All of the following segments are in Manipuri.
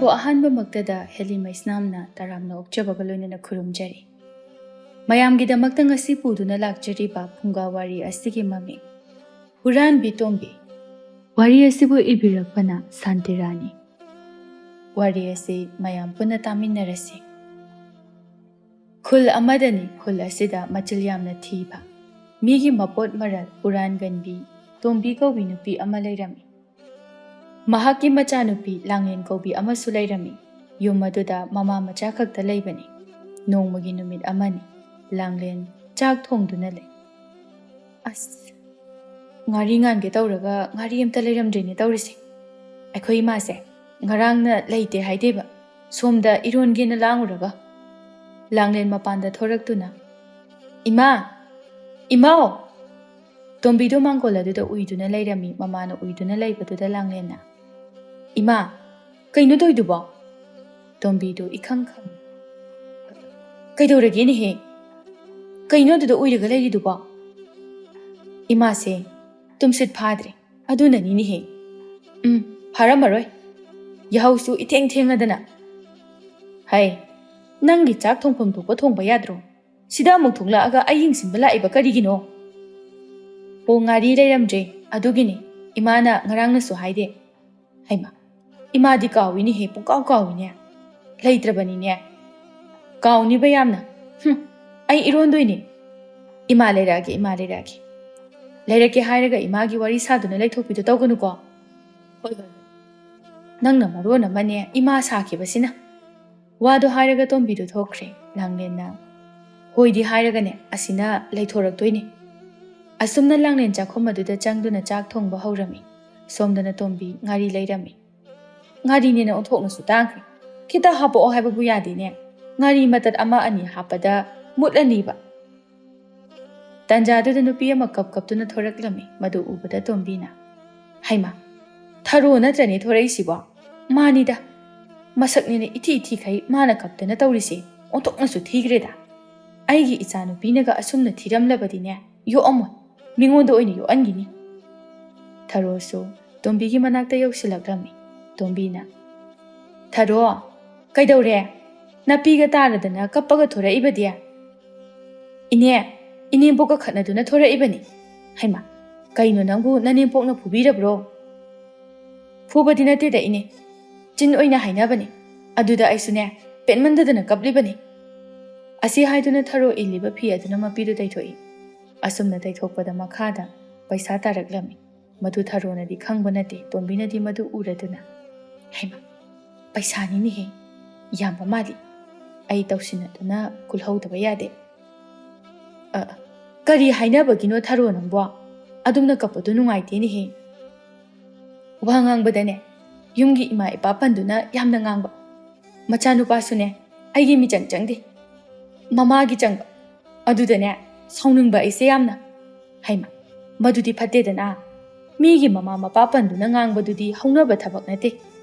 ꯃꯌꯥꯝꯕꯨ ꯑꯍꯥꯟꯕ ꯃꯛꯇꯗ ꯍꯦꯂꯤ ꯃꯩꯁꯅꯥꯝꯅ ꯇꯔꯥꯝꯅ ꯑꯣꯛꯆꯕꯒ ꯂꯣꯏꯅꯅ ꯈꯨꯔꯨꯝꯖꯔꯤ꯫ ꯃꯌꯥꯝꯒꯤꯗꯃꯛꯇ ꯉꯁꯤ ꯄꯨꯗꯨꯅ ꯂꯥꯛꯆꯔꯤꯕ ꯐꯨꯡꯒꯥ ꯋꯥꯔꯤ ꯑꯁꯤꯒꯤ ꯃꯃꯤꯡ ꯍꯨꯔꯥꯟꯕꯤ ꯇꯣꯝꯕꯤ꯫ ꯋꯥꯔꯤ ꯑꯁꯤꯕꯨ ꯏꯕꯤꯔꯛꯄꯅ ꯁꯥꯟꯇꯤꯔꯥꯅꯤ꯫ ꯋꯥꯔꯤ ꯑꯁꯤ ꯃꯌꯥꯝ ꯄꯨꯟꯅ ꯇꯥꯃꯤꯟꯅꯔꯁꯤ꯫ ꯈꯨꯜ ꯑꯃꯗꯅꯤ, ꯈꯨꯜ ꯑꯁꯤꯗ ꯃꯆꯤꯜ ꯌꯥꯝꯅ ꯊꯤꯕ, ꯃꯤꯒꯤ ꯃꯄꯣꯠ ꯃꯔꯜ ꯍꯨꯔꯥꯟꯒꯟꯕꯤ ꯇꯣꯝꯕꯤ ꯀꯧꯕꯤ ꯅꯨꯄꯤ ꯑꯃ ꯂꯩꯔꯝꯃꯤ꯫ ꯃꯍꯥꯛꯀꯤ ꯃꯆꯥꯅꯨꯄꯤ ꯂꯥꯡꯂꯦꯟ ꯀꯧꯕꯤ ꯑꯃꯁꯨ ꯂꯩꯔꯝꯃꯤ꯫ ꯌꯨꯝ ꯑꯗꯨꯗ ꯃꯃꯥ ꯃꯆꯥ ꯈꯛꯇ ꯂꯩꯕꯅꯤ꯫ ꯅꯣꯡꯃꯒꯤ ꯅꯨꯃꯤꯠ ꯑꯃꯅꯤ, ꯂꯥꯡꯂꯦꯟ ꯆꯥꯛ ꯊꯣꯡꯗꯨꯅ ꯂꯩ꯫ ꯑꯁ, ꯉꯥꯔꯤ ꯉꯥꯟꯒꯦ ꯇꯧꯔꯒ ꯉꯥꯔꯤ ꯑꯝꯇ ꯂꯩꯔꯝꯗ꯭ꯔꯦꯅꯦ ꯇꯧꯔꯤꯁꯦ꯫ ꯑꯩꯈꯣꯏ ꯏꯃꯥꯁꯦ ꯉꯔꯥꯡꯅ ꯂꯩꯇꯦ ꯍꯥꯏꯗꯦꯕ, ꯁꯣꯝꯗ ꯏꯔꯣꯟꯒꯦꯅ ꯂꯥꯡꯉꯨꯔꯒ꯫ ꯂꯥꯡꯂꯦꯟ ꯃꯄꯥꯟꯗ ꯊꯣꯔꯛꯇꯨꯅ, "ꯏꯃꯥ! ꯏꯃꯥꯎ!" ꯇꯣꯝꯕꯤꯗꯨ ꯃꯥꯡꯒꯣꯜ ꯑꯗꯨꯗ ꯎꯏꯗꯨꯅ ꯂꯩꯔꯝꯃꯤ꯫ ꯃꯃꯥꯅ ꯎꯏꯗꯨꯅ ꯂꯩꯕꯗꯨꯗ ꯂꯥꯡꯂꯦꯟꯅ, "ꯏꯃꯥ, ꯀꯩꯅꯣ ꯇꯧꯏꯗꯨꯕꯣ?" ꯇꯣꯝꯕꯤꯗꯨ ꯏꯈꯪ ꯈꯪ, "ꯀꯩꯗꯧꯔꯒꯦꯅꯦꯍꯦ? ꯀꯩꯅꯣ ꯑꯗꯨꯗ ꯎꯏꯔꯒ ꯂꯩꯔꯤꯗꯨꯕꯣ?" "ꯏꯃꯥꯁꯦ ꯇꯨꯝꯁꯤꯠ ꯐꯥꯗ꯭ꯔꯦ, ꯑꯗꯨꯅꯅꯤꯅꯦꯍꯦ." "ꯐꯥꯔꯝꯃꯔꯣꯏ, ꯌꯥꯍꯧꯁꯨ ꯏꯊꯦꯡ ꯊꯦꯡꯉꯗꯅ." "ꯍꯩ, ꯅꯪꯒꯤ ꯆꯥꯛ ꯊꯣꯡꯐꯝ ꯊꯣꯛꯄ ꯊꯣꯡꯕ ꯌꯥꯗ꯭ꯔꯣ? ꯁꯤꯗ ꯑꯃꯨꯛ ꯊꯣꯛꯂꯛꯑꯒ ꯑꯩ ꯌꯦꯡꯁꯤꯟꯕ ꯂꯥꯛꯏꯕ ꯀꯔꯤꯒꯤꯅꯣ?" "ꯑꯣ, ꯉꯥꯔꯤ ꯂꯩꯔꯝꯗ꯭ꯔꯦ, ꯑꯗꯨꯒꯤꯅꯤ, ꯏꯃꯥꯅ ꯉꯔꯥꯡꯅꯁꯨ ꯍꯥꯏꯗꯦ." "ꯍꯩꯃꯥ, ꯏꯃꯥꯗꯤ ꯀꯥꯎꯏꯅꯦꯍꯦ, ꯄꯨꯡꯀꯥꯎ ꯀꯥꯎꯏꯅꯦ, ꯂꯩꯇ꯭ꯔꯕꯅꯤꯅꯦ." "ꯀꯥꯎꯅꯤꯕ ꯌꯥꯝꯅ, ꯑꯩ ꯏꯔꯣꯟꯗꯣꯏꯅꯦ." "ꯏꯃꯥ ꯂꯩꯔꯛꯑꯒꯦ, ꯏꯃꯥ ꯂꯩꯔꯛꯑꯒꯦ." "ꯂꯩꯔꯛꯀꯦ ꯍꯥꯏꯔꯒ ꯏꯃꯥꯒꯤ ꯋꯥꯔꯤ ꯁꯥꯗꯨꯅ ꯂꯩꯊꯣꯛꯄꯤꯗꯣ ꯇꯧꯒꯅꯨꯀꯣ." "ꯍꯣꯏ ꯍꯣꯏ, ꯅꯪꯅ ꯃꯔꯣꯟ ꯑꯃꯅꯦ ꯏꯃꯥ ꯁꯥꯈꯤꯕꯁꯤꯅ." ꯋꯥꯗꯣ ꯍꯥꯏꯔꯒ ꯇꯣꯝꯕꯤꯗꯨ ꯊꯣꯛꯈ꯭ꯔꯦ꯫ ꯂꯥꯡꯂꯦꯟꯅ ꯍꯣꯏꯗꯤ ꯍꯥꯏꯔꯒꯅꯦ ꯑꯁꯤꯅ ꯂꯩꯊꯣꯔꯛꯇꯣꯏꯅꯦ꯫ ꯑꯁꯨꯝꯅ ꯂꯥꯡꯂꯦꯟ ꯆꯥꯛꯈꯨꯝ ꯑꯗꯨꯗ ꯆꯪꯗꯨꯅ ꯆꯥꯛ ꯊꯣꯡꯕ ꯍꯧꯔꯝꯃꯤ꯫ ꯁꯣꯝꯗꯅ ꯇꯣꯝꯕꯤ ꯉꯥꯔꯤ ꯂꯩꯔꯝꯃꯤ꯫ "ꯉꯥꯔꯤꯅꯦꯅ ꯑꯣꯟꯊꯣꯛꯅꯁꯨ ꯇꯥꯡꯈ꯭ꯔꯦ, ꯈꯤꯇ ꯍꯥꯞꯄꯛꯑꯣ ꯍꯥꯏꯕꯕꯨ ꯌꯥꯗꯦꯅꯦ, ꯉꯥꯔꯤ ꯃꯇꯠ ꯑꯃ ꯑꯅꯤ ꯍꯥꯞꯄꯗ ꯃꯨꯠꯂꯅꯤꯕ." ꯇꯟꯖꯥꯗꯨꯗ ꯅꯨꯄꯤ ꯑꯃ ꯀꯞꯇꯨꯅ ꯊꯣꯔꯛꯂꯝꯃꯤ꯫ ꯃꯗꯨ ꯎꯕꯗ ꯇꯣꯝꯕꯤꯅ, "ꯍꯩꯃꯥ, ꯊꯔꯣ ꯅꯠꯇ꯭ꯔꯅꯦ ꯊꯣꯔꯛꯏꯁꯤꯕꯣ? ꯃꯥꯅꯤꯗ, ꯃꯁꯛꯅꯤꯅ ꯏꯊꯤ ꯏꯊꯤꯈꯩ ꯃꯥꯅ ꯀꯞꯇꯅ ꯇꯧꯔꯤꯁꯦ, ꯑꯣꯟꯊꯣꯛꯅꯁꯨ ꯊꯤꯈ꯭ꯔꯦꯗ. ꯑꯩꯒꯤ ꯏꯆꯥꯅꯨꯄꯤꯅꯒ ꯑꯁꯨꯝꯅ ꯊꯤꯔꯝꯂꯕꯗꯤꯅꯦ ꯌꯣꯛꯑꯝꯃꯣꯏ, ꯃꯤꯉꯣꯟꯗ ꯑꯣꯏꯅ ꯌꯣꯛꯍꯟꯈꯤꯅꯤ." ꯊꯔꯣꯁꯨ ꯇꯣꯝꯕꯤꯒꯤ ꯃꯅꯥꯛꯇ ꯌꯧꯁꯤꯜꯂꯛꯂꯝꯃꯤ꯫ ꯇꯣꯝꯕꯤꯅ, "ꯊꯔꯣ, ꯀꯩꯗꯧꯔꯦ? ꯅꯥꯄꯤꯒ ꯇꯥꯔꯗꯅ ꯀꯞꯄꯒ ꯊꯣꯔꯛꯏꯕꯗꯤ?" "ꯏꯅꯦ, ꯏꯅꯦꯝꯄꯣꯛꯀ ꯈꯠꯅꯗꯨꯅ ꯊꯣꯔꯛꯏꯕꯅꯤ." "ꯍꯩꯃꯥ, ꯀꯩꯅꯣ ꯅꯪꯕꯨ ꯅꯅꯦꯝꯄꯣꯛꯅ ꯐꯨꯕꯤꯔꯕ꯭ꯔో?" "ꯐꯨꯕꯗꯤ ꯅꯠꯇꯦꯗ ꯏꯅꯦ, ꯆꯤꯟ ꯑꯣꯏꯅ ꯍꯥꯏꯅꯕꯅꯤ, ꯑꯗꯨꯗ ꯑꯩꯁꯨꯅꯦ ꯄꯦꯟꯃꯟꯗꯗꯅ ꯀꯞꯂꯤꯕꯅꯤ." ꯑꯁꯤ ꯍꯥꯏꯗꯨꯅ ꯊꯔꯣ ꯏꯜꯂꯤꯕ ꯐꯤ ꯑꯗꯨꯅ ꯃꯄꯤꯗꯨ ꯇꯩꯊꯣꯛꯏ꯫ ꯑꯁꯨꯝꯅ ꯇꯩꯊꯣꯛꯄꯗ ꯃꯈꯥꯗ ꯄꯩꯁꯥ ꯇꯥꯔꯛꯂꯝꯃꯤ꯫ ꯃꯗꯨ ꯊꯔꯣꯅꯗꯤ ꯈꯪꯕ ꯅꯠꯇꯦ꯫ ꯇꯣꯝꯕꯤꯅꯗꯤ ꯃꯗꯨ ꯎꯔꯗꯨꯅ, "ꯍꯩꯃꯥ, ꯄꯩꯁꯥꯅꯤꯅꯦꯍꯦ, ꯌꯥꯝꯕ ꯃꯥꯜꯂꯤ, ꯑꯩ ꯇꯧꯁꯤꯟꯅꯗꯨꯅ ꯀꯨꯜꯍꯧꯗꯕ ꯌꯥꯗꯦ." "ꯀꯔꯤ ꯍꯥꯏꯅꯕꯒꯤꯅꯣ ꯊꯔꯣ ꯅꯪꯕꯣ? ꯑꯗꯨꯝꯅ ꯀꯞꯄꯗꯨ ꯅꯨꯡꯉꯥꯏꯇꯦꯅꯦꯍꯦ." "ꯋꯥ ꯉꯥꯡꯕꯗꯅꯦ ꯌꯨꯝꯒꯤ ꯏꯃꯥ ꯏꯄꯥ ꯄꯟꯗꯨꯅ ꯌꯥꯝꯅ ꯉꯥꯡꯕ, ꯃꯆꯥꯅꯨꯄꯥꯁꯨꯅꯦ ꯑꯩꯒꯤ ꯃꯤꯆꯪ ꯆꯪꯗꯦ, ꯃꯃꯥꯒꯤ ꯆꯪꯕ, ꯑꯗꯨꯗꯅꯦ ꯁꯥꯎꯅꯤꯡꯕ ꯑꯩꯁꯦ ꯌꯥꯝꯅ." "ꯍꯩꯃꯥ, ꯃꯗꯨꯗꯤ ꯐꯠꯇꯦꯗꯅ, ꯃꯤꯒꯤ ꯃꯃꯥ ꯃꯄꯥ ꯄꯟꯗꯨꯅ ꯉꯥꯡꯕꯗꯨꯗꯤ ꯍꯧꯅꯕ ꯊꯕꯛ ꯅꯠꯇꯦ,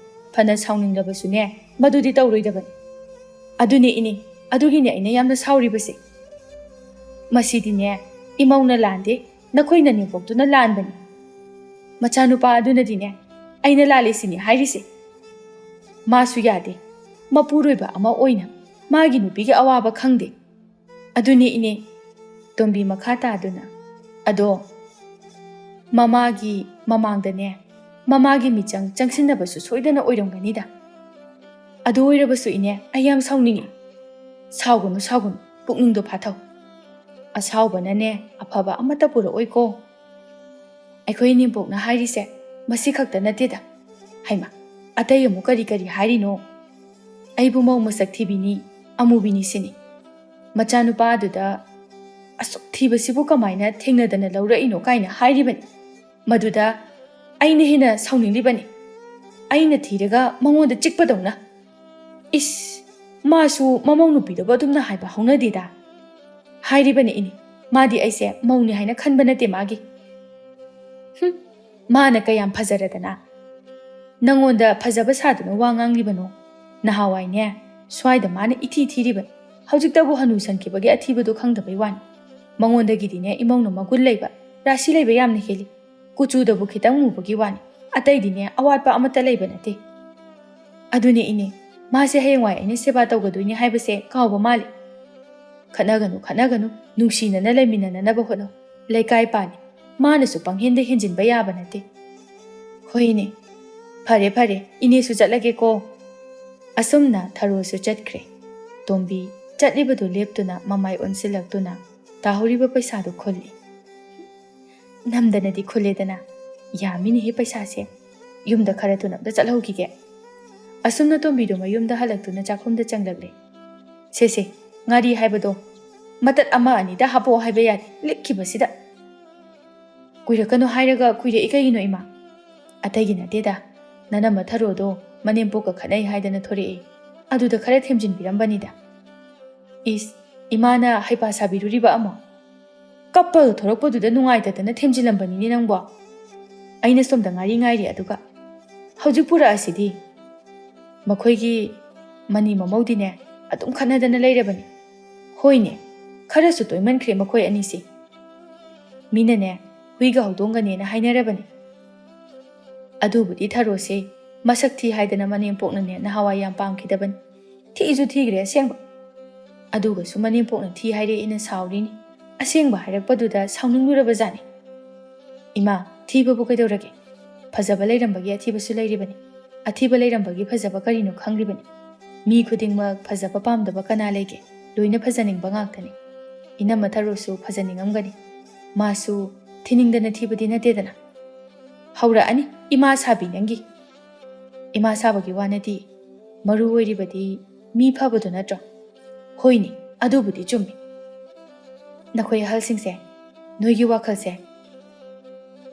ꯐꯅ ꯁꯥꯎꯅꯤꯡꯂꯕꯁꯨꯅꯦ ꯃꯗꯨꯗꯤ ꯇꯧꯔꯣꯏꯗꯕꯅꯤ." "ꯑꯗꯨꯅꯦ ꯏꯅꯦ, ꯑꯗꯨꯒꯤꯅꯦ ꯑꯩꯅ ꯌꯥꯝꯅ ꯁꯥꯎꯔꯤꯕꯁꯦ." "ꯃꯁꯤꯗꯤꯅꯦ ꯏꯃꯧꯅ ꯂꯥꯟꯗꯦ, ꯅꯈꯣꯏ ꯅꯅꯦꯝꯄꯣꯛꯇꯨꯅ ꯂꯥꯟꯕꯅꯤ. ꯃꯆꯥꯅꯨꯄꯥ ꯑꯗꯨꯅꯗꯤꯅꯦ ꯑꯩꯅ ꯂꯥꯜꯂꯤꯁꯤꯅꯦ ꯍꯥꯏꯔꯤꯁꯦ. ꯃꯥꯁꯨ ꯌꯥꯗꯦ, ꯃꯄꯨꯔꯣꯏꯕ ꯑꯃ ꯑꯣꯏꯅ ꯃꯥꯒꯤ ꯅꯨꯄꯤꯒꯤ ꯑꯋꯥꯕ ꯈꯪꯗꯦ." "ꯑꯗꯨꯅꯦ ꯏꯅꯦ." ꯇꯣꯝꯕꯤ ꯃꯈꯥ ꯇꯥꯗꯨꯅ, "ꯑꯗꯣ ꯃꯃꯥꯒꯤ ꯃꯃꯥꯡꯗꯅꯦ ꯃꯃꯥꯒꯤ ꯃꯤꯆꯪ ꯆꯪꯁꯤꯟꯅꯕꯁꯨ ꯁꯣꯏꯗꯅ ꯑꯣꯏꯔꯝꯒꯅꯤꯗ." "ꯑꯗꯨ ꯑꯣꯏꯔꯕꯁꯨ ꯏꯅꯦ, ꯑꯩ ꯌꯥꯝ ꯁꯥꯎꯅꯤꯡꯉꯤ." "ꯁꯥꯎꯒꯅꯨ ꯁꯥꯎꯒꯅꯨ, ꯄꯨꯛꯅꯤꯡꯗꯣ ꯐꯥꯊꯧ. ꯑꯁꯥꯎꯕꯅꯅꯦ ꯑꯐꯕ ꯑꯃꯠꯇ ꯄꯨꯔꯛꯑꯣꯏꯀꯣ. ꯑꯩꯈꯣꯏ ꯏꯅꯦꯝꯄꯣꯛꯅ ꯍꯥꯏꯔꯤꯁꯦ ꯃꯁꯤ ꯈꯛꯇ ꯅꯠꯇꯦꯗ. ꯍꯩꯃꯥ, ꯑꯇꯩ ꯑꯃꯨꯛ ꯀꯔꯤ ꯀꯔꯤ ꯍꯥꯏꯔꯤꯅꯣ? ꯑꯩꯕꯨ ꯃꯧ ꯃꯁꯛ ꯊꯤꯕꯤꯅꯤ, ꯑꯃꯨꯕꯤꯅꯤ ꯁꯤꯅꯤ. ꯃꯆꯥꯅꯨꯄꯥ ꯑꯗꯨꯗ ꯑꯁꯨꯛ ꯊꯤꯕꯁꯤꯕꯨ ꯀꯃꯥꯏꯅ ꯊꯦꯡꯅꯗꯅ ꯂꯧꯔꯛꯏꯅꯣ ꯀꯥꯏꯅ ꯍꯥꯏꯔꯤꯕꯅꯤ. ꯃꯗꯨꯗ ꯑꯩꯅ ꯍꯦꯟꯅ ꯁꯥꯎꯅꯤꯡꯂꯤꯕꯅꯤ, ꯑꯩꯅ ꯊꯤꯔꯒ ꯃꯉꯣꯟꯗ ꯆꯤꯛꯄꯗꯧꯅ." "ꯏꯁ, ꯃꯥꯁꯨ ꯃꯃꯧ ꯅꯨꯄꯤꯗꯕꯨ ꯑꯗꯨꯝꯅ ꯍꯥꯏꯕ ꯍꯧꯅꯗꯦꯗ." "ꯍꯥꯏꯔꯤꯕꯅꯤ ꯏꯅꯦ, ꯃꯥꯗꯤ ꯑꯩꯁꯦ ꯃꯧꯅꯤ ꯍꯥꯏꯅ ꯈꯟꯕ ꯅꯠꯇꯦ ꯃꯥꯒꯤ." "ꯃꯥꯅ ꯀꯌꯥꯝ ꯐꯖꯔꯗꯅ ꯅꯪꯉꯣꯟꯗ ꯐꯖꯕ ꯁꯥꯗꯨꯅ ꯋꯥ ꯉꯥꯡꯂꯤꯕꯅꯣ? ꯅꯍꯥꯟꯋꯥꯏꯅꯦ ꯁ꯭ꯋꯥꯏꯗ ꯃꯥꯅ ꯏꯊꯤ ꯊꯤꯔꯤꯕꯅꯤ, ꯍꯧꯖꯤꯛꯇꯕꯨ ꯍꯅꯨ ꯁꯟꯈꯤꯕꯒꯤ ꯑꯊꯤꯕꯗꯣ ꯈꯪꯗꯕꯩ ꯋꯥꯅꯤ. ꯃꯉꯣꯟꯗꯒꯤꯗꯤꯅꯦ ꯏꯃꯧꯅ ꯃꯒꯨꯟ ꯂꯩꯕ, ꯔꯥꯁꯤ ꯂꯩꯕ ꯌꯥꯝꯅ ꯍꯦꯜꯂꯤ. ꯀꯨꯆꯨꯗꯕꯨ ꯈꯤꯇꯪ ꯃꯨꯕꯒꯤ ꯋꯥꯅꯤ, ꯑꯇꯩꯗꯤꯅꯦ ꯑꯋꯥꯠꯄ ꯑꯃꯠꯇ ꯂꯩꯕ ꯅꯠꯇꯦ." ꯑꯗꯨꯅꯦ ꯏꯅꯦ ꯃꯥꯁꯦ ꯍꯌꯦꯡꯋꯥꯏ ꯑꯩꯅ ꯁꯦꯕꯥ ꯇꯧꯒꯗꯣꯏꯅꯤ ꯍꯥꯏꯕꯁꯦ ꯀꯥꯎꯕ ꯃꯥꯜꯂꯤ ꯈꯠꯅꯒꯅꯨ ꯅꯨꯡꯁꯤꯅꯅ ꯂꯩꯃꯤꯟꯅꯅꯕ ꯍꯣꯠꯅꯧ ꯂꯩꯀꯥꯏ ꯄꯥꯜꯂꯤ ꯃꯥꯅꯁꯨ ꯄꯪꯍꯦꯟꯗ ꯍꯦꯟꯖꯤꯟꯕ ꯌꯥꯕ ꯅꯠꯇꯦ ꯍꯣꯏ ꯏꯅꯦ ꯐꯔꯦ ꯏꯅꯦꯁꯨ ꯆꯠꯂꯒꯦꯀꯣ ꯑꯁꯨꯝꯅ ꯊꯔꯣꯁꯨ ꯆꯠꯈ꯭ꯔꯦ ꯇꯣꯝꯕꯤ ꯆꯠꯂꯤꯕꯗꯨ ꯂꯦꯞꯇꯨꯅ ꯃꯃꯥꯏ ꯑꯣꯟꯁꯤꯜꯂꯛꯇꯨꯅ ꯇꯥꯍꯧꯔꯤꯕ ꯄꯩꯁꯥꯗꯨ ꯈꯨꯜꯂꯤ ꯅꯝꯗꯅꯗꯤ ꯈꯨꯜꯂꯦꯗꯅ ꯌꯥꯝꯃꯤꯅꯦꯍꯦ ꯄꯩꯁꯥꯁꯦ ꯌꯨꯝꯗ ꯈꯔ ꯊꯨꯅ ꯑꯝꯇ ꯆꯠꯍꯧꯈꯤꯒꯦ ꯑꯁꯨꯝꯅ ꯇꯣꯝꯕꯤꯗꯨ ꯃꯌꯨꯝꯗ ꯍꯜꯂꯛꯇꯨꯅ ꯆꯥꯛꯈꯨꯝꯗ ꯆꯪꯂꯛꯂꯦ ꯁꯦ ꯉꯥꯔꯤ ꯍꯥꯏꯕꯗꯣ ꯃꯇꯠ ꯑꯃ ꯑꯅꯤꯗ ꯍꯥꯞꯄꯛꯑꯣ ꯍꯥꯏꯕ ꯌꯥꯗꯦ ꯂꯤꯛꯈꯤꯕꯁꯤꯗ ꯀꯨꯏꯔꯛꯀꯅꯣ ꯍꯥꯏꯔꯒ ꯀꯨꯏꯔꯛꯏ ꯀꯩꯒꯤꯅꯣ ꯏꯃꯥ ꯑꯇꯩꯒꯤ ꯅꯠꯇꯦꯗ ꯅꯅꯝꯃ ꯊꯔꯣꯗꯣ ꯃꯅꯦꯝꯄꯣꯛꯀ ꯈꯠꯅꯩ ꯍꯥꯏꯗꯅ ꯊꯣꯔꯛꯏ ꯑꯗꯨꯗ ꯈꯔ ꯊꯦꯝꯖꯤꯟꯕꯤꯔꯝꯕꯅꯤꯗ ꯏꯁ ꯏꯃꯥꯅ ꯍꯩꯄꯥ ꯁꯥꯕꯤꯔꯨꯔꯤꯕ ꯑꯃ ꯀꯞꯄꯒ ꯊꯣꯔꯛꯄꯗꯨꯗ ꯅꯨꯡꯉꯥꯏꯇꯗꯅ ꯊꯦꯝꯖꯤꯜꯂꯝꯕꯅꯤꯅꯦ ꯅꯪꯕꯣ ꯑꯩꯅ ꯁꯣꯝꯗ ꯉꯥꯔꯤ ꯉꯥꯏꯔꯤ ꯑꯗꯨꯒ ꯍꯧꯖꯤꯛ ꯄꯨꯔꯛꯑꯁꯤꯗꯤ ꯃꯈꯣꯏꯒꯤ ꯃꯅꯤ ꯃꯃꯧꯗꯤꯅꯦ ꯑꯗꯨꯝ ꯈꯠꯅꯗꯅ ꯂꯩꯔꯕꯅꯤ ꯍꯣꯏꯅꯦ ꯈꯔꯁꯨ ꯇꯣꯏꯃꯟꯈ꯭ꯔꯦ ꯃꯈꯣꯏ ꯑꯅꯤꯁꯤ ꯃꯤꯅꯅꯦ ꯍꯨꯏꯒ ꯍꯧꯗꯣꯡꯒꯅꯦꯅ ꯍꯥꯏꯅꯔꯕꯅꯤ ꯑꯗꯨꯕꯨꯗꯤ ꯊꯔꯣꯁꯦ ꯃꯁꯛ ꯊꯤ ꯍꯥꯏꯗꯅ ꯃꯅꯦꯝꯄꯣꯛꯅꯅꯦ ꯅꯍꯥꯟꯋꯥꯏ ꯌꯥꯝ ꯄꯥꯝꯈꯤꯗꯕꯅꯤ ꯊꯤꯁꯨ ꯊꯤꯈ꯭ꯔꯦ ꯑꯁꯦꯡꯕ ꯑꯗꯨꯒꯁꯨ ꯃꯅꯦꯝꯄꯣꯛꯅ ꯊꯤ ꯍꯥꯏꯔꯛꯑꯦꯅ ꯁꯥꯎꯔꯤꯅꯤ ꯑꯁꯦꯡꯕ ꯍꯥꯏꯔꯛꯄꯗꯨꯗ ꯁꯥꯎꯅꯤꯡꯂꯨꯔꯕꯖꯥꯠꯅꯤ ꯏꯃꯥ ꯊꯤꯕꯕꯨ ꯀꯩꯗꯧꯔꯒꯦ ꯐꯖꯕ ꯂꯩꯔꯝꯕꯒꯤ ꯑꯊꯤꯕꯁꯨ ꯂꯩꯔꯤꯕꯅꯤ ꯑꯊꯤꯕ ꯂꯩꯔꯝꯕꯒꯤ ꯐꯖꯕ ꯀꯔꯤꯅꯣ ꯈꯪꯂꯤꯕꯅꯤ ꯃꯤ ꯈꯨꯗꯤꯡꯃꯛ ꯐꯖꯕ ꯄꯥꯝꯗꯕ ꯀꯅꯥ ꯂꯩꯒꯦ ꯂꯣꯏꯅ ꯐꯖꯅꯤꯡꯕ ꯉꯥꯛꯇꯅꯤ ꯏꯅꯝꯃ ꯊꯔꯣꯁꯨ ꯐꯖꯅꯤꯡꯉꯝꯒꯅꯤ ꯃꯥꯁꯨ ꯊꯤꯅꯤꯡꯗꯅ ꯊꯤꯕꯗꯤ ꯅꯠꯇꯦꯗꯅ ꯍꯧꯔꯛꯑꯅꯤ ꯏꯃꯥ ꯁꯥꯕꯤ ꯅꯪꯒꯤ ꯏꯃꯥ ꯁꯥꯕꯒꯤ ꯋꯥ ꯅꯠꯇꯦ ꯃꯔꯨ ꯑꯣꯏꯔꯤꯕꯗꯤ ꯃꯤ ꯐꯕꯗꯨ ꯅꯠꯇ꯭ꯔꯣ ꯍꯣꯏꯅꯤ ꯑꯗꯨꯕꯨꯗꯤ ꯆꯨꯝꯃꯤ ꯅꯈꯣꯏ ꯑꯍꯜꯁꯤꯡꯁꯦ ꯅꯣꯏꯒꯤ ꯋꯥꯈꯜꯁꯦ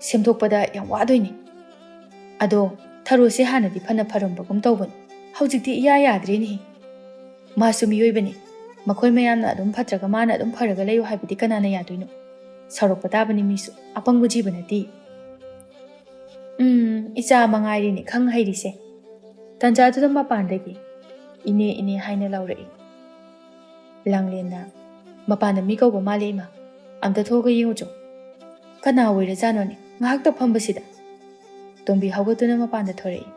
ꯁꯦꯝꯗꯣꯛꯄꯗ ꯌꯥꯝ ꯋꯥꯗꯣꯏꯅꯤ ꯑꯗꯣ ꯊꯔꯣꯁꯦ ꯍꯥꯟꯅꯗꯤ ꯐꯅ ꯐꯔꯝꯕꯒꯨꯝ ꯇꯧꯕꯅꯤ ꯍꯧꯖꯤꯛꯇꯤ ꯏꯌꯥ ꯌꯥꯗ꯭ꯔꯦꯅꯦ ꯃꯥꯁꯨ ꯃꯤꯑꯣꯏꯕꯅꯤ ꯃꯈꯣꯏ ꯃꯌꯥꯝꯅ ꯑꯗꯨꯝ ꯐꯠꯇ꯭ꯔꯒ ꯃꯥꯅ ꯑꯗꯨꯝ ꯐꯔꯒ ꯂꯩꯌꯨ ꯍꯥꯏꯕꯗꯤ ꯀꯅꯥꯅ ꯌꯥꯗꯣꯏꯅꯣ ꯁꯥꯎꯔꯛꯄ ꯇꯥꯕꯅꯤ ꯃꯤꯁꯨ ꯑꯄꯪꯕ ꯖꯤꯕ ꯅꯠꯇꯦ ꯏꯆꯥ ꯃꯉꯥꯏꯔꯤꯅꯤ ꯈꯪ ꯍꯩꯔꯤꯁꯦ ꯇꯟꯖꯥꯗꯨꯗ ꯃꯄꯥꯟꯗꯒꯤ ꯏꯅꯦ ꯍꯥꯏꯅ ꯂꯥꯎꯔꯛꯏ ꯂꯥꯡꯂꯦꯟꯅ ꯃꯄꯥꯟꯗ ꯃꯤ ꯀꯧꯕ ꯃꯥꯜꯂꯦ ꯏꯃꯥ ꯑꯝꯇ ꯊꯣꯛꯑꯒ ꯌꯦꯡꯉꯨꯆꯣ ꯀꯅꯥ ꯑꯣꯏꯔꯖꯥꯠꯅꯣꯅꯦ ꯉꯥꯏꯍꯥꯛꯇ ꯐꯝꯕꯁꯤꯗ ꯇꯣꯝꯕꯤ ꯍꯧꯒꯠꯇꯨꯅ ꯃꯄꯥꯟꯗ ꯊꯣꯔꯛꯏ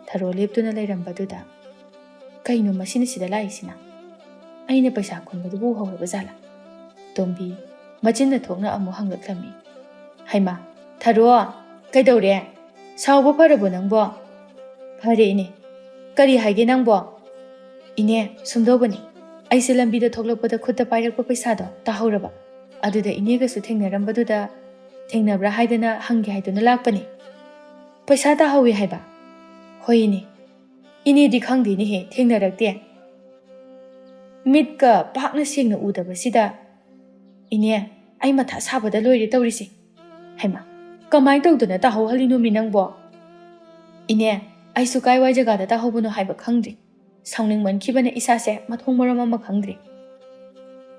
ꯊꯔꯣ ꯂꯦꯞꯇꯨꯅ ꯂꯩꯔꯝꯕꯗꯨꯗ ꯀꯩꯅꯣ ꯃꯁꯤꯅ ꯁꯤꯗ ꯂꯥꯛꯏꯁꯤꯅ ꯑꯩꯅ ꯄꯩꯁꯥ ꯈꯨꯟꯕꯗꯨꯕꯨ ꯎꯍꯧꯔꯕ ꯖꯥꯠꯂꯥ ꯇꯣꯝꯕꯤ ꯃꯆꯤꯟꯅ ꯊꯣꯛꯅ ꯑꯃꯨꯛ ꯍꯪꯂꯛꯂꯝꯃꯤ ꯍꯩꯃꯥ ꯊꯔꯣ ꯀꯩꯗꯧꯔꯦ ꯁꯥꯎꯕ ꯐꯔꯕꯣ ꯅꯪꯕꯣ ꯐꯔꯦ ꯏꯅꯦ ꯀꯔꯤ ꯍꯥꯏꯒꯦ ꯅꯪꯕꯣ ꯏꯅꯦ ꯁꯨꯝꯗꯧꯕꯅꯤ ꯑꯩꯁꯦ ꯂꯝꯕꯤꯗ ꯊꯣꯛꯂꯛꯄꯗ ꯈꯨꯠꯇ ꯄꯥꯏꯔꯛꯄ ꯄꯩꯁꯥꯗꯣ ꯇꯥꯍꯧꯔꯕ ꯑꯗꯨꯗ ꯏꯅꯦꯒꯁꯨ ꯊꯦꯡꯅꯔꯝꯕꯗꯨꯗ ꯊꯦꯡꯅꯕ꯭ꯔꯥ ꯍꯥꯏꯗꯅ ꯍꯪꯒꯦ ꯍꯥꯏꯗꯨꯅ ꯂꯥꯛꯄꯅꯤ ꯄꯩꯁꯥ ꯇꯥꯍꯧꯋꯤ ꯍꯥꯏꯕ ꯍꯣꯏ ꯏꯅꯦꯗꯤ ꯈꯪꯗꯦꯅꯦꯍꯦ ꯊꯦꯡꯅꯔꯛꯇꯦ ꯃꯤꯠꯀ ꯄꯥꯛꯅ ꯁꯦꯡꯅ ꯎꯗꯕꯁꯤꯗ ꯏꯅꯦ ꯑꯩ ꯃꯊꯥ ꯁꯥꯕꯗ ꯂꯣꯏꯔꯦ ꯇꯧꯔꯤꯁꯦ ꯍꯩꯃꯥ ꯀꯃꯥꯏꯅ ꯇꯧꯗꯅ ꯇꯥꯍꯧꯍꯜꯂꯤꯅꯣꯃꯤ ꯅꯪꯕꯣ ꯏꯅꯦ ꯑꯩꯁꯨ ꯀꯥꯏꯋꯥꯏ ꯖꯒꯥꯗ ꯇꯥꯍꯧꯕꯅꯣ ꯍꯥꯏꯕ ꯈꯪꯗ꯭ꯔꯤ ꯁꯥꯎꯅꯤꯡꯃꯟꯈꯤꯕꯅ ꯏꯁꯥꯁꯦ ꯃꯊꯣꯡ ꯃꯔꯝ ꯑꯃ ꯈꯪꯗ꯭ꯔꯤ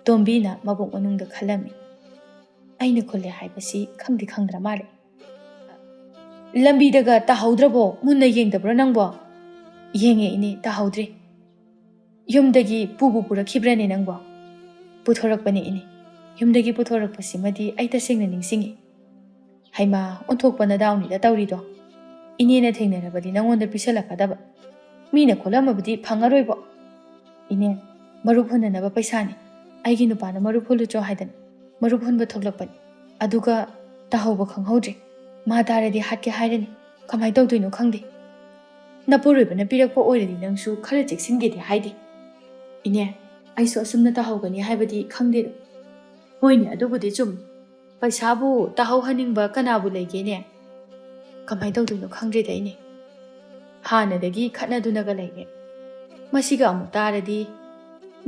ꯇꯣꯝꯕꯤꯅ ꯃꯕꯨꯛ ꯃꯅꯨꯡꯗ ꯈꯜꯂꯝꯃꯤ ꯑꯩꯅ ꯈꯨꯜꯂꯦ ꯍꯥꯏꯕꯁꯤ ꯈꯪꯗꯤ ꯈꯪꯗ꯭ꯔ ꯃꯥꯜꯂꯦ ꯂꯝꯕꯤꯗꯒ ꯇꯥꯍꯧꯗ꯭ꯔꯕꯣ ꯃꯨꯟꯅ ꯌꯦꯡꯗꯕ꯭ꯔꯣ ꯅꯪꯕꯣ ꯌꯦꯡꯉꯦ ꯏꯅꯦ ꯇꯥꯍꯧꯗ꯭ꯔꯤ ꯌꯨꯝꯗꯒꯤ ꯄꯨꯕꯨ ꯄꯨꯔꯛꯈꯤꯕ꯭ꯔꯅꯦ ꯅꯪꯕꯣ ꯄꯨꯊꯣꯔꯛꯄꯅꯦ ꯏꯅꯦ ꯌꯨꯝꯗꯒꯤ ꯄꯨꯊꯣꯔꯛꯄꯁꯤꯃꯗꯤ ꯑꯩ ꯇꯁꯦꯡꯅ ꯅꯤꯡꯁꯤꯡꯉꯤ ꯍꯩꯃꯥ ꯑꯣꯟꯊꯣꯛꯄ ꯅꯗꯥꯎꯅꯤꯗ ꯇꯧꯔꯤꯗꯣ ꯏꯅꯦꯅ ꯊꯦꯡꯅꯔꯕꯗꯤ ꯅꯪꯉꯣꯟꯗ ꯄꯤꯁꯜꯂꯛꯀꯗꯕ ꯃꯤꯅ ꯈꯣꯜꯂꯝꯃꯕꯗꯤ ꯐꯪꯉꯔꯣꯏꯕꯣ ꯏꯅꯦ ꯃꯔꯨꯞ ꯍꯨꯟꯅꯅꯕ ꯄꯩꯁꯥꯅꯤ ꯑꯩꯒꯤ ꯅꯨꯄꯥꯅ ꯃꯔꯨꯞ ꯍꯨꯜꯂꯨꯆꯣ ꯍꯥꯏꯗꯅ ꯃꯔꯨꯞ ꯍꯨꯟꯕ ꯊꯣꯛꯂꯛꯄꯅꯤ ꯑꯗꯨꯒ ꯇꯥꯍꯧꯕ ꯈꯪꯍꯧꯗ꯭ꯔꯤ ꯃꯥ ꯇꯥꯔꯗꯤ ꯍꯥꯠꯀꯦ ꯍꯥꯏꯔꯅꯤ ꯀꯃꯥꯏꯅ ꯇꯧꯗꯣꯏꯅꯣ ꯈꯪꯗꯦ ꯅꯄꯨꯔꯣꯏꯕꯅ ꯄꯤꯔꯛꯄ ꯑꯣꯏꯔꯗꯤ ꯅꯪꯁꯨ ꯈꯔ ꯆꯦꯛꯁꯤꯟꯒꯦꯗꯤ ꯍꯥꯏꯗꯦ ꯏꯅꯦ ꯑꯩꯁꯨ ꯑꯁꯨꯝꯅ ꯇꯥꯍꯧꯒꯅꯤ ꯍꯥꯏꯕꯗꯤ ꯈꯪꯗꯦꯗ ꯍꯣꯏꯅꯦ ꯑꯗꯨꯕꯨꯗꯤ ꯆꯨꯝꯃꯤ ꯄꯩꯁꯥꯕꯨ ꯇꯥꯍꯧꯍꯟꯅꯤꯡꯕ ꯀꯅꯥꯕꯨ ꯂꯩꯒꯦꯅꯦ ꯀꯃꯥꯏꯅ ꯇꯧꯗꯣꯏꯅꯣ ꯈꯪꯗ꯭ꯔꯦꯗ ꯏꯅꯦ ꯍꯥꯟꯅꯗꯒꯤ ꯈꯠꯅꯗꯨꯅꯒ ꯂꯩꯔꯦ ꯃꯁꯤꯒ ꯑꯃꯨꯛ ꯇꯥꯔꯗꯤ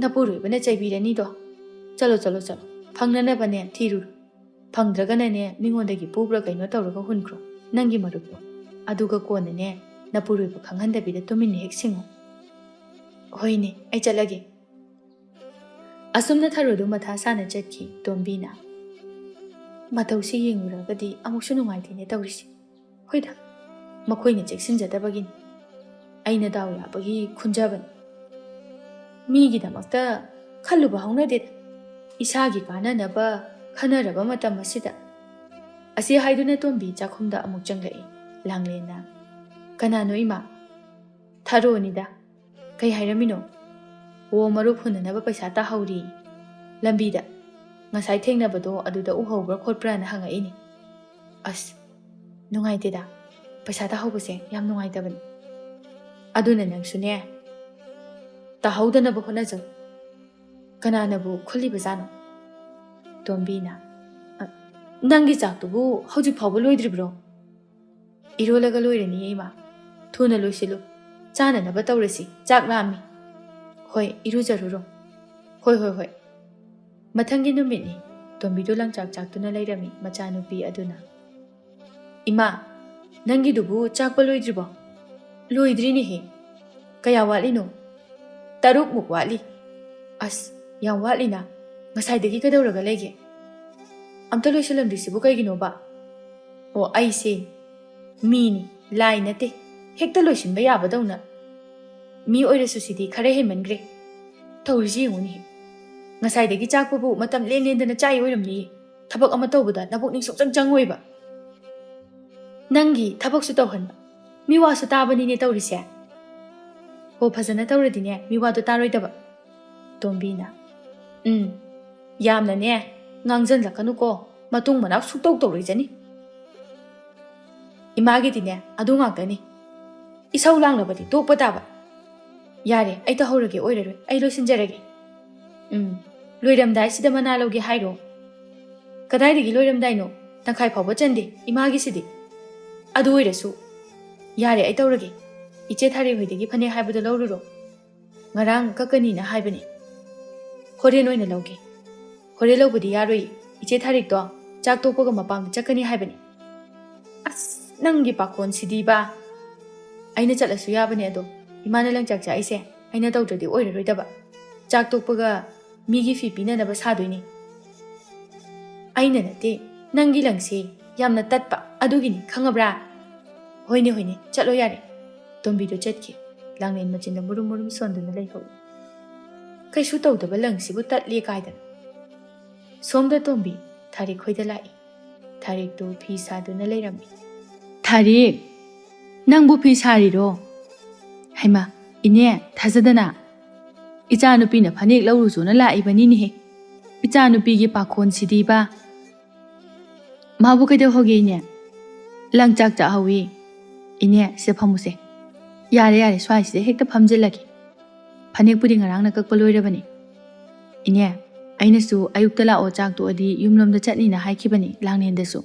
ꯅꯄꯨꯔꯣꯏꯕꯅ ꯆꯩꯕꯤꯔꯅꯤꯗꯣ ꯆꯠꯂꯣ ꯐꯪꯅꯅꯕꯅꯦ ꯊꯤꯔꯨꯔꯣ ꯐꯪꯗ꯭ꯔꯒꯅꯅꯦ ꯃꯤꯉꯣꯟꯗꯒꯤ ꯄꯨꯕ꯭ꯔꯥ ꯀꯩꯅꯣ ꯇꯧꯔꯒ ꯍꯨꯟꯈ꯭ꯔꯣ ꯅꯪꯒꯤ ꯃꯔꯨꯞꯇꯣ ꯑꯗꯨꯒ ꯀꯣꯟꯅꯅꯦ ꯅꯄꯨꯔꯣꯏꯕ ꯈꯪꯍꯟꯗꯕꯤꯗ ꯇꯨꯃꯤꯟꯅ ꯍꯦꯛ ꯁꯤꯡꯉꯨ ꯍꯣꯏꯅꯦ ꯑꯩ ꯆꯠꯂꯒꯦ ꯑꯁꯨꯝꯅ ꯊꯔꯣꯗꯨ ꯃꯊꯥ ꯁꯥꯅ ꯆꯠꯈꯤ ꯇꯣꯝꯕꯤꯅ ꯃꯇꯧꯁꯤ ꯌꯦꯡꯂꯨꯔꯒꯗꯤ ꯑꯃꯨꯛꯁꯨ ꯅꯨꯡꯉꯥꯏꯇꯦꯅꯦ ꯇꯧꯔꯤꯁꯤ ꯍꯣꯏꯗ ꯃꯈꯣꯏꯅ ꯆꯦꯛꯁꯤꯟꯖꯗꯕꯒꯤꯅꯤ ꯑꯩꯅ ꯗꯥꯎ ꯌꯥꯕꯒꯤ ꯈꯨꯟꯖꯕꯅꯤ ꯃꯤꯒꯤꯗꯃꯛꯇ ꯈꯜꯂꯨꯕ ꯍꯧꯅꯗꯦꯗ ꯏꯁꯥꯒꯤ ꯀꯥꯟꯅꯅꯕ ꯈꯟꯅꯔꯕ ꯃꯇꯝ ꯑꯁꯤꯗ ꯑꯁꯤ ꯍꯥꯏꯗꯨꯅ ꯇꯣꯝꯕꯤ ꯆꯥꯛꯈꯨꯝꯗ ꯑꯃꯨꯛ ꯆꯪꯂꯛꯏ ꯂꯥꯡꯂꯦꯟꯅ ꯀꯅꯥꯅꯣ ꯏꯃꯥ ꯊꯥꯔꯣꯅꯤꯗ ꯀꯩ ꯍꯥꯏꯔꯝꯃꯤꯅꯣ ꯑꯣ ꯃꯔꯨꯞ ꯍꯨꯟꯅꯅꯕ ꯄꯩꯁꯥ ꯇꯥꯍꯧꯔꯤ ꯂꯝꯕꯤꯗ ꯉꯁꯥꯏ ꯊꯦꯡꯅꯕꯗꯣ ꯑꯗꯨꯗ ꯎꯍꯧꯕ꯭ꯔꯥ ꯈꯣꯠꯄ꯭ꯔꯥꯅ ꯍꯪꯉꯛꯏꯅꯤ ꯑꯁ ꯅꯨꯡꯉꯥꯏꯇꯦꯗ ꯄꯩꯁꯥ ꯇꯥꯍꯧꯕꯁꯦ ꯌꯥꯝ ꯅꯨꯡꯉꯥꯏꯇꯕꯅꯤ ꯑꯗꯨꯅ ꯅꯪꯁꯨꯅꯦ ꯇꯥꯍꯧꯗꯅꯕ ꯍꯣꯠꯅꯖꯧ ꯀꯅꯥꯅꯕꯨ ꯈꯨꯜꯂꯤꯕꯖꯥꯠꯅꯣ ꯇꯣꯝꯕꯤꯅ ꯅꯪꯒꯤ ꯆꯥꯛꯇꯨꯕꯨ ꯍꯧꯖꯤꯛ ꯐꯥꯎꯕ ꯂꯣꯏꯗ꯭ꯔꯤꯕ꯭ꯔꯣ 이러려가 ꯂꯣꯏꯔꯅꯤꯌꯦ 이마 ꯊꯨꯅ ꯂꯣꯏꯁꯤꯜꯂꯨ ꯆꯥꯅꯅꯕ ꯇꯧꯔꯁꯤ ꯆꯥꯛ ꯂꯥꯝꯃꯤ ꯍꯣꯏ 이루ꯖꯔꯨꯔꯣ ꯍꯣꯏ ꯃꯊꯪꯒꯤ ꯅꯨꯃꯤꯠꯅꯤ ꯇꯣꯝꯕꯤꯗꯨ ꯂꯪꯆꯥꯛ ꯆꯥꯛꯇꯨꯅ ꯂꯩꯔꯝꯃꯤ ꯃꯆꯥꯅꯨꯄꯤ ꯑꯗꯨꯅ 이마 ꯅꯪꯒꯤꯗꯨꯕꯨ ꯆꯥꯛꯄ ꯂꯣꯏꯗ꯭ꯔꯤꯕꯣ ꯂꯣꯏꯗ꯭ꯔꯤꯅꯦꯍꯦ ꯀꯌꯥ ꯋꯥꯠꯂꯤꯅꯣ 6ꯃꯨꯛ ꯋꯥꯠꯂꯤ ꯑꯁ ꯌꯥꯝ ꯋꯥꯠꯂꯤꯅ ꯉꯁꯥꯏꯗꯒꯤ ꯀꯩꯗꯧꯔꯒ ꯂꯩꯒꯦ ꯑꯝꯇ ꯂꯣꯏꯁꯤꯜꯂꯝꯗ꯭ꯔꯤꯁꯤꯕꯨ ꯀꯩꯒꯤꯅꯣꯕ ꯑꯣ ꯑꯩꯁꯦ ꯃꯤꯅꯤ ꯂꯥꯏ ꯅꯠꯇꯦ ꯍꯦꯛꯇ ꯂꯣꯏꯁꯤꯟꯕ ꯌꯥꯕꯗꯧꯅ ꯃꯤ ꯑꯣꯏꯔꯁꯨ ꯁꯤꯗꯤ ꯈꯔ ꯍꯦꯟꯃꯟꯈ꯭ꯔꯦ ꯇꯧꯔꯤꯁꯤ ꯌꯦꯡꯉꯨꯅꯦ ꯉꯁꯥꯏꯗꯒꯤ ꯆꯥꯛꯄꯕꯨ ꯃꯇꯝ ꯂꯦꯟꯗꯅ ꯆꯥꯏ ꯑꯣꯏꯔꯝꯅꯤꯌꯦ ꯊꯕꯛ ꯑꯃ ꯇꯧꯕꯗ ꯅꯕꯨꯛꯅꯤꯡ ꯁꯨꯡꯆꯪ ꯆꯪꯉꯣꯏꯕ ꯅꯪꯒꯤ ꯊꯕꯛꯁꯨ ꯇꯧꯍꯟꯕ ꯃꯤꯋꯥꯁꯨ ꯇꯥꯕꯅꯤꯅꯦ ꯇꯧꯔꯤꯁꯦ ꯍꯣ ꯐꯖꯅ ꯇꯧꯔꯗꯤꯅꯦ ꯃꯤꯋꯥꯗꯣ ꯇꯥꯔꯣꯏꯗꯕ ꯇꯣꯝꯕꯤꯅ ꯌꯥꯝꯅꯅꯦ ꯉꯥꯡꯖꯟꯂꯛꯀꯅꯨꯀꯣ ꯃꯇꯨꯡ ꯃꯅꯥꯎ ꯁꯨꯛꯇꯧ ꯇꯧꯔꯣꯏꯖꯅꯤ 이마ꯒꯤꯗꯤꯅꯦ ꯑꯗꯨ ꯉꯥꯛꯇꯅꯤ 이ꯁꯧ ꯂꯥꯡꯂꯕꯗꯤ ꯇꯣꯛꯄ ꯇꯥꯕ ꯌꯥꯔꯦ ꯑꯩ ꯇꯧꯍꯧꯔꯒꯦ ꯑꯣꯏꯔꯔꯣꯏ ꯑꯩ ꯂꯣꯏꯁꯤꯟꯖꯔꯒꯦ ꯂꯣꯏꯔꯝꯗꯥꯏꯁꯤꯗ ꯃꯅꯥ ꯂꯧꯒꯦ ꯍꯥꯏꯔꯣ ꯀꯗꯥꯏꯗꯒꯤ ꯂꯣꯏꯔꯝꯗꯥꯏꯅꯣ ꯇꯪꯈꯥꯏ ꯐꯥꯎꯕ ꯆꯟꯗꯦ 이마ꯒꯤꯁꯤꯗꯤ ꯑꯗꯨ ꯑꯣꯏꯔꯁꯨ ꯌꯥꯔꯦ ꯑꯩ ꯇꯧꯔꯒꯦ 이제 ꯊꯥꯔꯤ ꯍꯣꯏꯗꯒꯤ ꯐꯅꯦꯛ ꯍꯥꯏꯕꯗꯣ ꯂꯧꯔꯨꯔꯣ ꯉꯔꯥꯡ ꯀꯛꯀꯅꯤꯅ ꯍꯥꯏꯕꯅꯤ ꯍꯣꯔꯦꯟ ꯑꯣꯏꯅ ꯂꯧꯒꯦ ꯍꯣꯔꯦꯟ ꯂꯧꯕꯗꯤ ꯌꯥꯔꯣꯏ 이제 ꯊꯥꯔꯤꯛꯇꯣ ꯆꯥꯛ ꯇꯣꯛꯄꯒ ꯃꯄꯥꯝꯗ ꯆꯠꯀꯅꯤ ꯍꯥꯏꯕꯅꯤ ꯑꯁ ꯅꯪꯒꯤ ꯄꯥꯈꯣꯟꯁꯤꯗꯤꯕ ꯑꯩꯅ ꯆꯠꯂꯁꯨ ꯌꯥꯕꯅꯦ ꯑꯗꯣ 이마ꯅ ꯂꯪꯆꯥꯛ ꯆꯥꯛꯏꯁꯦ ꯑꯩꯅ ꯇꯧꯗ꯭ꯔꯗꯤ ꯑꯣꯏꯔꯔꯣꯏꯗꯕ ꯆꯥꯛ ꯇꯣꯛꯄꯒ ꯃꯤꯒꯤ ꯐꯤ ꯄꯤꯅꯅꯕ ꯁꯥꯗꯣꯏꯅꯤ ꯑꯩꯅ ꯅꯠꯇꯦ ꯅꯪꯒꯤ ꯂꯪꯁꯤ ꯌꯥꯝꯅ ꯇꯠꯄ ꯑꯗꯨꯒꯤꯅꯤ ꯈꯪꯉꯕ꯭ꯔꯥ ꯍꯣꯏꯅꯦ ꯆꯠꯂꯣ ꯌꯥꯔꯦ ꯇꯣꯝꯕꯤꯗꯣ ꯆꯠꯈꯤ ꯂꯥꯡꯂꯦꯟ ꯃꯆꯤꯟꯗ ꯃꯨꯔꯨꯝ ꯃꯨꯔꯨꯝ ꯁꯣꯟꯗꯨꯅ ꯂꯩꯍꯧꯏ ꯀꯩꯁꯨ ꯇꯧꯗꯕ ꯂꯪꯁꯤꯕꯨ ꯇꯠꯂꯦ ꯀꯥꯏꯗꯅ ꯁꯣꯝꯗ ꯇꯣꯝꯕꯤ ꯊꯥꯔꯤꯛ ꯈꯣꯏꯗ ꯂꯥꯛꯏ ꯊꯥꯔꯤꯛꯇꯨ ꯐꯤ ꯁꯥꯗꯨꯅ ꯂꯩꯔꯝꯃꯤ ꯊꯥꯔꯤꯛ ꯅꯪꯕꯨ ꯐꯤ ꯁꯥꯔꯤꯔꯣ ꯍꯩꯃꯥ ꯏꯅꯦ ꯊꯥꯖꯗꯅ ꯏꯆꯥꯅꯨꯄꯤꯅ ꯐꯅꯦꯛ ꯂꯧꯔꯨꯆꯣꯅ ꯂꯥꯛꯏꯕꯅꯤꯅꯦꯍꯦ ꯏꯆꯥꯅꯨꯄꯤꯒꯤ ꯄꯥꯈꯣꯟꯁꯤꯗꯤꯕ ꯃꯥꯕꯨ ꯀꯩꯗꯧꯍꯧꯒꯦ ꯏꯅꯦ ꯂꯪꯆꯥꯛ ꯆꯥꯛꯍꯧꯏ ꯏꯅꯦ ꯁꯤꯗ ꯐꯝꯃꯨꯁꯦ ꯌꯥꯔꯦ ꯁ꯭ꯋꯥꯏꯁꯤꯗ ꯍꯦꯛꯇ ꯐꯝꯖꯤꯜꯂꯒꯦ ꯐꯅꯦꯛꯄꯨꯗꯤ ꯉꯔꯥꯡꯅ ꯀꯛꯄ ꯂꯣꯏꯔꯕꯅꯤ ꯏꯅꯦ ꯑꯩꯅꯁꯨ ꯑꯌꯨꯛꯇ ꯂꯥꯛꯑꯣ ꯆꯥꯛ ꯇꯣꯛꯑꯗꯤ ꯌꯨꯝꯂꯣꯝꯗ ꯆꯠꯅꯤꯅ ꯍꯥꯏꯈꯤꯕꯅꯤ ꯂꯥꯡꯂꯦꯟꯗꯁꯨ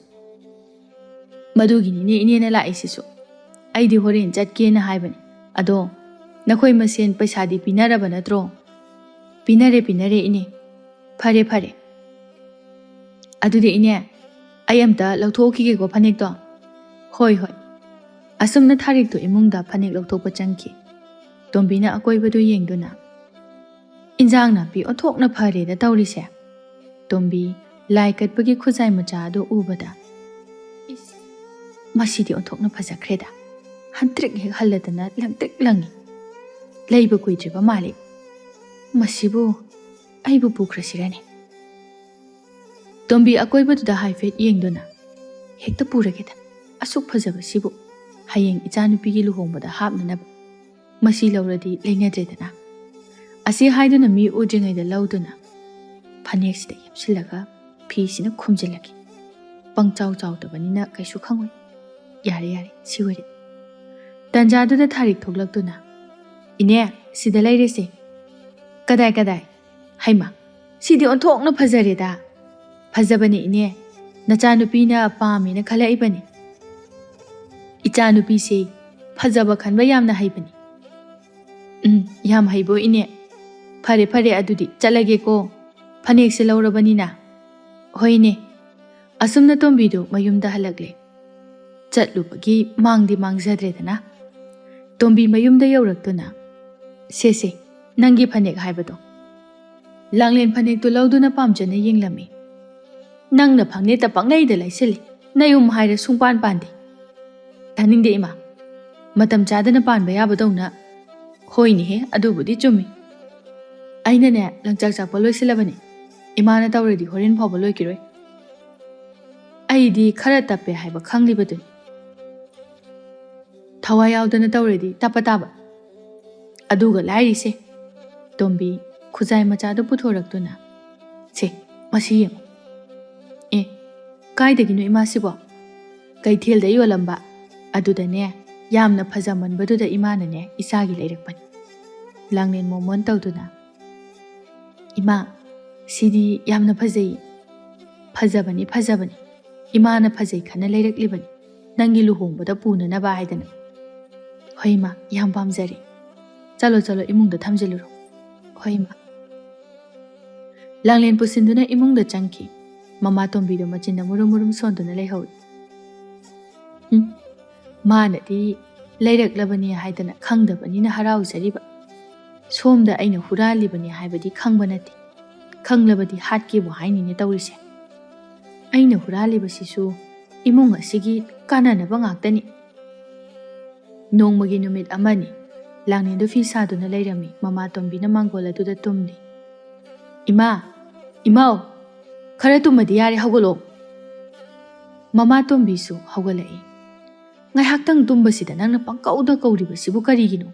ꯃꯗꯨꯒꯤꯅꯤꯅꯦ ꯏꯅꯦꯅ ꯂꯥꯛꯏꯁꯤꯁꯨ ꯑꯩꯗꯤ ꯍꯣꯔꯦꯟ ꯆꯠꯀꯦꯅ ꯍꯥꯏꯕꯅꯤ ꯑꯗꯣ ꯅꯈꯣꯏ ꯃꯁꯦꯟ ꯄꯩꯁꯥꯗꯤ ꯄꯤꯅꯔꯕ ꯅꯠꯇ꯭ꯔꯣ ꯄꯤꯅꯔꯦ ꯏꯅꯦ ꯐꯔꯦ ꯑꯗꯨꯗꯤ ꯏꯅꯦ ꯑꯩ ꯑꯝꯇ ꯂꯧꯊꯣꯛꯈꯤꯒꯦꯀꯣ ꯐꯅꯦꯛꯇꯣ ꯍꯣꯏ ꯑꯁꯨꯝꯅ ꯊꯥꯔꯤꯛꯇꯣ ꯏꯃꯨꯡꯗ ꯐꯅꯦꯛ ꯂꯧꯊꯣꯛꯄ ꯆꯪꯈꯤ ꯇꯣꯝꯕꯤꯅ ꯑꯀꯣꯏꯕꯗꯨ ꯌꯦꯡꯗꯨꯅ ꯏꯟꯖꯥꯡ ꯅꯥꯄꯤ ꯑꯣꯟꯊꯣꯛꯅ ꯐꯔꯦꯗ ꯇꯧꯔꯤꯁꯦ ꯇꯣꯝꯕꯤ ꯂꯥꯏ ꯀꯠꯄꯒꯤ ꯈꯨꯖꯥꯏ ꯃꯆꯥ ꯑꯗꯨ ꯎꯕꯗ ꯃꯁꯤꯗꯤ ꯑꯣꯟꯊꯣꯛꯅ ꯐꯖꯈ꯭ꯔꯦꯗ ꯍꯟꯇ꯭ꯔꯤꯛ ꯍꯦꯛ ꯍꯜꯂꯗꯅ ꯂꯪꯇ꯭ꯔꯤꯛ ꯂꯪꯉꯤ ꯂꯩꯕ ꯀꯨꯏꯗ꯭ꯔꯤꯕ ꯃꯥꯜꯂꯤ ꯃꯁꯤꯕꯨ ꯑꯩꯕꯨ ꯄꯨꯈ꯭ꯔꯁꯤꯔꯅꯦ ꯇꯣꯝꯕꯤ ꯑꯀꯣꯏꯕꯗꯨꯗ ꯍꯥꯏꯐꯦꯠ ꯌꯦꯡꯗꯨꯅ ꯍꯦꯛꯇ ꯄꯨꯔꯒꯦꯗ ꯑꯁꯨꯛ ꯐꯖꯕꯁꯤꯕꯨ ꯍꯌꯦꯡ ꯏꯆꯥꯅꯨꯄꯤꯒꯤ ꯂꯨꯍꯣꯡꯕꯗ ꯍꯥꯞꯅꯅꯕ ꯃꯁꯤ ꯂꯧꯔꯗꯤ ꯂꯩꯅꯗ꯭ꯔꯦꯗꯅ ꯑꯁꯤ ꯍꯥꯏꯗꯨꯅ ꯃꯤ ꯎꯗ꯭ꯔꯤꯉꯩꯗ ꯂꯧꯗꯨꯅ ꯐꯅꯦꯛꯁꯤꯗ ꯌꯦꯞꯁꯤꯜꯂꯒ ꯐꯤꯁꯤꯅ ꯈꯨꯝꯖꯤꯜꯂꯒꯦ ꯄꯪꯆꯥꯎ ꯆꯥꯎꯗꯕꯅꯤꯅ ꯀꯩꯁꯨ ꯈꯪꯉꯣꯏ ꯌꯥꯔꯦ ꯁꯤ ꯑꯣꯏꯔꯦ ꯇꯟꯖꯥꯗꯨꯗ ꯊꯥꯔꯤꯛ ꯊꯣꯛꯂꯛꯇꯨꯅ ꯏꯅꯦ ꯁꯤꯗ ꯂꯩꯔꯦꯁꯦ ꯀꯗꯥꯏ ꯍꯩꯃꯥ ꯁꯤꯗꯤ ꯑꯣꯟꯊꯣꯛꯅ ꯐꯖꯔꯦꯗ ꯐꯖꯕꯅꯦ ꯏꯅꯦ ꯅꯆꯥꯅꯨꯄꯤꯅ ꯄꯥꯝꯃꯦꯅ ꯈꯜꯂꯛꯏꯕꯅꯤ ꯏꯆꯥꯅꯨꯄꯤꯁꯦ ꯐꯖꯕ ꯈꯟꯕ ꯌꯥꯝꯅ ꯍꯩꯕꯅꯤ ꯌꯥꯝ ꯍꯩꯕꯣ ꯏꯅꯦ ꯐꯔꯦ ꯑꯗꯨꯗꯤ ꯆꯠꯂꯒꯦꯀꯣ ꯐꯅꯦꯛꯁꯦ ꯂꯧꯔꯕꯅꯤꯅ ꯍꯣꯏꯅꯦ ꯑꯁꯨꯝꯅ ꯇꯣꯝꯕꯤꯗꯨ ꯃꯌꯨꯝꯗ ꯍꯜꯂꯛꯂꯦ ꯆꯠꯂꯨꯕꯒꯤ ꯃꯥꯡꯗꯤ ꯃꯥꯡꯖꯗ꯭ꯔꯦꯗꯅ ꯇꯣꯝꯕꯤ ꯃꯌꯨꯝꯗ ꯌꯧꯔꯛꯇꯨꯅ ꯁꯦ ꯅꯪꯒꯤ ꯐꯅꯦꯛ ꯍꯥꯏꯕꯗꯣ ꯂꯥꯡꯂꯦꯟ ꯐꯅꯦꯛꯇꯨ ꯂꯧꯗꯨꯅ ꯄꯥꯝꯖꯅ ꯌꯦꯡꯂꯝꯃꯤ ꯅꯪꯅ ꯐꯪꯅꯦꯠꯇ ꯄꯪꯂꯩꯗ ꯂꯩꯁꯤꯜꯂꯤ ꯅꯌꯨꯝ ꯍꯥꯏꯔ ꯁꯨꯡꯄꯥꯟ ꯄꯥꯟꯗꯦ ꯇꯥꯅꯤꯡꯗꯦ ꯏꯃꯥ ꯃꯇꯝ ꯆꯥꯗꯅ ꯄꯥꯟꯕ ꯌꯥꯕꯗꯧꯅ ꯍꯣꯏꯅꯦꯍꯦ ꯑꯗꯨꯕꯨꯗꯤ ꯆꯨꯝꯃꯤ ꯑꯩꯅꯅꯦ ꯂꯪꯆꯥꯛ ꯆꯥꯛꯄ ꯂꯣꯏꯁꯤꯜꯂꯕꯅꯤ ꯏꯃꯥꯅ ꯇꯧꯔꯗꯤ ꯍꯣꯔꯦꯟ ꯐꯥꯎꯕ ꯂꯣꯏꯈꯤꯔꯣꯏ ꯑꯩꯗꯤ ꯈꯔ ꯇꯞꯄꯦ ꯍꯥꯏꯕ ꯈꯪꯂꯤꯕꯗꯨꯅꯤ ꯊꯋꯥꯏ ꯌꯥꯎꯗꯅ ꯇꯧꯔꯗꯤ ꯇꯞꯄ ꯇꯥꯕ ꯑꯗꯨꯒ ꯂꯥꯏꯔꯤꯁꯦ ꯇꯣꯝꯕꯤ ꯈꯨꯖꯥꯏ ꯃꯆꯥꯗꯨ ꯄꯨꯊꯣꯔꯛꯇꯨꯅ ꯁꯦ ꯃꯁꯤ ꯌꯦꯡꯉꯨ ꯑꯦ ꯀꯥꯏꯗꯒꯤꯅꯣ ꯏꯃꯥꯁꯤꯕꯣ ꯀꯩꯊꯦꯜꯗ ꯌꯣꯜꯂꯝꯕ ꯑꯗꯨꯗꯅꯦ ꯌꯥꯝꯅ ꯐꯖꯃꯟꯕꯗꯨꯗ ꯏꯃꯥꯅꯅꯦ ꯏꯆꯥꯒꯤ ꯂꯩꯔꯛꯄꯅꯤ ꯂꯥꯡꯂꯦꯟ ꯃꯣꯃꯣꯟ ꯇꯧꯗꯨꯅ ꯏꯃꯥ ꯁꯤꯗꯤ ꯌꯥꯝꯅ ꯐꯖꯩ ꯐꯖꯕꯅꯤ ꯐꯖꯕꯅꯤ ꯏꯃꯥꯅ ꯐꯖꯩ ꯈꯟꯅ ꯂꯩꯔꯛꯂꯤꯕꯅꯤ ꯅꯪꯒꯤ ꯂꯨꯍꯣꯡꯕꯗ ꯄꯨꯅꯅꯕ ꯍꯥꯏꯗꯅ ꯍꯣꯏ ꯏꯃꯥ ꯌꯥꯝ ꯄꯥꯝꯖꯔꯦ ꯆꯠꯂꯣ ꯆꯠꯂꯣ ꯏꯃꯨꯡꯗ ꯊꯝꯖꯤꯜꯂꯨꯔꯣ ꯍꯣꯏ ꯏꯃꯥ ꯂꯥꯡꯂꯦꯟ ꯄꯨꯁꯤꯟꯗꯨꯅ ꯏꯃꯨꯡꯗ ꯆꯪꯈꯤ ꯃꯃꯥ ꯇꯣꯝꯕꯤꯗꯣ ꯃꯆꯤꯟꯗ ꯃꯨꯔꯨꯝ ꯃꯨꯔꯨꯝ ꯁꯣꯟꯗꯨꯅ ꯂꯩꯍꯧꯏ ꯃꯥꯅꯗꯤ ꯂꯩꯔꯛꯂꯕꯅꯤ ꯍꯥꯏꯗꯅ ꯈꯪꯗꯕꯅꯤꯅ ꯍꯔꯥꯎꯖꯔꯤꯕ ꯁꯣꯝꯗ ꯑꯩꯅ ꯍꯨꯔꯥꯜꯂꯤꯕꯅꯤ ꯍꯥꯏꯕꯗꯤ ꯈꯪꯕ ꯅꯠꯇꯦ ꯈꯪꯂꯕꯗꯤ ꯍꯥꯠꯀꯦꯕꯨ ꯍꯥꯏꯅꯤꯅꯦ ꯇꯧꯔꯤꯁꯦ ꯑꯩꯅ ꯍꯨꯔꯥꯜꯂꯤꯕꯁꯤꯁꯨ ꯏꯃꯨꯡ ꯑꯁꯤꯒꯤ ꯀꯥꯟꯅꯅꯕ ꯉꯥꯛꯇꯅꯤ ꯅꯣꯡꯃꯒꯤ ꯅꯨꯃꯤꯠ ꯑꯃꯅꯤ ꯂꯥꯡꯂꯦꯟꯗꯨ ꯐꯤ ꯁꯥꯗꯨꯅ ꯂꯩꯔꯝꯃꯤ ꯃꯃꯥ ꯇꯣꯝꯕꯤꯅ ꯃꯥꯡꯒꯣꯜ ꯑꯗꯨꯗ ꯇꯨꯝꯂꯤ ꯏꯃꯥ ꯏꯃꯥꯎ ꯈꯔ ꯇꯨꯝꯃꯗꯤ ꯌꯥꯔꯦ ꯍꯧꯒꯠꯂꯣ ꯃꯃꯥ ꯇꯣꯝꯕꯤꯁꯨ ꯍꯧꯒꯠꯂꯛꯏ ꯉꯥꯏꯍꯥꯛꯇꯪ ꯇꯨꯝꯕꯁꯤꯗ ꯅꯪꯅ ꯄꯪꯀꯧꯗ ꯀꯧꯔꯤꯕꯁꯤꯕꯨ ꯀꯔꯤꯒꯤꯅꯣ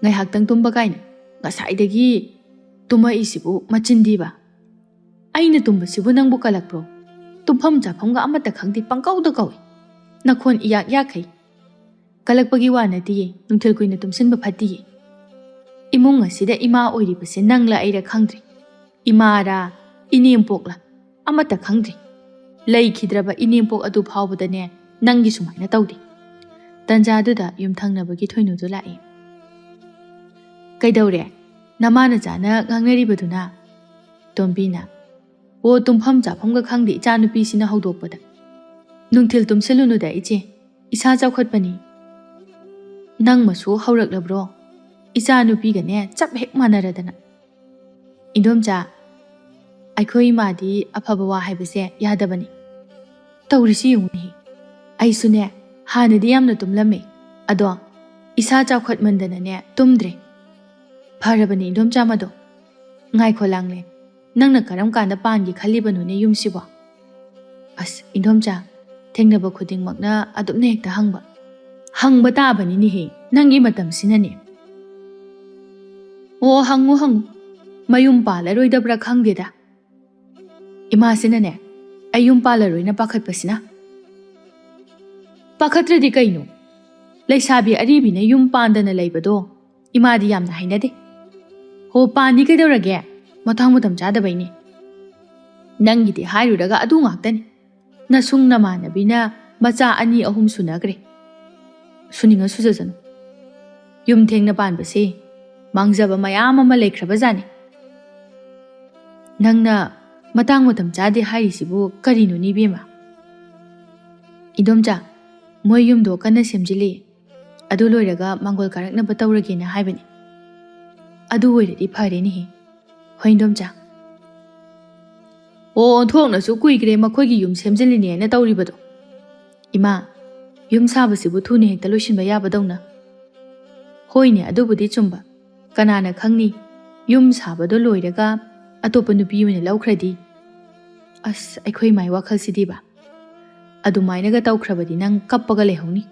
ꯉꯥꯏꯍꯥꯛꯇꯪ ꯇꯨꯝꯕ ꯀꯥꯏꯅ ꯉꯁꯥꯏꯗꯒꯤ ꯇꯨꯝꯃꯛꯏꯁꯤꯕꯨ ꯃꯆꯤꯟ ꯊꯤꯕ ꯑꯩꯅ ꯇꯨꯝꯕꯁꯤꯕꯨ ꯅꯪꯕꯨ ꯀꯜꯂꯛꯄ꯭ꯔꯣ ꯇꯨꯝꯐꯝ ꯆꯥꯐꯝꯒ ꯑꯃꯠꯇ ꯈꯪꯗꯦ ꯄꯪꯀꯧꯗ ꯀꯧꯏ ꯅꯈꯣꯟ ꯏꯌꯥꯛ ꯌꯥꯛꯈꯩ ꯀꯜꯂꯛꯄꯒꯤ ꯋꯥ ꯅꯠꯇꯤꯌꯦ ꯅꯨꯡꯊꯤꯜ ꯀꯨꯏꯅ ꯇꯨꯝꯁꯤꯟꯕ ꯐꯠꯇꯤꯌꯦ ꯏꯃꯨꯡ ꯑꯁꯤꯗ ꯏꯃꯥ ꯑꯣꯏꯔꯤꯕꯁꯦ ꯅꯪꯂ ꯑꯩꯔ ꯈꯪꯗ꯭ꯔꯤ ꯏꯃꯥꯔꯥ ꯏꯅꯦꯝꯄꯣꯛꯂ ꯑꯃꯠꯇ ꯈꯪꯗ꯭ꯔꯤ ꯂꯩꯈꯤꯗ꯭ꯔꯕ ꯏꯅꯦꯝꯄꯣꯛ ꯑꯗꯨ ꯐꯥꯎꯕꯗꯅꯦ ꯅꯪꯒꯤ ꯁꯨꯃꯥꯏꯅ ꯇꯧꯗꯦ ꯇꯟꯖꯥꯗꯨꯗ ꯌꯨꯝꯊꯪꯅꯕꯒꯤ ꯊꯣꯏꯅꯨꯗꯨ ꯂꯥꯛꯏ ꯀꯩꯗꯧꯔꯦ ꯅꯃꯥꯅꯆꯥꯅ ꯉꯥꯡꯅꯔꯤꯕꯗꯨꯅ ꯇꯣꯝꯕꯤꯅ ꯑꯣ ꯇꯨꯝꯐꯝ ꯆꯥꯐꯝꯒ ꯈꯪꯗꯦ ꯏꯆꯥꯅꯨꯄꯤꯁꯤꯅ ꯍꯧꯗꯣꯛꯄꯗ ꯅꯨꯡꯊꯤꯜ ꯇꯨꯝꯁꯤꯜꯂꯨꯅꯨꯗ ꯏꯆꯦ ꯏꯁꯥ ꯆꯥꯎꯈꯠꯄꯅꯤ ꯅꯪ ꯃꯁꯨ ꯍꯧꯔꯛꯂꯕ꯭ꯔꯣ ꯏꯆꯥꯅꯨꯄꯤꯒꯅꯦ ꯆꯞ ꯍꯦꯛ ꯃꯥꯟꯅꯔꯗꯅ ꯏꯟꯗꯣꯝꯆꯥ ꯑꯩꯈꯣꯏ ꯏꯃꯥꯗꯤ ꯑꯐꯕ ꯋꯥ ꯍꯥꯏꯕꯁꯦ ꯌꯥꯗꯕꯅꯤ ꯇꯧꯔꯤꯁꯤ ꯌꯦꯡꯉꯨꯅꯦ ꯑꯩꯁꯨꯅꯦ ꯍꯥꯟꯅꯗꯤ ꯌꯥꯝꯅ ꯇꯨꯝꯂꯝꯃꯦ ꯑꯗꯣ ꯏꯁꯥ ꯆꯥꯎꯈꯠꯃꯟꯗꯅꯅꯦ ꯇꯨꯝꯗ꯭ꯔꯦ ꯐꯔꯕꯅꯤ ꯏꯟꯗꯣꯝꯆꯥ ꯃꯗꯣ ꯉꯥꯏꯈꯣ ꯂꯥꯡꯂꯦ ꯅꯪꯅ ꯀꯔꯝ ꯀꯥꯟꯗ ꯄꯥꯟꯒꯦ ꯈꯜꯂꯤꯕꯅꯣꯅꯦ ꯌꯨꯝꯁꯤꯕꯣ ꯑꯁ ꯏꯟꯗꯣꯝꯆꯥ ꯊꯦꯡꯅꯕ ꯈꯨꯗꯤꯡꯃꯛꯅ ꯑꯗꯨꯝꯅ ꯍꯦꯛꯇ ꯍꯪꯕ ꯇꯥꯕꯅꯤꯅꯦꯍꯦ ꯅꯪꯒꯤ ꯃꯇꯝꯁꯤꯅꯅꯦ ꯑꯣ ꯍꯪꯉꯨ ꯃꯌꯨꯝ ꯄꯥꯜꯂꯔꯣꯏꯗꯕ꯭ꯔꯥ ꯈꯪꯗꯦꯗ ꯏꯃꯥꯁꯤꯅꯅꯦ ꯑꯩ ꯌꯨꯝ ꯄꯥꯜꯂꯔꯣꯏꯅ ꯄꯥꯈꯠꯄꯁꯤꯅ ꯄꯥꯈꯠꯇ꯭ꯔꯗꯤ ꯀꯩꯅꯣ ꯂꯩꯁꯥꯕꯤ ꯑꯔꯤꯕꯤꯅ ꯌꯨꯝ ꯄꯥꯟꯗꯅ ꯂꯩꯕꯗꯣ ꯏꯃꯥꯗꯤ ꯌꯥꯝꯅ ꯍꯩꯅꯗꯦ ꯍꯣ ꯄꯥꯟꯗꯤ ꯀꯩꯗꯧꯔꯒꯦ ꯃꯇꯝ ꯆꯥꯗꯕꯩꯅꯦ ꯅꯪꯒꯤꯗꯤ ꯍꯥꯏꯔꯨꯔꯒ ꯑꯗꯨ ꯉꯥꯛꯇꯅꯤ ꯅꯁꯨꯡ ꯅꯃꯥꯟꯅꯕꯤꯅ ꯃꯆꯥ 2, 3 ꯁꯨꯅꯈ꯭ꯔꯦ ꯁꯨꯅꯤꯡꯉ ꯁꯨꯖꯁꯅꯨ ꯌꯨꯝ ꯊꯦꯡꯅ ꯄꯥꯟꯕꯁꯦ ꯃꯥꯡꯖꯕ ꯃꯌꯥꯝ ꯑꯃ ꯂꯩꯈ꯭ꯔꯕꯖꯥꯠꯅꯤ ꯅꯪꯅ ꯃꯇꯝ ꯆꯥꯗꯦ ꯍꯥꯏꯔꯤꯁꯤꯕꯨ ꯀꯔꯤꯅꯣ ꯅꯤꯕꯦꯝꯃ ꯏꯟꯗꯣꯝꯆꯥ ꯃꯣꯏ ꯌꯨꯝꯗꯣ ꯀꯟꯅ ꯁꯦꯝꯖꯤꯜꯂꯤ ꯑꯗꯨ ꯂꯣꯏꯔꯒ ꯃꯥꯡꯒꯣꯜ ꯀꯥꯔꯛꯅꯕ ꯇꯧꯔꯒꯦꯅ ꯍꯥꯏꯕꯅꯤ ꯑꯗꯨ ꯑꯣꯏꯔꯗꯤ ꯐꯔꯦꯅꯦꯍꯦ ꯍꯣꯏ ꯏꯟꯗꯣꯝꯆꯥ ꯑꯣ ꯑꯣꯟꯊꯣꯛꯅꯁꯨ ꯀꯨꯏꯈ꯭ꯔꯦ ꯃꯈꯣꯏꯒꯤ ꯌꯨꯝ ꯁꯦꯝꯖꯤꯜꯂꯤꯅꯦꯅ ꯇꯧꯔꯤꯕꯗꯣ ꯏꯃꯥ ꯌꯨꯝ ꯁꯥꯕꯁꯤꯕꯨ ꯊꯨꯅ ꯍꯦꯛꯇ ꯂꯣꯏꯁꯤꯟꯕ ꯌꯥꯕꯗꯧꯅ ꯍꯣꯏꯅꯦ ꯑꯗꯨꯕꯨꯗꯤ ꯆꯨꯝꯕ ꯀꯅꯥꯅ ꯈꯪꯅꯤ ꯌꯨꯝ ꯁꯥꯕꯗꯣ ꯂꯣꯏꯔꯒ ꯑꯇꯣꯞꯄ ꯅꯨꯄꯤ ꯑꯣꯏꯅ ꯂꯧꯈ꯭ꯔꯗꯤ ꯑꯁ ꯑꯩꯈꯣꯏ ꯃꯥꯏ ꯋꯥꯈꯜꯁꯤꯗꯤꯕ ꯑꯗꯨꯃꯥꯏꯅꯒ ꯇꯧꯈ꯭ꯔꯕꯗꯤ ꯅꯪ ꯀꯞꯄꯒ ꯂꯩꯍꯧꯅꯤ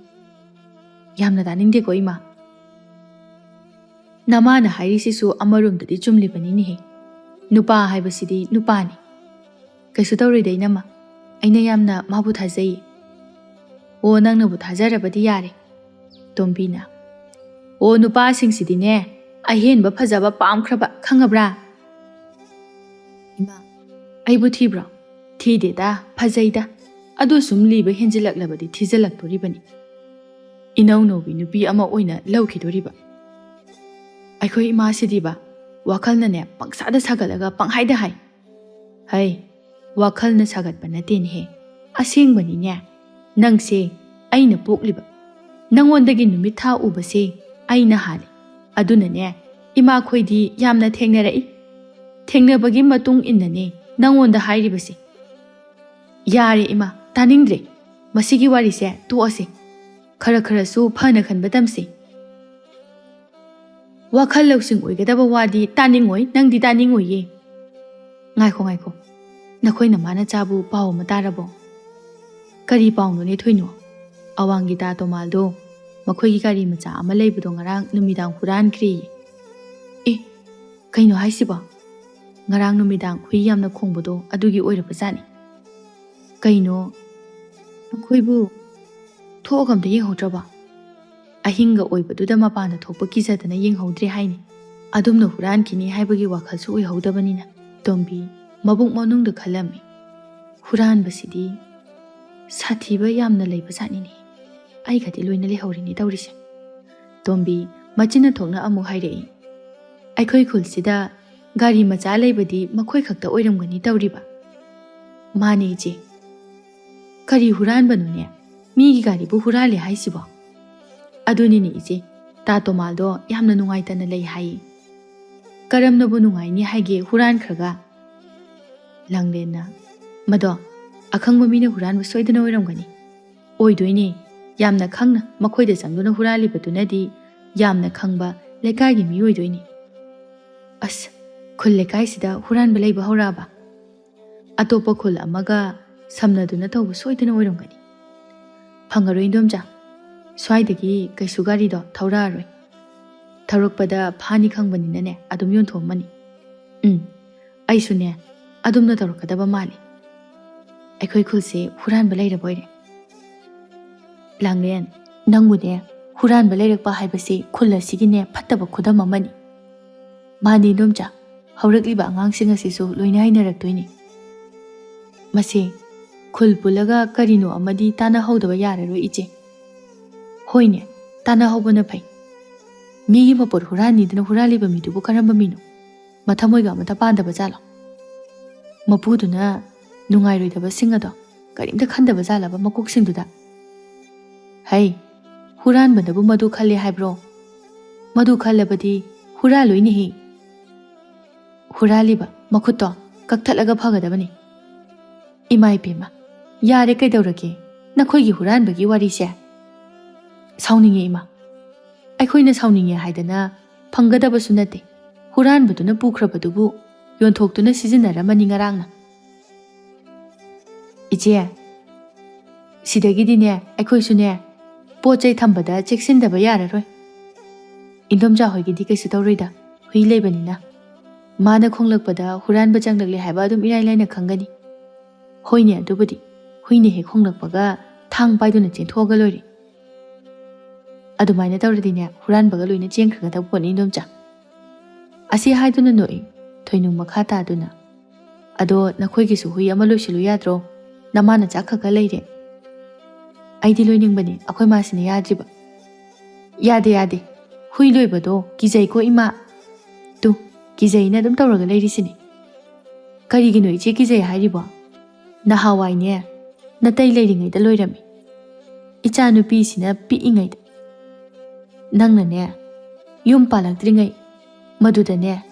ꯌꯥꯝꯅ ꯇꯥꯅꯤꯡꯗꯦꯀꯣ ꯏꯃꯥ ꯅꯃꯥꯅ ꯍꯥꯏꯔꯤꯁꯤꯁꯨ ꯑꯃꯔꯣꯝꯗꯗꯤ ꯆꯨꯝꯂꯤꯕꯅꯤꯅꯦꯍꯦ ꯅꯨꯄꯥ ꯍꯥꯏꯕꯁꯤꯗꯤ ꯅꯨꯄꯥꯅꯤ ꯀꯩꯁꯨ ꯇꯧꯔꯣꯏꯗ ꯏꯅꯝꯃ ꯑꯩꯅ ꯌꯥꯝꯅ ꯃꯥꯕꯨ ꯊꯥꯖꯩꯌꯦ ꯑꯣ ꯅꯪꯅꯕꯨ ꯊꯥꯖꯔꯕꯗꯤ ꯌꯥꯔꯦ ꯇꯣꯝꯕꯤꯅ ꯑꯣ ꯅꯨꯄꯥꯁꯤꯡꯁꯤꯗꯤꯅꯦ ꯑꯍꯦꯟꯕ ꯐꯖꯕ ꯄꯥꯝꯈ꯭ꯔꯕ ꯈꯪꯉꯕ꯭ꯔꯥ ꯏꯃꯥ ꯑꯩꯕꯨ ꯊꯤꯕ꯭ꯔꯣ ꯊꯤꯗꯦꯗ ꯐꯖꯩꯗ ꯑꯗꯨ ꯁꯨꯝ ꯂꯤꯕ ꯍꯦꯟꯖꯤꯜꯂꯛꯂꯕꯗꯤ ꯊꯤꯖꯤꯜꯂꯛꯇꯣꯔꯤꯕꯅꯤ ꯏꯅꯧ ꯅꯧꯕꯤ ꯅꯨꯄꯤ ꯑꯃ ꯑꯣꯏꯅ ꯂꯧꯈꯤꯗꯣꯔꯤꯕ ꯑꯩꯈꯣꯏ ꯏꯃꯥꯁꯤꯗꯤꯕ ꯋꯥꯈꯜꯅꯅꯦ ꯄꯪꯁꯥꯗ ꯁꯥꯒꯠꯂꯒ ꯄꯪꯍꯥꯏꯗ ꯍꯥꯏ ꯍꯩ ꯋꯥꯈꯜꯅ ꯁꯥꯒꯠꯄ ꯅꯠꯇꯦꯅꯦꯍꯦ ꯑꯁꯦꯡꯕꯅꯤꯅꯦ ꯅꯪꯁꯦ ꯑꯩꯅ ꯄꯣꯛꯂꯤꯕ ꯅꯪꯉꯣꯟꯗꯒꯤ ꯅꯨꯃꯤꯠ ꯊꯥ ꯎꯕꯁꯦ ꯑꯩꯅ ꯍꯥꯜꯂꯤ ꯑꯗꯨꯅꯅꯦ ꯏꯃꯥꯈꯣꯏꯗꯤ ꯌꯥꯝꯅ ꯊꯦꯡꯅꯔꯛꯏ ꯊꯦꯡꯅꯕꯒꯤ ꯃꯇꯨꯡ ꯏꯟꯅꯅꯦ ꯅꯪꯉꯣꯟꯗ ꯍꯥꯏꯔꯤꯕꯁꯦ ꯌꯥꯔꯦ ꯏꯃꯥ ꯇꯥꯅꯤꯡꯗ꯭ꯔꯦ ꯃꯁꯤꯒꯤ ꯋꯥꯔꯤꯁꯦ ꯇꯣꯛꯑꯁꯦ ꯈꯔꯁꯨ ꯐꯅ ꯈꯟꯕ ꯇꯝꯁꯤ ꯋꯥꯈꯜ ꯂꯧꯁꯤꯡ ꯑꯣꯏꯒꯗꯕ ꯋꯥꯗꯤ ꯇꯥꯅꯤꯡꯉꯣꯏ ꯅꯪꯗꯤ ꯇꯥꯅꯤꯡꯉꯣꯏꯌꯦ ꯉꯥꯏꯈꯣ ꯅꯈꯣꯏ ꯅꯃꯥꯅꯆꯥꯕꯨ ꯄꯥꯎ ꯑꯃ ꯇꯥꯔꯕꯣ ꯀꯔꯤ ꯄꯥꯎꯅꯣꯅꯦ ꯊꯣꯏꯅꯣ ꯑꯋꯥꯡꯒꯤ ꯇꯥ ꯇꯣꯃꯥꯜꯗꯣ ꯃꯈꯣꯏꯒꯤ ꯒꯥꯔꯤ ꯃꯆꯥ ꯑꯃ ꯂꯩꯕꯗꯣ ꯉꯔꯥꯡ ꯅꯨꯃꯤꯗꯥꯡ ꯍꯨꯔꯥꯟꯈ꯭ꯔꯦꯌꯦ꯫ ꯑꯦ, ꯀꯩꯅꯣ ꯍꯥꯏꯁꯤꯕꯣ? ꯉꯔꯥꯡ ꯅꯨꯃꯤꯗꯥꯡ ꯍꯨꯏ ꯌꯥꯝꯅ ꯈꯣꯡꯕꯗꯣ ꯑꯗꯨꯒꯤ ꯑꯣꯏꯔꯕꯖꯥꯠꯅꯤ꯫ ꯀꯩꯅꯣ, ꯅꯈꯣꯏꯕꯨ ꯊꯣꯛꯑꯒ ꯑꯝꯇ ꯌꯦꯡꯍꯧꯗ꯭ꯔꯕꯣ? ꯑꯍꯤꯡꯒ ꯑꯣꯏꯕꯗꯨꯗ ꯃꯄꯥꯟꯗ ꯊꯣꯛꯄ ꯀꯤꯖꯗꯅ ꯌꯦꯡꯍꯧꯗ꯭ꯔꯦ ꯍꯥꯏꯅꯤ꯫ ꯑꯗꯨꯝꯅ ꯍꯨꯔꯥꯟꯈꯤꯅꯤ ꯍꯥꯏꯕꯒꯤ ꯋꯥꯈꯜꯁꯨ ꯑꯣꯏꯍꯧꯗꯕꯅꯤꯅ ꯇꯣꯝꯕꯤ ꯃꯕꯨꯛ ꯃꯅꯨꯡꯗ ꯈꯜꯂꯝꯃꯤ꯫ ꯍꯨꯔꯥꯟꯕꯁꯤꯗꯤ ꯁꯥꯊꯤꯕ ꯌꯥꯝꯅ ꯂꯩꯕꯖꯥꯠꯅꯤꯅꯦ꯫ ꯑꯩꯒꯗꯤ ꯂꯣꯏꯅ ꯂꯩꯍꯧꯔꯤꯅꯤ ꯇꯧꯔꯤꯁꯦ꯫ ꯇꯣꯝꯕꯤ ꯃꯆꯤꯟꯅ ꯊꯣꯛꯅ ꯑꯃꯨꯛ ꯍꯥꯏꯔꯛꯏ꯫ ꯑꯩꯈꯣꯏ ꯈꯨꯜꯁꯤꯗ ꯒꯥꯔꯤ ꯃꯆꯥ ꯂꯩꯕꯗꯤ ꯃꯈꯣꯏ ꯈꯛꯇ ꯑꯣꯏꯔꯝꯒꯅꯤ ꯇꯧꯔꯤꯕ꯫ ꯃꯥꯅꯦ ꯏꯆꯦ꯫ ꯀꯔꯤ ꯍꯨꯔꯥꯟꯕꯅꯣꯅꯦ? ꯃꯤꯒꯤ ꯒꯥꯔꯤꯕꯨ ꯍꯨꯔꯥꯜꯂꯦ ꯍꯥꯏꯁꯤꯕꯣ? ꯑꯗꯨꯅꯤꯅꯦ ꯏꯆꯦ, ꯇꯥ ꯇꯣꯃꯥꯜꯗꯣ ꯌꯥꯝꯅ ꯅꯨꯡꯉꯥꯏꯇꯅ ꯂꯩ ꯍꯥꯏꯌꯦ꯫ ꯀꯔꯝꯅꯕꯨ ꯅꯨꯡꯉꯥꯏꯅꯤ ꯍꯥꯏꯒꯦ ꯍꯨꯔꯥꯟꯈ꯭ꯔꯒ? ꯂꯥꯡꯂꯦꯟꯅ ꯃꯗꯣ ꯑꯈꯪꯕ ꯃꯤꯅ ꯍꯨꯔꯥꯟꯕ ꯁꯣꯏꯗꯅ ꯑꯣꯏꯔꯝꯒꯅꯤ꯫ ꯑꯣꯏꯗꯣꯏꯅꯦ, ꯌꯥꯝꯅ ꯈꯪꯅ ꯃꯈꯣꯏꯗ ꯆꯪꯗꯨꯅ ꯍꯨꯔꯥꯜꯂꯤꯕꯗꯨꯅꯗꯤ ꯌꯥꯝꯅ ꯈꯪꯕ ꯂꯩꯀꯥꯏꯒꯤ ꯃꯤ ꯑꯣꯏꯗꯣꯏꯅꯤ꯫ ꯑꯁ, ꯈꯨꯜ ꯂꯩꯀꯥꯏꯁꯤꯗ ꯍꯨꯔꯥꯟꯕ ꯂꯩꯕ ꯍꯧꯔꯛꯑꯕ? ꯑꯇꯣꯞꯄ ꯈꯨꯜ ꯑꯃꯒ ꯁꯝꯅꯗꯨꯅ ꯇꯧꯕ ꯁꯣꯏꯗꯅ ꯑꯣꯏꯔꯝꯒꯅꯤ꯫ ꯐꯪꯉꯔꯣꯏ ꯏꯟꯗꯣꯝꯆꯥ, ꯁ꯭ꯋꯥꯏꯗꯒꯤ ꯀꯩꯁꯨ ꯒꯥꯔꯤꯗꯣ ꯊꯧꯔꯛꯑꯔꯣꯏ꯫ ꯊꯧꯔꯛꯄꯗ ꯐꯥꯅꯤ ꯈꯪꯕꯅꯤꯅꯅꯦ ꯑꯗꯨꯝ ꯌꯣꯟꯊꯣꯛꯑꯝꯃꯅꯤ꯫ ꯑꯩꯁꯨꯅꯦ ꯑꯗꯨꯝꯅ ꯇꯧꯔꯛꯀꯗꯕ ꯃꯥꯜꯂꯤ꯫ ꯑꯩꯈꯣꯏ ꯈꯨꯜꯁꯦ ꯍꯨꯔꯥꯟꯕ ꯂꯩꯔꯕ ꯑꯣꯏꯔꯦ꯫ ꯂꯥꯡꯂꯦꯟ, ꯅꯪꯕꯨꯅꯦ ꯍꯨꯔꯥꯟꯕ ꯂꯩꯔꯛꯄ ꯍꯥꯏꯕꯁꯤ ꯈꯨꯜ ꯑꯁꯤꯒꯤꯅꯦ ꯐꯠꯇꯕ ꯈꯨꯗꯝ ꯑꯃꯅꯤ꯫ ꯃꯥꯅꯤ ꯏꯟꯗꯣꯝꯆꯥ, ꯍꯧꯔꯛꯂꯤꯕ ꯑꯉꯥꯡꯁꯤꯡ ꯑꯁꯤꯁꯨ ꯂꯣꯏꯅ ꯍꯩꯅꯔꯛꯇꯣꯏꯅꯤ꯫ ꯃꯁꯤ ꯈꯨꯜ ꯄꯨꯜꯂꯒ ꯀꯔꯤꯅꯣ ꯑꯃꯗꯤ ꯇꯥꯟꯅꯍꯧꯗꯕ ꯌꯥꯔꯔꯣꯏ ꯏꯆꯦ꯫ ꯍꯣꯏꯅꯦ, ꯇꯥꯟꯅꯍꯧꯕꯅ ꯐꯩ꯫ ꯃꯤꯒꯤ ꯃꯄꯣꯠ ꯍꯨꯔꯥꯟꯅꯤꯗꯅ ꯍꯨꯔꯥꯜꯂꯤꯕ ꯃꯤꯗꯨꯕꯨ ꯀꯔꯝꯕ ꯃꯤꯅꯣ? ꯃꯊꯃꯣꯏꯒ ꯑꯃꯇ ꯄꯥꯟꯗꯕ ꯖꯥꯠꯂꯣ? ꯃꯄꯨꯗꯨꯅ ꯅꯨꯡꯉꯥꯏꯔꯣꯏꯗꯕꯁꯤꯡ ꯑꯗꯣ ꯀꯔꯤꯝꯇ ꯈꯟꯗꯕ ꯖꯥꯠꯂꯕ ꯃꯀꯣꯛꯁꯤꯡꯗꯨꯗ? ꯍꯩ, ꯍꯨꯔꯥꯟꯕꯅꯕꯨ ꯃꯗꯨ ꯈꯜꯂꯦ ꯍꯥꯏꯕ꯭ꯔꯣ? ꯃꯗꯨ ꯈꯜꯂꯕꯗꯤ ꯍꯨꯔꯥꯜꯂꯣꯏꯅꯦꯍꯦ꯫ ꯍꯨꯔꯥꯜꯂꯤꯕ ꯃꯈꯨꯠꯇꯣ ꯀꯛꯊꯠꯂꯒ ꯐꯒꯗꯕꯅꯤ꯫ ꯏꯃꯥ ꯏꯄꯦꯝꯃ, ꯌꯥꯔꯦ ꯀꯩꯗꯧꯔꯒꯦ ꯅꯈꯣꯏꯒꯤ ꯍꯨꯔꯥꯟꯕꯒꯤ ꯋꯥꯔꯤꯁꯦ? ꯁꯥꯎꯅꯤꯡꯉꯦ ꯏꯃꯥ꯫ ꯑꯩꯈꯣꯏꯅ ꯁꯥꯎꯅꯤꯡꯉꯦ ꯍꯥꯏꯗꯅ ꯐꯪꯒꯗꯕꯁꯨ ꯅꯠꯇꯦ꯫ ꯍꯨꯔꯥꯟꯕꯗꯨꯅ ꯄꯨꯈ꯭ꯔꯕꯗꯨꯕꯨ ꯌꯣꯟꯊꯣꯛꯇꯨꯅ ꯁꯤꯖꯤꯟꯅꯔꯝꯃꯅꯤ ꯉꯔꯥꯡꯅ꯫ ꯏꯆꯦ, ꯁꯤꯗꯒꯤꯗꯤꯅꯦ ꯑꯩꯈꯣꯏꯁꯨꯅꯦ ꯄꯣꯠ ꯆꯩ ꯊꯝꯕꯗ ꯆꯦꯛꯁꯤꯟꯗꯕ ꯌꯥꯔꯔꯣꯏ꯫ ꯏꯟꯗꯣꯝꯆꯥ ꯍꯣꯏꯒꯤꯗꯤ ꯀꯩꯁꯨ ꯇꯧꯔꯣꯏꯗ, ꯍꯨꯏ ꯂꯩꯕꯅꯤꯅ꯫ ꯃꯥꯅ ꯈꯣꯡꯂꯛꯄꯗ ꯍꯨꯔꯥꯟꯕ ꯆꯪꯂꯛꯂꯦ ꯍꯥꯏꯕ ꯑꯗꯨꯝ ꯏꯔꯥꯏ ꯂꯥꯏꯅ ꯈꯪꯒꯅꯤ꯫ ꯍꯣꯏꯅꯦ, ꯑꯗꯨꯕꯨꯗꯤ ꯍꯨꯏꯅ ꯍꯦꯛ ꯈꯣꯡꯂꯛꯄꯒ ꯊꯥꯡ ꯄꯥꯏꯗꯨꯅ ꯆꯦꯟꯊꯣꯛꯑꯒ ꯂꯣꯏꯔꯦ꯫ ꯑꯗꯨꯃꯥꯏꯅ ꯇꯧꯔꯗꯤꯅꯦ ꯍꯨꯔꯥꯟꯕꯒ ꯂꯣꯏꯅ ꯆꯦꯟꯈ꯭ꯔꯒꯗꯕ ꯄꯣꯠꯅꯤ ꯏꯟꯗꯣꯝꯆꯥ꯫ ꯑꯁꯤ ꯍꯥꯏꯗꯨꯅ ꯅꯣꯛꯏ ꯊꯣꯏꯅꯨꯡ ꯃꯈꯥ ꯇꯥꯗꯨꯅ꯫ ꯑꯗꯣ ꯅꯈꯣꯏꯒꯤꯁꯨ ꯍꯨꯏ ꯑꯃ ꯂꯣꯏꯁꯤꯜꯂꯨ ꯌꯥꯗ꯭ꯔꯣ? ꯅꯃꯥꯅ ꯆꯥꯛ ꯈꯛ ꯂꯩꯔꯦ꯫ ꯑꯩꯗꯤ ꯂꯣꯏꯅꯤꯡꯕꯅꯦ, ꯑꯩꯈꯣꯏ ꯃꯥꯁꯤꯅ ꯌꯥꯗ꯭ꯔꯤꯕ꯫ ꯌꯥꯗꯦ ꯌꯥꯗꯦ, ꯍꯨꯏ ꯂꯣꯏꯕꯗꯣ ꯀꯤꯖꯩꯀꯣ ꯏꯃꯥ꯫ ꯇꯨ, ꯀꯤꯖꯩꯅ ꯑꯗꯨꯝ ꯇꯧꯔꯒ ꯂꯩꯔꯤꯁꯤꯅꯤ꯫ ꯀꯔꯤꯒꯤꯅꯣ ꯏꯆꯦ ꯀꯤꯖꯩ ꯍꯥꯏꯔꯤꯕꯣ? ꯅꯍꯥꯟꯋꯥꯏꯅꯦ ꯅꯇꯩ ꯂꯩꯔꯤꯉꯩꯗ ꯂꯣꯏꯔꯝꯃꯤ, ꯏꯆꯥ ꯅꯨꯄꯤꯁꯤꯅ ꯄꯤꯛꯏꯉꯩꯗ꯫ ꯅꯪꯅꯅꯦ ꯌꯨꯝ ꯄꯥꯜꯂꯛꯇ꯭ꯔꯤꯉꯩ ꯃꯗꯨꯗꯅꯦ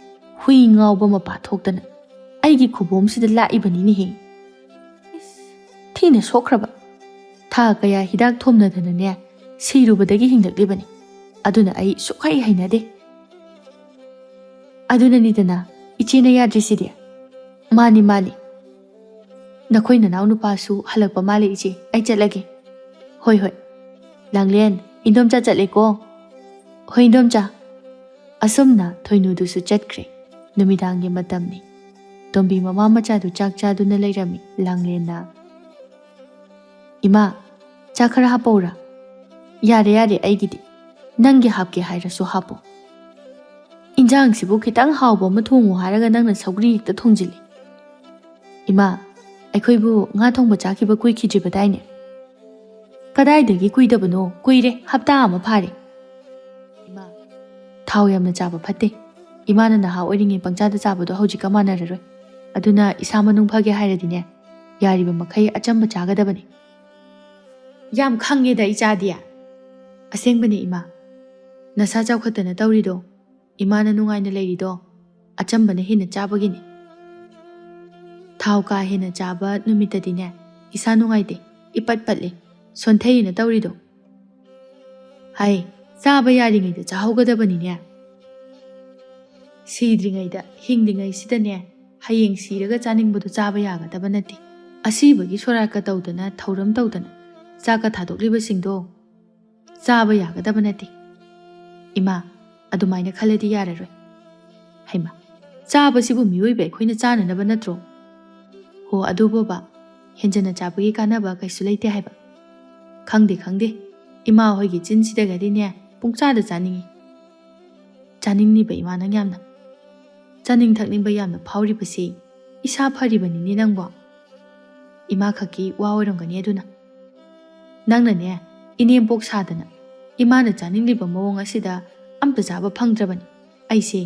ꯍꯨꯏ ꯉꯥꯎꯕ ꯃꯄꯥ ꯊꯣꯛꯇꯅ ꯑꯩꯒꯤ ꯈꯨꯕꯣꯝꯁꯤꯗ ꯂꯥꯛꯏꯕꯅꯤꯅꯦꯍꯦ꯫ ꯊꯤꯅ ꯁꯣꯛꯈ꯭ꯔꯕ ꯊꯥ ꯀꯌా ꯍꯤꯗꯥꯛ ꯊꯣꯝꯅꯗꯅꯅꯦ ꯁꯤꯔꯨꯕꯗꯒꯤ ꯍꯤꯡꯂꯛꯂꯤꯕꯅꯤ꯫ ꯑꯗꯨꯅ ꯑꯩ ꯁꯨꯛꯍꯩ ꯍꯩꯅꯗꯦ꯫ ꯑꯗꯨꯅꯅꯤꯗꯅ ꯏꯆꯦꯅ ꯌꯥꯗ꯭ꯔꯤꯁꯤꯗꯤ꯫ ꯃꯥꯅꯤ ꯃꯥꯅꯤ꯫ ꯅꯈꯣꯏ ꯅꯅꯥꯎ ꯅꯨꯄꯥꯁꯨ ꯍꯜꯂꯛꯄ ꯃꯥꯜꯂꯦ ꯏꯆꯦ, ꯑꯩ ꯆꯠꯂꯒꯦ꯫ ꯍꯣꯏ ꯍꯣꯏ꯫ ꯂꯥꯡꯂꯦꯟ, ꯏꯟꯗꯣꯝꯆꯥ ꯆꯠꯂꯦꯀꯣ꯫ ꯍꯣꯏ ꯏꯟꯗꯣꯝꯆꯥ꯫ ꯑꯁꯨꯝꯅ ꯊꯣꯏꯅꯨꯗꯨꯁꯨ ꯆꯠꯈ꯭ꯔꯦ꯫ ꯅꯨꯃꯤꯗꯥꯡꯒꯤ ꯃꯇꯝꯅꯤ꯫ ꯇꯣꯝꯕꯤ ꯃꯃꯥ ꯃꯆꯥꯗꯨ ꯆꯥꯛ ꯆꯥꯗꯨꯅ ꯂꯩꯔꯝꯃꯤ꯫ ꯂꯥꯡꯂꯦꯟꯅ ꯏꯃꯥ, ꯆꯥꯛ ꯈꯔ ꯍꯥꯞꯄꯧꯔꯥ? ꯌꯥꯔꯦ ꯌꯥꯔꯦ ꯑꯩꯒꯤꯗꯤ, ꯅꯪꯒꯤ ꯍꯥꯞꯀꯦ ꯍꯥꯏꯔꯁꯨ ꯍꯥꯞꯄꯣ꯫ ꯏꯟꯖꯥꯡꯁꯤꯕꯨ ꯈꯤꯇꯪ ꯍꯥꯎꯕ ꯑꯃ ꯊꯣꯡꯉꯨ ꯍꯥꯏꯔꯒ ꯅꯪꯅ ꯁꯧꯒ꯭ꯔꯤ ꯍꯦꯛꯇ ꯊꯣꯡꯖꯤꯜꯂꯤ꯫ ꯏꯃꯥ, ꯑꯩꯈꯣꯏꯕꯨ ꯉꯥ ꯊꯣꯡꯕ ꯆꯥꯈꯤꯕ ꯀꯨꯏꯈꯤꯗ꯭ꯔꯤꯕꯗꯥꯏꯅꯦ? ꯀꯗꯥꯏꯗꯒꯤ ꯀꯨꯏꯗꯕꯅꯣ, ꯀꯨꯏꯔꯦ, ꯍꯞꯇꯥ ꯑꯃ ꯐꯥꯔꯦ꯫ ꯏꯃꯥ, ꯊꯥꯎ ꯌꯥꯝꯅ ꯆꯥꯕ ꯐꯠꯇꯦ꯫ ꯏꯃꯥꯅ ꯅꯍꯥ ꯑꯣꯏꯔꯤꯉꯩ ꯄꯪꯆꯥꯗ ꯆꯥꯕꯗꯣ ꯍꯧꯖꯤꯛꯀ ꯃꯥꯟꯅꯔꯔꯣꯏ꯫ ꯑꯗꯨꯅ ꯏꯁꯥ ꯃꯅꯨꯡ ꯐꯒꯦ ꯍꯥꯏꯔꯗꯤꯅꯦ ꯌꯥꯔꯤꯕ ꯃꯈꯩ ꯑꯆꯝꯕ ꯆꯥꯒꯗꯕꯅꯤ꯫ ꯌꯥꯝ ꯈꯪꯉꯦꯗ ꯏꯆꯥꯗꯤ꯫ ꯑꯁꯦꯡꯕꯅꯤ ꯏꯃꯥ, ꯅꯁꯥ ꯆꯥꯎꯈꯠꯇꯅ ꯇꯧꯔꯤꯗꯣ, ꯏꯃꯥꯅ ꯅꯨꯡꯉꯥꯏꯅ ꯂꯩꯔꯤꯗೋ ꯑꯆꯝꯕꯅ ꯍꯦꯟꯅ ꯆꯥꯕꯒꯤꯅꯤ꯫ ꯊꯥꯎ ꯀꯥ ꯍꯦꯟꯅ ꯆꯥꯕ ꯅꯨꯃꯤꯠꯇꯗꯤꯅꯦ ꯏꯁꯥ ꯅꯨꯡꯉꯥꯏꯇꯦ, ꯏꯄꯠ ꯄꯠꯂꯦ, ꯁꯣꯟꯊꯩꯅ ꯇꯧꯔꯤꯗꯣ꯫ ꯍꯥꯏ, ꯆꯥꯕ ꯌꯥꯔꯤꯉꯩꯗ ꯆꯥꯍꯧꯒꯗꯕꯅꯤꯅꯦ꯫ ꯁꯤꯗ꯭ꯔꯤꯉꯩꯗ ꯍꯤꯡꯂꯤꯉꯩꯁꯤꯗꯅꯦ ꯍꯌꯦꯡ ꯁꯤꯔꯒ ꯆꯥꯅꯤꯡꯕꯗꯣ ꯆꯥꯕ ꯌꯥꯒꯗꯕ ꯅꯠꯇꯦ꯫ ꯑꯁꯤꯕꯒꯤ ꯁꯣꯔꯥꯠꯀ ꯇꯧꯗꯅ ꯊꯧꯔꯝ ꯇꯧꯗꯅ ꯆꯥꯛꯀ ꯊꯥꯗꯣꯛꯂꯤꯕꯁꯤꯡꯗꯣ ꯆꯥꯕ ꯌꯥꯒꯗꯕ ꯅꯠꯇꯦ ꯏꯃꯥ ꯑꯗꯨꯃꯥꯏꯅ ꯈꯜꯂꯗꯤ ꯌꯥꯔꯔꯣꯏ ꯍꯩꯃꯥ ꯆꯥꯕꯁꯤꯕꯨ ꯃꯤꯑꯣꯏꯕ ꯑꯩꯈꯣꯏꯅ ꯆꯥꯅꯅꯕ ꯅꯠꯇ꯭ꯔꯣ ꯍꯣ ꯑꯗꯨꯕꯣꯕ ꯍꯦꯟꯖꯟꯅ ꯆꯥꯕꯒꯤ ꯀꯥꯟꯅꯕ ꯀꯩꯁꯨ ꯂꯩꯇꯦ ꯍꯥꯏꯕ ꯈꯪꯗꯦ ꯏꯃꯥ ꯍꯣꯏꯒꯤ ꯆꯤꯟꯁꯤꯗꯒꯗꯤꯅꯦ ꯄꯨꯡꯆꯥꯗ ꯆꯥꯅꯤꯡꯉꯤ ꯆꯥꯅꯤꯡꯅꯤꯕ ꯏꯃꯥ ꯅꯪ ꯌꯥꯝꯅ ꯆꯥꯅꯤꯡ ꯊꯛꯅꯤꯡꯕ ꯌꯥꯝꯅ ꯐꯥꯎꯔꯤꯕꯁꯤ ꯏꯁꯥ ꯐꯔꯤꯕꯅꯤꯅꯦ ꯅꯪꯕꯣ ꯏꯃꯥ ꯈꯛꯀꯤ ꯋꯥ ꯑꯣꯏꯔꯝꯒꯅꯤ ꯑꯗꯨꯅ ꯅꯪꯅꯅꯦ ꯏꯅꯦꯝꯄꯣꯛ ꯁꯥꯗꯅ ꯏꯃꯥꯅ ꯆꯥꯅꯤꯡꯂꯤꯕ ꯃꯑꯣꯡ ꯑꯁꯤꯗ ꯑꯝꯇ ꯆꯥꯕ ꯐꯪꯗ꯭ꯔꯕꯅꯤ ꯑꯩꯁꯦ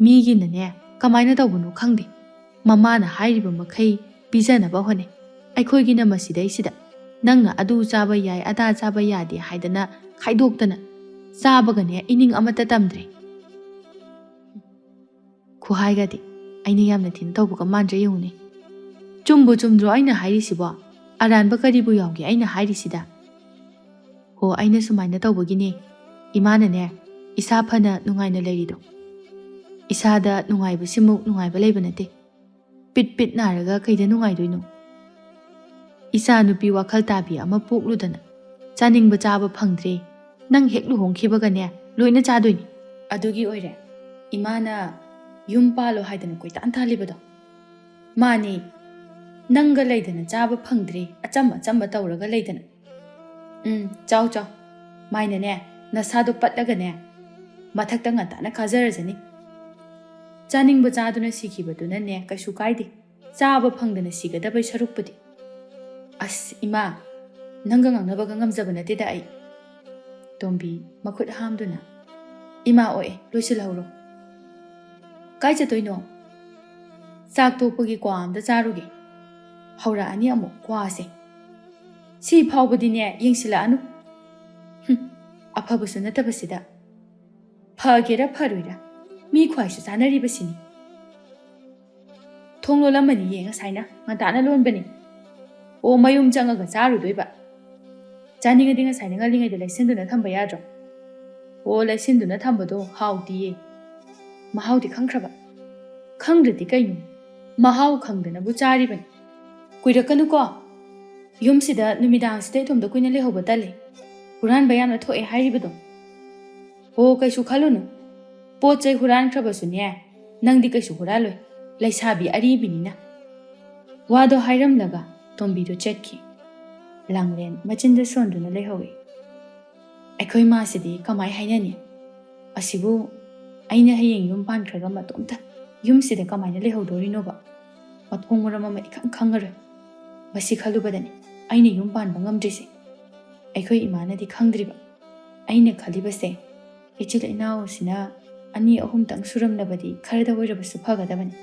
ꯃꯤꯒꯤꯅꯅꯦ ꯀꯃꯥꯏꯅ ꯇꯧꯕꯅꯣ ꯈꯪꯗꯦ ꯃꯃꯥꯅ ꯍꯥꯏꯔꯤꯕ ꯃꯈꯩ ꯄꯤꯖꯅꯕ ꯍꯣꯠꯅꯩ ꯑꯩꯈꯣꯏꯒꯤꯅ ꯃꯁꯤꯗꯩꯁꯤꯗ ꯅꯪꯅ ꯑꯗꯨ ꯆꯥꯕ ꯌꯥꯏ ꯑꯗꯥ ꯆꯥꯕ ꯌꯥꯗꯦ ꯍꯥꯏꯗꯅ ꯈꯥꯏꯗꯣꯛꯇꯅ ꯆꯥꯕꯒꯅꯦ ꯏꯅꯤꯡ ꯑꯃꯠꯇ ꯇꯝꯗ꯭ꯔꯦ ꯈꯨꯍꯥꯏꯒꯗꯤ ꯑꯩꯅ ꯌꯥꯝꯅ ꯊꯤꯅ ꯇꯧꯕꯒ ꯃꯥꯟꯗ꯭ꯔꯦ ꯌꯦꯡꯉꯨꯅꯦ ꯆꯨꯝꯕꯨ ꯆꯨꯝꯗ꯭ꯔꯣ ꯑꯩꯅ ꯍꯥꯏꯔꯤꯁꯤꯕꯣ ꯑꯔꯥꯟꯕ ꯀꯔꯤꯕꯨ ꯌꯥꯎꯒꯦ ꯑꯩꯅ ꯍꯥꯏꯔꯤꯁꯤꯗ ꯍꯣ ꯑꯩꯅ ꯁꯨꯃꯥꯏꯅ ꯇꯧꯕꯒꯤꯅꯦ ꯏꯃꯥꯅꯅꯦ ꯏꯁꯥ ꯐꯅ ꯅꯨꯡꯉꯥꯏꯅ ꯂꯩꯔꯤꯗꯣ ꯏꯁꯥꯗ ꯅꯨꯡꯉꯥꯏꯕꯁꯤꯃꯨꯛ ꯅꯨꯡꯉꯥꯏꯕ ꯂꯩꯕ ꯅꯠꯇꯦ ꯄꯤꯠ ꯅꯥꯔꯒ ꯀꯩꯗ ꯅꯨꯡꯉꯥꯏꯗꯣꯏꯅꯣ ꯏꯆꯥ ꯅꯨꯄꯤ ꯋꯥꯈꯜ ꯇꯥꯕꯤ ꯑꯃ ꯄꯣꯛꯂꯨꯗꯅ ꯆꯥꯅꯤꯡꯕ ꯆꯥꯕ ꯐꯪꯗ꯭ꯔꯦ ꯅꯪ ꯍꯦꯛ ꯂꯨꯍꯣꯡꯈꯤꯕꯒꯅꯦ ꯂꯣꯏꯅ ꯆꯥꯗꯣꯏꯅꯤ ꯑꯗꯨꯒꯤ ꯑꯣꯏꯔꯦ ꯏꯃꯥꯅ ꯌꯨꯝ ꯄꯥꯜꯂꯣ ꯍꯥꯏꯗꯅ ꯀꯣꯏꯇꯥꯟ ꯊꯥꯜꯂꯤꯕꯗꯣ ꯃꯥꯅꯤ ꯅꯪꯒ ꯂꯩꯗꯅ ꯆꯥꯕ ꯐꯪꯗ꯭ꯔꯦ ꯑꯆꯝꯕ ꯇꯧꯔꯒ ꯂꯩꯗꯅ ꯆꯥꯎ ꯃꯥꯏꯅꯅꯦ ꯅꯁꯥꯗꯣ ꯄꯠꯂꯒꯅꯦ ꯃꯊꯛꯇ ꯉꯟꯇꯥꯅ ꯀꯥꯖꯔꯖꯅꯤ ꯆꯥꯅꯤꯡꯕ ꯆꯥꯗꯨꯅ ꯁꯤꯈꯤꯕꯗꯨꯅꯅꯦ ꯀꯩꯁꯨ ꯀꯥꯏꯗꯦ ꯆꯥꯕ ꯐꯪꯗꯅ ꯁꯤꯒꯗꯕꯩ ꯁꯔꯨꯛꯄꯨꯗꯤ ꯑꯁ ꯏꯃꯥ ꯅꯪꯒ ꯉꯥꯡꯅꯕꯒ ꯉꯝꯖꯕ ꯅꯠꯇꯦꯗ ꯑꯩ ꯇꯣꯝꯕꯤ ꯃꯈꯨꯠ ꯍꯥꯝꯗꯨꯅ ꯏꯃꯥ ꯑꯣꯏ ꯂꯣꯏꯁꯤꯜꯍꯧꯔꯣ ꯀꯥꯏ ꯆꯠꯇꯣꯏꯅꯣ ꯆꯥꯛ ꯇꯣꯛꯄꯒꯤ ꯀ꯭ꯋꯥ ꯑꯝꯇ ꯆꯥꯔꯨꯒꯦ ꯍꯧꯔꯛꯑꯅꯤ ꯑꯃꯨꯛ ꯀ꯭ꯋꯥꯁꯦ ꯁꯤ ꯐꯥꯎꯕꯗꯤꯅꯦ ꯌꯦꯡꯁꯤꯜꯂꯛꯑꯅꯨ ꯑꯐꯕꯁꯨ ꯅꯠꯇꯕꯁꯤꯗ ꯐꯒꯦꯔꯥ ꯐꯔꯣꯏꯔꯥ ꯃꯤ ꯈ꯭ꯋꯥꯏꯁꯨ ꯆꯥꯅꯔꯤꯕꯁꯤꯅꯤ ꯊꯣꯡ ꯂꯣꯜꯂꯝꯃꯅꯤꯌꯦ ꯉꯁꯥꯏꯅ ꯉꯟꯇꯥꯅ ꯂꯣꯟꯕꯅꯤ ꯑꯣ ꯃꯌꯨꯝ ꯆꯪꯉꯒ ꯆꯥꯔꯨꯗꯣꯏꯕ ꯆꯥꯅꯤꯡꯉꯗꯤ ꯉꯁꯥꯏꯅ ꯉꯜꯂꯤꯉꯩꯗ ꯂꯩꯁꯤꯟꯗꯨꯅ ꯊꯝꯕ ꯌꯥꯗ꯭ꯔꯣ ꯑꯣ ꯂꯩꯁꯤꯟꯗꯨꯅ ꯊꯝꯕꯗꯣ ꯍꯥꯎꯇꯤꯌꯦ ꯃꯍꯥꯎꯗꯤ ꯈꯪꯈ꯭ꯔꯕ ꯈꯪꯗ꯭ꯔꯗꯤ ꯀꯩꯅꯣ ꯃꯍꯥꯎ ꯈꯪꯗꯅꯕꯨ ꯆꯥꯔꯤꯕꯅꯤ ꯀꯨꯏꯔꯛꯀꯅꯨꯀꯣ ꯌꯨꯝꯁꯤꯗ ꯅꯨꯃꯤꯗꯥꯡꯁꯤꯗ ꯏꯇꯣꯝꯗ ꯀꯨꯏꯅ ꯂꯩꯍꯧꯕ ꯇꯜꯂꯦ ꯍꯨꯔꯥꯟꯕ ꯌꯥꯝꯅ ꯊꯣꯛꯑꯦ ꯍꯥꯏꯔꯤꯕꯗꯣ ꯍꯣ ꯀꯩꯁꯨ ꯈꯜꯂꯨꯅꯨ ꯄꯣꯠ ꯆꯩ ꯍꯨꯔꯥꯟꯈ꯭ꯔꯕꯁꯨꯅꯦ ꯅꯪꯗꯤ ꯀꯩꯁꯨ ꯍꯨꯔꯥꯜꯂꯣꯏ ꯂꯩꯁꯥꯕꯤ ꯑꯔꯤꯕꯤꯅꯤꯅ ꯋꯥꯗꯣ ꯍꯥꯏꯔꯝꯂꯒ ꯇꯣꯝꯕꯤꯗꯨ ꯆꯠꯈꯤ ꯂꯥꯡꯂꯦꯟ ꯃꯆꯤꯟꯗ ꯁꯣꯟꯗꯨꯅ ꯂꯩꯍꯧꯏ ꯑꯩꯈꯣꯏ ꯃꯥꯁꯤꯗꯤ ꯀꯃꯥꯏ ꯍꯥꯏꯅꯅꯤ ꯑꯁꯤꯕꯨ ꯑꯩꯅ ꯍꯌꯦꯡ ꯌꯨꯝ ꯄꯥꯟꯈ꯭ꯔꯒ ꯃꯇꯣꯝꯇ ꯌꯨꯝꯁꯤꯗ ꯀꯃꯥꯏꯅ ꯂꯩꯍꯧꯗꯣꯔꯤꯅꯣꯕ ꯃꯊꯣꯡ ꯃꯔꯝ ꯑꯃ ꯏꯈꯪ ꯈꯪꯉꯔꯣꯏ ꯃꯁꯤ ꯈꯜꯂꯨꯕꯗꯅꯤ ꯑꯩꯅ ꯌꯨꯝ ꯄꯥꯟꯕ ꯉꯝꯗ꯭ꯔꯤꯁꯦ ꯑꯩꯈꯣꯏ ꯏꯃꯥꯅꯗꯤ ꯈꯪꯗ꯭ꯔꯤꯕ ꯑꯩꯅ ꯈꯜꯂꯤꯕꯁꯦ ꯏꯆꯤꯜ ꯏꯅꯥꯎꯁꯤꯅ 2-3 ꯁꯨꯔꯝꯂꯕꯗꯤ ꯈꯔꯗ ꯑꯣꯏꯔꯕꯁꯨ ꯐꯒꯗꯕꯅꯤ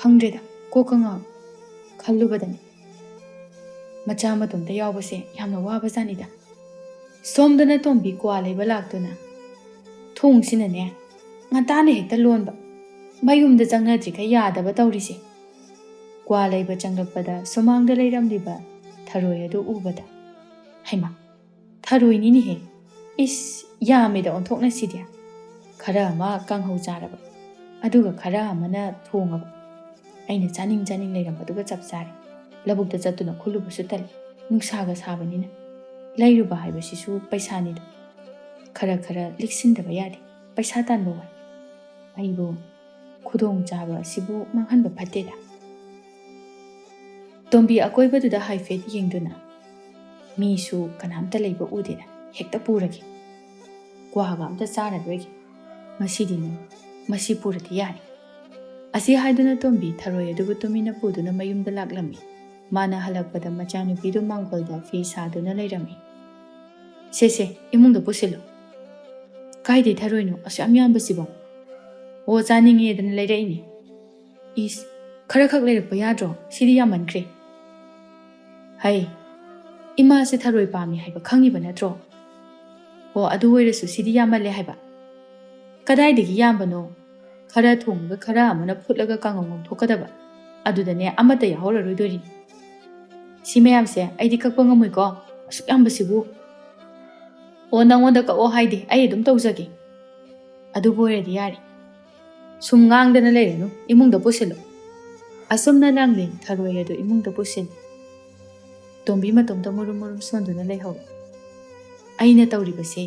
ꯈꯪꯗ꯭ꯔꯦꯗ ꯀꯣꯛꯀ ꯉꯥꯎꯏ ꯈꯜꯂꯨꯕꯗꯅꯤ ꯃꯆꯥ ꯃꯇꯣꯝꯇ ꯌꯥꯎꯕꯁꯦ ꯌꯥꯝꯅ ꯋꯥꯕꯖꯥꯠꯅꯤꯗ ꯁꯣꯝꯗꯅ ꯇꯣꯝꯕꯤ ꯀ꯭ꯋꯥ ꯂꯩꯕ ꯂꯥꯛꯇꯨꯅ ꯊꯣꯡꯁꯤꯅꯅꯦ ꯉꯟꯇꯥꯅ ꯍꯦꯛꯇ ꯂꯣꯟꯕ ꯃꯌꯨꯝꯗ ꯆꯪꯅꯗ꯭ꯔꯤꯈꯩ ꯌꯥꯗꯕ ꯇꯧꯔꯤꯁꯦ ꯀ꯭ꯋꯥ ꯂꯩꯕ ꯆꯪꯂꯛꯄꯗ ꯁꯨꯃꯥꯡꯗ ꯂꯩꯔꯝꯂꯤꯕ ꯊꯔꯣꯏ ꯑꯗꯨ ꯎꯕꯗ ꯍꯩꯃꯥ ꯊꯔꯣꯏꯅꯤꯅꯦꯍꯦ ꯏꯁ ꯌꯥꯝꯃꯦꯗ ꯑꯣꯟꯊꯣꯛꯅ ꯁꯤꯗꯤ ꯈꯔ ꯑꯃ ꯀꯥꯡꯍꯧ ꯆꯥꯔꯕ ꯑꯗꯨꯒ ꯈꯔ ꯑꯃꯅ ꯊꯣꯡꯉꯕ ꯑꯩꯅ ꯆꯥꯅꯤꯡ ꯂꯩꯔꯝꯕꯗꯨꯒ ꯆꯞ ꯆꯥꯔꯦ ꯂꯧꯕꯨꯛꯇ ꯆꯠꯇꯨꯅ ꯈꯨꯜꯂꯨꯕꯁꯨ ꯇꯜꯂꯤ ꯅꯨꯡꯁꯥꯒ ꯁꯥꯕꯅꯤꯅ ꯂꯩꯔꯨꯕ ꯍꯥꯏꯕꯁꯤꯁꯨ ꯄꯩꯁꯥꯅꯤꯗꯣ ꯈꯔ ꯂꯤꯛꯁꯤꯟꯗꯕ ꯌꯥꯗꯦ ꯄꯩꯁꯥ ꯇꯥꯟꯕ ꯋꯥꯏ ꯑꯩꯕꯨ ꯈꯨꯗꯣꯡ ꯆꯥꯕ ꯑꯁꯤꯕꯨ ꯃꯥꯡꯍꯟꯕ ꯐꯠꯇꯦꯗ ꯇꯣꯝꯕꯤ ꯑꯀꯣꯏꯕꯗꯨꯗ ꯍꯥꯏꯐꯦꯠ ꯌꯦꯡꯗꯨꯅ ꯃꯤꯁꯨ ꯀꯅꯥꯝꯇ ꯂꯩꯕ ꯎꯗꯦꯗ ꯍꯦꯛꯇ ꯄꯨꯔꯒꯦ ꯀ꯭ꯋꯥꯒ ꯑꯝꯇ ꯆꯥꯔꯔꯣꯏꯒꯦ ꯉꯁꯤꯗꯤꯅꯦ ꯃꯁꯤ ꯄꯨꯔꯗꯤ ꯌꯥꯔꯦ ꯑꯁꯤ ꯍꯥꯏꯗꯨꯅ ꯇꯣꯝꯕꯤ ꯊꯔꯣꯏ ꯑꯗꯨꯕꯨ ꯇꯨꯃꯤꯟꯅ ꯄꯨꯗꯨꯅ ꯃꯌꯨꯝꯗ ꯂꯥꯛꯂꯝꯃꯤ ꯃꯥꯅ ꯍꯜꯂꯛꯄꯗ ꯃꯆꯥꯅꯨꯄꯤꯗꯨ ꯃꯥꯡꯒꯣꯜꯗ ꯐꯤ ꯁꯥꯗꯨꯅ ꯂꯩꯔꯝꯃꯤ ꯁꯦ ꯏꯃꯨꯡꯗ ꯄꯨꯁꯤꯜꯂꯨ ꯀꯥꯏꯗꯩ ꯊꯔꯣꯏꯅꯣ ꯑꯁꯨꯛ ꯌꯥꯝ ꯌꯥꯝꯕꯁꯤꯕꯣ ꯑꯣ ꯆꯥꯅꯤꯡꯉꯦꯗꯅ ꯂꯩꯔꯛꯏꯅꯤ ꯏꯁ ꯈꯔ ꯈꯛ ꯂꯩꯔꯛꯄ ꯌꯥꯗ꯭ꯔꯣ ꯁꯤꯗꯤ ꯌꯥꯝꯃꯟꯈ꯭ꯔꯦ ꯍꯩ ꯏꯃꯥꯁꯦ ꯊꯔꯣꯏ ꯄꯥꯝꯃꯤ ꯍꯥꯏꯕ ꯈꯪꯉꯤꯕ ꯅꯠꯇ꯭ꯔꯣ ꯑꯣ ꯑꯗꯨ ꯑꯣꯏꯔꯁꯨ ꯁꯤꯗꯤ ꯌꯥꯝꯃꯜꯂꯦ ꯍꯥꯏꯕ ꯀꯗꯥꯏꯗꯒꯤ ꯌꯥꯝꯕꯅꯣ ꯈꯔ ꯊꯣꯡꯉꯒ ꯈꯔ ꯑꯃꯅ ꯐꯨꯠꯂꯒ ꯀꯥꯡꯉꯧ ꯉꯧꯊꯣꯛꯀꯗꯕ ꯑꯗꯨꯗꯅꯦ ꯑꯃꯠꯇ ꯌꯥꯎꯍꯧꯔꯔꯣꯏꯗꯣꯔꯤꯅꯤ ꯁꯤ ꯃꯌꯥꯝꯁꯦ ꯑꯩꯗꯤ ꯀꯛꯄ ꯉꯝꯃꯣꯏꯀꯣ ꯑꯁꯨꯛ ꯌꯥꯝꯕꯁꯤꯕꯨ ꯑꯣ ꯅꯪꯉꯣꯟꯗ ꯀꯛꯑꯣ ꯍꯥꯏꯗꯦ ꯑꯩ ꯑꯗꯨꯝ ꯇꯧꯖꯒꯦ ꯑꯗꯨꯕꯨ ꯑꯣꯏꯔꯗꯤ ꯌꯥꯔꯦ ꯁꯨꯝ ꯉꯥꯡꯗꯅ ꯂꯩꯔꯅꯨ ꯏꯃꯨꯡꯗ ꯄꯨꯁꯤꯜꯂꯨ ꯑꯁꯨꯝꯅ ꯂꯥꯡꯂꯦꯟ ꯊꯔꯣꯏ ꯑꯗꯨ ꯏꯃꯨꯡꯗ ꯄꯨꯁꯤꯜꯂꯤ ꯇꯣꯝꯕꯤ ꯃꯇꯣꯝꯇ ꯃꯨꯔꯨꯝ ꯁꯣꯟꯗꯨꯅ ꯂꯩꯍꯧꯏ ꯑꯩꯅ ꯇꯧꯔꯤꯕꯁꯦ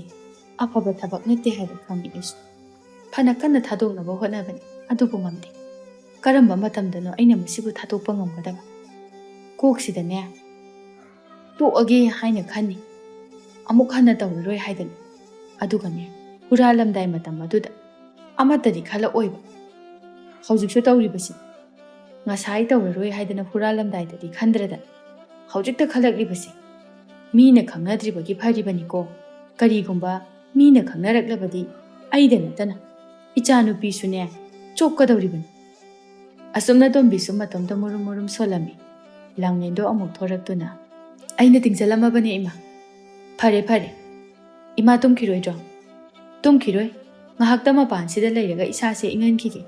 ꯑꯐꯕ ꯊꯕꯛ ꯅꯠꯇꯦ ꯍꯥꯏꯕ ꯈꯪꯏ ꯑꯩꯁꯨ ꯐꯅ ꯀꯟꯅ ꯊꯥꯗꯣꯛꯅꯕ ꯍꯣꯠꯅꯕꯅꯤ ꯑꯗꯨꯕꯨ ꯉꯝꯗꯦ ꯀꯔꯝꯕ ꯃꯇꯝꯗꯅꯣ ꯑꯩꯅ ꯃꯁꯤꯕꯨ ꯊꯥꯗꯣꯛꯄ ꯉꯝꯒꯗꯕ ꯀꯣꯛꯁꯤꯗꯅꯦ ꯇꯣꯛꯑꯒꯦ ꯍꯥꯏꯅ ꯈꯟꯅꯤ ꯑꯃꯨꯛ ꯍꯟꯅ ꯇꯧꯔꯔꯣꯏ ꯍꯥꯏꯗꯅ ꯑꯗꯨꯒꯅꯦ ꯍꯨꯔꯥꯜꯂꯝꯗꯥꯏ ꯃꯇꯝ ꯑꯗꯨꯗ ꯑꯃꯠꯇꯗꯤ ꯈꯜꯂꯛꯑꯣꯏꯕ ꯍꯧꯖꯤꯛꯁꯨ ꯇꯧꯔꯤꯕꯁꯤ ꯉꯁꯥꯏ ꯇꯧꯔꯔꯣꯏ ꯍꯥꯏꯗꯅ ꯍꯨꯔꯥꯜꯂꯝꯗꯥꯏꯗꯗꯤ ꯈꯟꯗ꯭ꯔꯗꯅ ꯍꯧꯖꯤꯛꯇ ꯈꯜꯂꯛꯂꯤꯕꯁꯤ ꯃꯤꯅ ꯈꯪꯅꯗ꯭ꯔꯤꯕꯒꯤ ꯐꯔꯤꯕꯅꯤꯀꯣ ꯀꯔꯤꯒꯨꯝꯕ ꯃꯤꯅ ꯈꯪꯅꯔꯛꯂꯕꯗꯤ ꯑꯩꯗ ꯅꯠꯇꯅ ꯏꯆꯥꯅꯨꯄꯤꯁꯨꯅꯦ ꯆꯣꯛꯀꯗꯧꯔꯤꯕꯅꯤ ꯑꯁꯨꯝꯅ ꯇꯣꯝꯕꯤꯁꯨ ꯃꯇꯣꯝꯇ ꯃꯨꯔꯨꯝ ꯃꯨꯔꯨꯝ ꯁꯣꯜꯂꯝꯃꯤ ꯂꯥꯡꯂꯦꯟꯗꯣ ꯑꯃꯨꯛ ꯊꯣꯔꯛꯇꯨꯅ ꯑꯩꯅ ꯇꯤꯡꯖꯜꯂꯝꯃꯕꯅꯦ ꯏꯃꯥ ꯐꯔꯦ ꯐꯔꯦ ꯏꯃꯥ ꯇꯨꯝꯈꯤꯔꯣꯏꯗ꯭ꯔꯣ ꯇꯨꯝꯈꯤꯔꯣꯏ ꯉꯥꯏꯍꯥꯛꯇ ꯃꯄꯥꯟꯁꯤꯗ ꯂꯩꯔꯒ ꯏꯁꯥꯁꯦ ꯏꯪꯍꯟꯈꯤꯒꯦ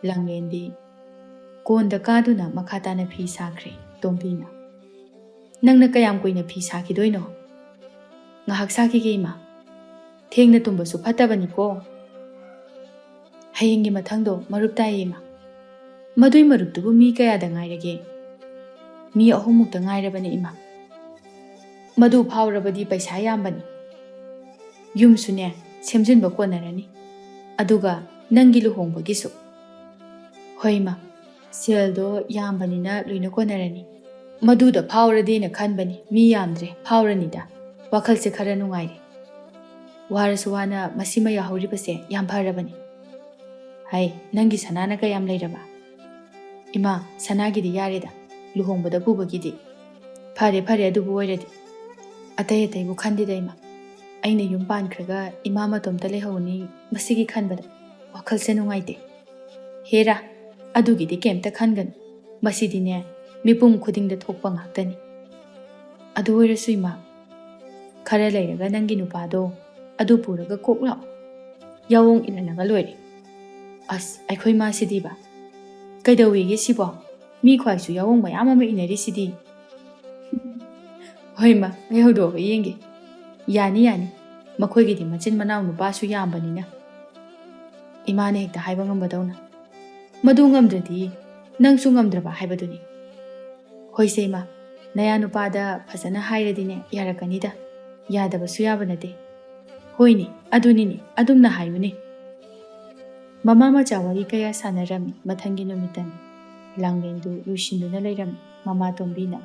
ꯂꯥꯡꯂꯦꯟꯗꯤ ꯀꯣꯟꯗ ꯀꯥꯗꯨꯅ ꯃꯈꯥ ꯇꯥꯅ ꯐꯤ ꯁꯥꯈ꯭ꯔꯦ ꯇꯣꯝꯕꯤꯅ ꯅꯪꯅ ꯀꯌꯥꯝ ꯀꯨꯏꯅ ꯐꯤ ꯁꯥꯈꯤꯗꯣꯏꯅꯣ ꯉꯥꯏꯍꯥꯛ ꯁꯥꯈꯤꯒꯦ ꯏꯃꯥ ꯊꯦꯡꯅ ꯇꯨꯝꯕꯁꯨ ꯐꯠꯇꯕꯅꯤꯀꯣ ꯍꯌꯦꯡꯒꯤ ꯃꯊꯪꯗꯣ ꯃꯔꯨꯞ ꯇꯥꯏꯌꯦ ꯏꯃꯥ ꯃꯗꯨꯏ ꯃꯔꯨꯞꯇꯨꯕꯨ ꯃꯤ ꯀꯌꯥꯗ ꯉꯥꯏꯔꯒꯦ ꯃꯤ 3 ꯃꯨꯛꯇ ꯉꯥꯏꯔꯕꯅꯦ ꯏꯃꯥ ꯃꯗꯨ ꯐꯥꯎꯔꯕꯗꯤ ꯄꯩꯁꯥ ꯌꯥꯝꯕꯅꯤ ꯌꯨꯝꯁꯨꯅꯦ ꯁꯦꯝꯖꯤꯟꯕ ꯀꯣꯟꯅꯔꯅꯤ ꯑꯗꯨꯒ ꯅꯪꯒꯤ ꯂꯨꯍꯣꯡꯕꯒꯤꯁꯨ ꯍꯣꯏ ꯏꯃꯥ ꯁꯦꯜꯗꯣ ꯌꯥꯝꯕꯅꯤꯅ ꯂꯣꯏꯅ ꯀꯣꯟꯅꯔꯅꯤ ꯃꯗꯨꯗ ꯐꯥꯎꯔꯗꯤꯅ ꯈꯟꯕꯅꯤ ꯃꯤ ꯌꯥꯝꯗ꯭ꯔꯦ ꯐꯥꯎꯔꯅꯤꯗ ꯋꯥꯈꯜꯁꯦ ꯈꯔ ꯅꯨꯡꯉꯥꯏꯔꯦ ꯋꯥꯔꯁꯨ ꯋꯥꯅ ꯃꯁꯤꯃ ꯌꯥꯍꯧꯔꯤꯕꯁꯦ ꯌꯥꯝ ꯐꯔꯕꯅꯤ ꯍꯥꯏ ꯅꯪꯒꯤ ꯁꯅꯥꯅ ꯀꯌꯥꯝ ꯂꯩꯔꯕ ꯏꯃꯥ ꯁꯅꯥꯒꯤꯗꯤ ꯌꯥꯔꯦꯗ ꯂꯨꯍꯣꯡꯕꯗ ꯄꯨꯕꯒꯤꯗꯤ ꯐꯔꯦ ꯐꯔꯦ ꯑꯗꯨꯕꯨ ꯑꯣꯏꯔꯗꯤ ꯑꯇꯩ ꯑꯇꯩꯕꯨ ꯈꯟꯗꯦꯗ ꯏꯃꯥ ꯑꯩꯅ ꯌꯨꯝ ꯄꯥꯟꯈ꯭ꯔꯒ ꯏꯃꯥ ꯃꯇꯣꯝꯇ ꯂꯩꯍꯧꯅꯤ ꯃꯁꯤꯒꯤ ꯈꯟꯕꯗ ꯋꯥꯈꯜꯁꯦ ꯅꯨꯡꯉꯥꯏꯇꯦ ꯍꯦꯔꯥ ꯑꯗꯨꯒꯤꯗꯤ ꯀꯩꯝꯇ ꯈꯟꯒꯅꯨ ꯃꯁꯤꯗꯤꯅꯦ ꯃꯤꯄꯨꯝ ꯈꯨꯗꯤꯡꯗ ꯊꯣꯛꯄ ꯉꯥꯛꯇꯅꯤ ꯑꯗꯨ ꯑꯣꯏꯔꯁꯨ ꯏꯃꯥ ꯈꯔ ꯂꯩꯔꯒ ꯅꯪꯒꯤ ꯅꯨꯄꯥꯗꯣ ꯑꯗꯨ ꯄꯨꯔꯒ ꯀꯣꯛ ꯂꯥꯛꯑꯣ ꯌꯥꯋꯣꯡ ꯏꯜꯍꯜꯂꯒ ꯂꯣꯏꯔꯦ ꯑꯁ ꯑꯩꯈꯣꯏ ꯃꯥꯁꯤꯗꯤꯕ ꯀꯩꯗꯧꯋꯦꯒꯦ ꯁꯤꯕꯣ ꯃꯤ ꯈ꯭ꯋꯥꯏꯁꯨ ꯌꯥꯋꯣꯡ ꯃꯌꯥꯝ ꯑꯃ ꯏꯟꯅꯔꯤꯁꯤꯗꯤ ꯍꯣꯏ ꯃꯥ ꯑꯩ ꯍꯧꯗꯣꯛꯑꯒ ꯌꯦꯡꯒꯦ ꯌꯥꯅꯤ ꯌꯥꯅꯤ ꯃꯈꯣꯏꯒꯤꯗꯤ ꯃꯆꯤꯟ ꯃꯅꯥꯎ ꯅꯨꯄꯥꯁꯨ ꯌꯥꯝꯕꯅꯤꯅ ꯏꯃꯥꯅ ꯍꯦꯛꯇ ꯍꯥꯏꯕ ꯉꯝꯕꯗꯧꯅ ꯃꯗꯨ ꯉꯝꯗ꯭ꯔꯗꯤ ꯅꯪꯁꯨ ꯉꯝꯗ꯭ꯔꯕ ꯍꯥꯏꯕꯗꯨꯅꯤ ꯍꯣꯏꯁꯦ ꯏꯃꯥ ꯅꯌꯥ ꯅꯨꯄꯥꯗ ꯐꯖꯅ ꯍꯥꯏꯔꯗꯤꯅꯦ ꯌꯥꯔꯛꯀꯅꯤꯗ ꯌꯥꯗꯕꯁꯨ ꯌꯥꯕ ꯅꯠꯇꯦ ꯍꯣꯏꯅꯦ ꯑꯗꯨꯅꯤꯅꯦ ꯑꯗꯨꯝꯅ ꯍꯥꯏꯌꯨꯅꯦ ꯃꯃꯥ ꯃꯆꯥ ꯋꯥꯔꯤ ꯀꯌꯥ ꯁꯥꯟꯅꯔꯝꯃꯤ ꯃꯊꯪꯒꯤ ꯅꯨꯃꯤꯠꯇꯅꯤ ꯂꯥꯡꯂꯦꯟꯗꯨ ꯂꯣꯏꯁꯤꯟꯗꯨꯅ ꯂꯩꯔꯝꯃꯤ ꯃꯃꯥ ꯇꯣꯝꯕꯤꯅ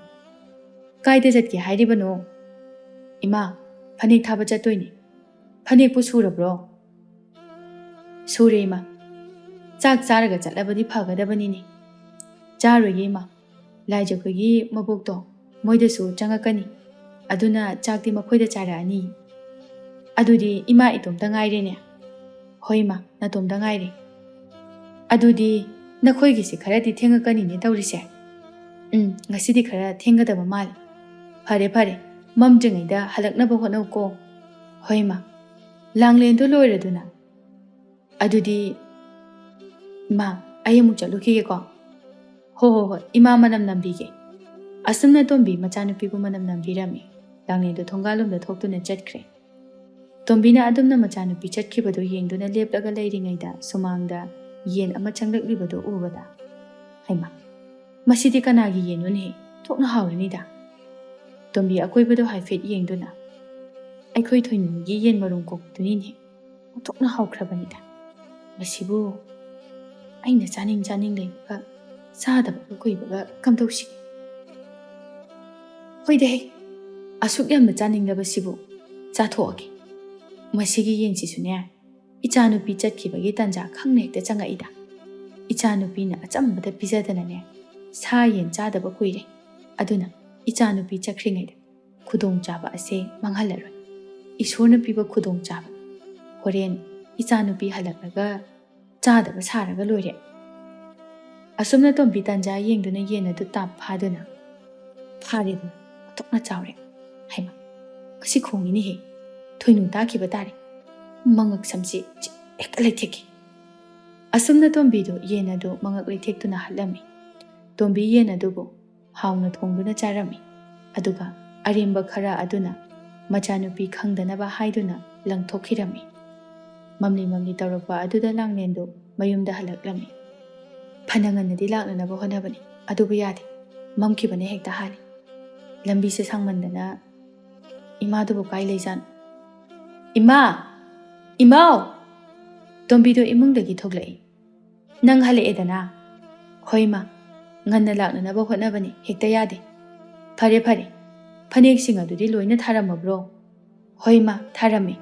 ꯀꯥꯏꯗ ꯆꯠꯀꯦ ꯍꯥꯏꯔꯤꯕꯅꯣ ꯏꯃꯥ ꯐꯅꯦꯛ ꯊꯥꯕ ꯆꯠꯇꯣꯏꯅꯤ ꯐꯅꯦꯛꯄꯨ ꯁꯨꯔꯕ꯭ꯔꯣ ꯁꯨꯔꯦ ꯏꯃꯥ ꯆꯥꯛ ꯆꯥꯔꯒ ꯆꯠꯂꯕꯗꯤ ꯐꯒꯗꯕꯅꯤꯅꯦ ꯆꯥꯔꯣꯏꯒꯦ ꯏꯃꯥ ꯂꯥꯏꯖꯈꯣꯏꯒꯤ ꯃꯕꯣꯛꯇꯣ ꯃꯣꯏꯗꯁꯨ ꯆꯪꯉꯛꯀꯅꯤ ꯑꯗꯨꯅ ꯆꯥꯛꯇꯤ ꯃꯈꯣꯏꯗ ꯆꯥꯔꯛꯑꯅꯤ ꯑꯗꯨꯗꯤ ꯏꯃꯥ ꯏꯇꯣꯝꯇ ꯉꯥꯏꯔꯦꯅꯦ ꯍꯣꯏ ꯏꯃꯥ ꯅꯇꯣꯝꯇ ꯉꯥꯏꯔꯦ ꯑꯗꯨꯗꯤ ꯅꯈꯣꯏꯒꯤꯁꯤ ꯈꯔꯗꯤ ꯊꯦꯡꯉꯛꯀꯅꯤꯅꯦ ꯇꯧꯔꯤꯁꯦ ꯉꯁꯤꯗꯤ ꯈꯔ ꯊꯦꯡꯒꯗꯕ ꯃꯥꯜꯂꯤ ꯐꯔꯦ ꯐꯔꯦ ꯃꯝꯗ꯭ꯔꯤꯉꯩꯗ ꯍꯜꯂꯛꯅꯕ ꯍꯣꯠꯅꯧꯀꯣ ꯍꯣꯏ ꯏꯃꯥ ꯂꯥꯡꯂꯦꯟꯗꯣ ꯂꯣꯏꯔꯗꯨꯅ ꯑꯗꯨꯗꯤ ꯏꯃꯥ ꯑꯩ ꯑꯃꯨꯛ ꯆꯠꯂꯨꯈꯤꯒꯦꯀꯣ ꯍꯣꯏ ꯏꯃꯥ ꯃꯅꯝ ꯅꯝꯕꯤꯒꯦ ꯑꯁꯨꯝꯅ ꯇꯣꯝꯕꯤ ꯃꯆꯥꯅꯨꯄꯤꯕꯨ ꯃꯅꯝ ꯅꯝꯕꯤꯔꯝꯃꯤ ꯂꯥꯡꯂꯦꯟꯗꯣ ꯊꯣꯡꯒꯥꯜꯂꯣꯝꯗ ꯊꯣꯛꯇꯨꯅ ꯆꯠꯈ꯭ꯔꯦ ꯇꯣꯝꯕꯤꯅ ꯑꯗꯨꯝꯅ ꯃꯆꯥꯅꯨꯄꯤ ꯆꯠꯈꯤꯕꯗꯨ ꯌꯦꯡꯗꯨꯅ ꯂꯦꯞꯂꯒ ꯂꯩꯔꯤꯉꯩꯗ ꯁꯨꯃꯥꯡꯗ ꯌꯦꯟ ꯑꯃ ꯆꯪꯂꯛꯂꯤꯕꯗꯨ ꯎꯕꯗ ꯍꯩꯃꯥ ꯃꯁꯤꯗꯤ ꯀꯅꯥꯒꯤ ꯌꯦꯟꯅꯣꯅꯦ ꯊꯣꯛꯅ ꯍꯥꯎꯔꯅꯤꯗ ꯇꯣꯝꯕꯤ ꯑꯀꯣꯏꯕꯗꯣ ꯍꯥꯏꯐꯦꯠ ꯌꯦꯡꯗꯨꯅ ꯑꯩꯈꯣꯏ ꯊꯣꯏꯅꯨꯒꯤ ꯌꯦꯟ ꯃꯔꯨꯝ ꯀꯣꯛꯄꯗꯨꯅꯤꯅꯦ ꯑꯣꯟꯊꯣꯛꯅ ꯍꯥꯎꯈ꯭ꯔꯕꯅꯤꯗ ꯃꯁꯤꯕꯨ ꯑꯩꯅ ꯆꯥꯅꯤꯡ ꯂꯩꯕꯒ ꯆꯥꯗꯕꯒ ꯀꯨꯏꯕꯒ ꯀꯝꯗꯧꯁꯤꯒꯦ ꯍꯣꯏꯗꯍꯦ ꯑꯁꯨꯛ ꯌꯥꯝꯅ ꯆꯥꯅꯤꯡꯂꯕꯁꯤꯕꯨ ꯆꯥꯊꯣꯛꯑꯒꯦ ꯃꯁꯤꯒꯤ ꯌꯦꯟꯁꯤꯁꯨꯅꯦ ꯏꯆꯥꯅꯨꯄꯤ ꯆꯠꯈꯤꯕꯒꯤ ꯇꯟꯖꯥ ꯈꯪꯅ ꯍꯦꯛꯇ ꯆꯪꯉꯛꯏꯗ ꯏꯆꯥꯅꯨꯄꯤꯅ ꯑꯆꯝꯕꯗ ꯄꯤꯖꯗꯅꯅꯦ ꯁꯥ ꯌꯦꯟ ꯆꯥꯗꯕ ꯀꯨꯏꯔꯦ ꯑꯗꯨꯅ ꯏꯆꯥꯅꯨꯄꯤ ꯆꯠꯈ꯭ꯔꯤꯉꯩꯗ ꯈꯨꯗꯣꯡꯆꯥꯕ ꯑꯁꯦ ꯃꯥꯡꯍꯜꯂꯔꯣꯏ ꯏꯁꯣꯔꯅ ꯄꯤꯕ ꯈꯨꯗꯣꯡꯆꯥꯕ ꯍꯣꯔꯦꯟ ꯏꯆꯥꯅꯨꯄꯤ ꯍꯜꯂꯛꯂꯒ ꯆꯥꯗꯕ ꯁꯥꯔꯒ ꯂꯣꯏꯔꯦ ꯑꯁꯨꯝꯅ ꯇꯣꯝꯕꯤ ꯇꯟꯖꯥ ꯌꯦꯡꯗꯨꯅ ꯌꯦꯟ ꯑꯗꯨ ꯇꯥꯞ ꯐꯥꯗꯨꯅ ꯐꯥꯔꯦꯗꯅ ꯑꯣꯟꯊꯣꯛꯅ ꯆꯥꯎꯔꯦ ꯍꯩꯃꯥ ꯃꯁꯤ ꯈꯣꯡꯉꯤꯅꯦꯍꯦ ꯊꯣꯏꯅꯨ ꯇꯥꯈꯤꯕ ꯇꯥꯔꯦ ꯃꯉꯛ ꯁꯝꯁꯤ ꯍꯦꯛꯇ ꯂꯩꯊꯦꯛꯀꯦ ꯑꯁꯨꯝꯅ ꯇꯣꯝꯕꯤꯗꯨ ꯌꯦꯟ ꯑꯗꯨ ꯃꯉꯛ ꯂꯩꯊꯦꯛꯇꯨꯅ ꯍꯠꯂꯝꯃꯤ ꯇꯣꯝꯕꯤ ꯌꯦꯟ ꯑꯗꯨꯕꯨ ꯍꯥꯎꯅ ꯊꯣꯡꯗꯨꯅ ꯆꯥꯔꯝꯃꯤ ꯑꯗꯨꯒ ꯑꯔꯦꯝꯕ ꯈꯔ ꯑꯗꯨꯅ ꯃꯆꯥꯅꯨꯄꯤ ꯈꯪꯗꯅꯕ ꯍꯥꯏꯗꯨꯅ ꯂꯪꯊꯣꯛꯈꯤꯔꯝꯃꯤ ꯃꯝꯂꯤ ꯇꯧꯔꯛꯄ ꯑꯗꯨꯗ ꯂꯥꯡꯂꯦꯟꯗꯨ ꯃꯌꯨꯝꯗ ꯍꯜꯂꯛꯂꯝꯃꯤ ꯐꯅ ꯉꯟꯅꯗꯤ ꯂꯥꯛꯅꯅꯕ ꯍꯣꯠꯅꯕꯅꯤ ꯑꯗꯨꯕꯨ ꯌꯥꯗꯦ ꯃꯝꯈꯤꯕꯅ ꯍꯦꯛꯇ ꯍꯥꯜꯂꯤ ꯂꯝꯕꯤꯁꯦ ꯁꯥꯡꯃꯟꯗꯅ ꯏꯃꯥꯗꯨꯕꯨ ꯀꯥꯏ ꯂꯩꯖꯥꯠꯅꯣ? ꯏꯃꯥ! ꯏꯃꯥꯎ! ꯇꯣꯝꯕꯤꯗꯣ ꯏꯃꯨꯡꯗꯒꯤ ꯊꯣꯛꯂꯛꯏ꯫ ꯅꯪ ꯍꯜꯂꯛꯑꯦꯗꯅ? ꯍꯣꯏ ꯃꯥ, ꯉꯟꯅ ꯂꯥꯛꯅꯅꯕ ꯍꯣꯠꯅꯕꯅꯤ, ꯍꯦꯛꯇ ꯌꯥꯗꯦ꯫ ꯐꯔꯦ ꯐꯔꯦ, ꯐꯅꯦꯛꯁꯤꯡ ꯑꯗꯨꯗꯤ ꯂꯣꯏꯅ ꯊꯥꯔꯝꯃꯕ꯭ꯔꯣ? ꯍꯣꯏ ꯃꯥ, ꯊꯥꯔꯝꯃꯤ꯫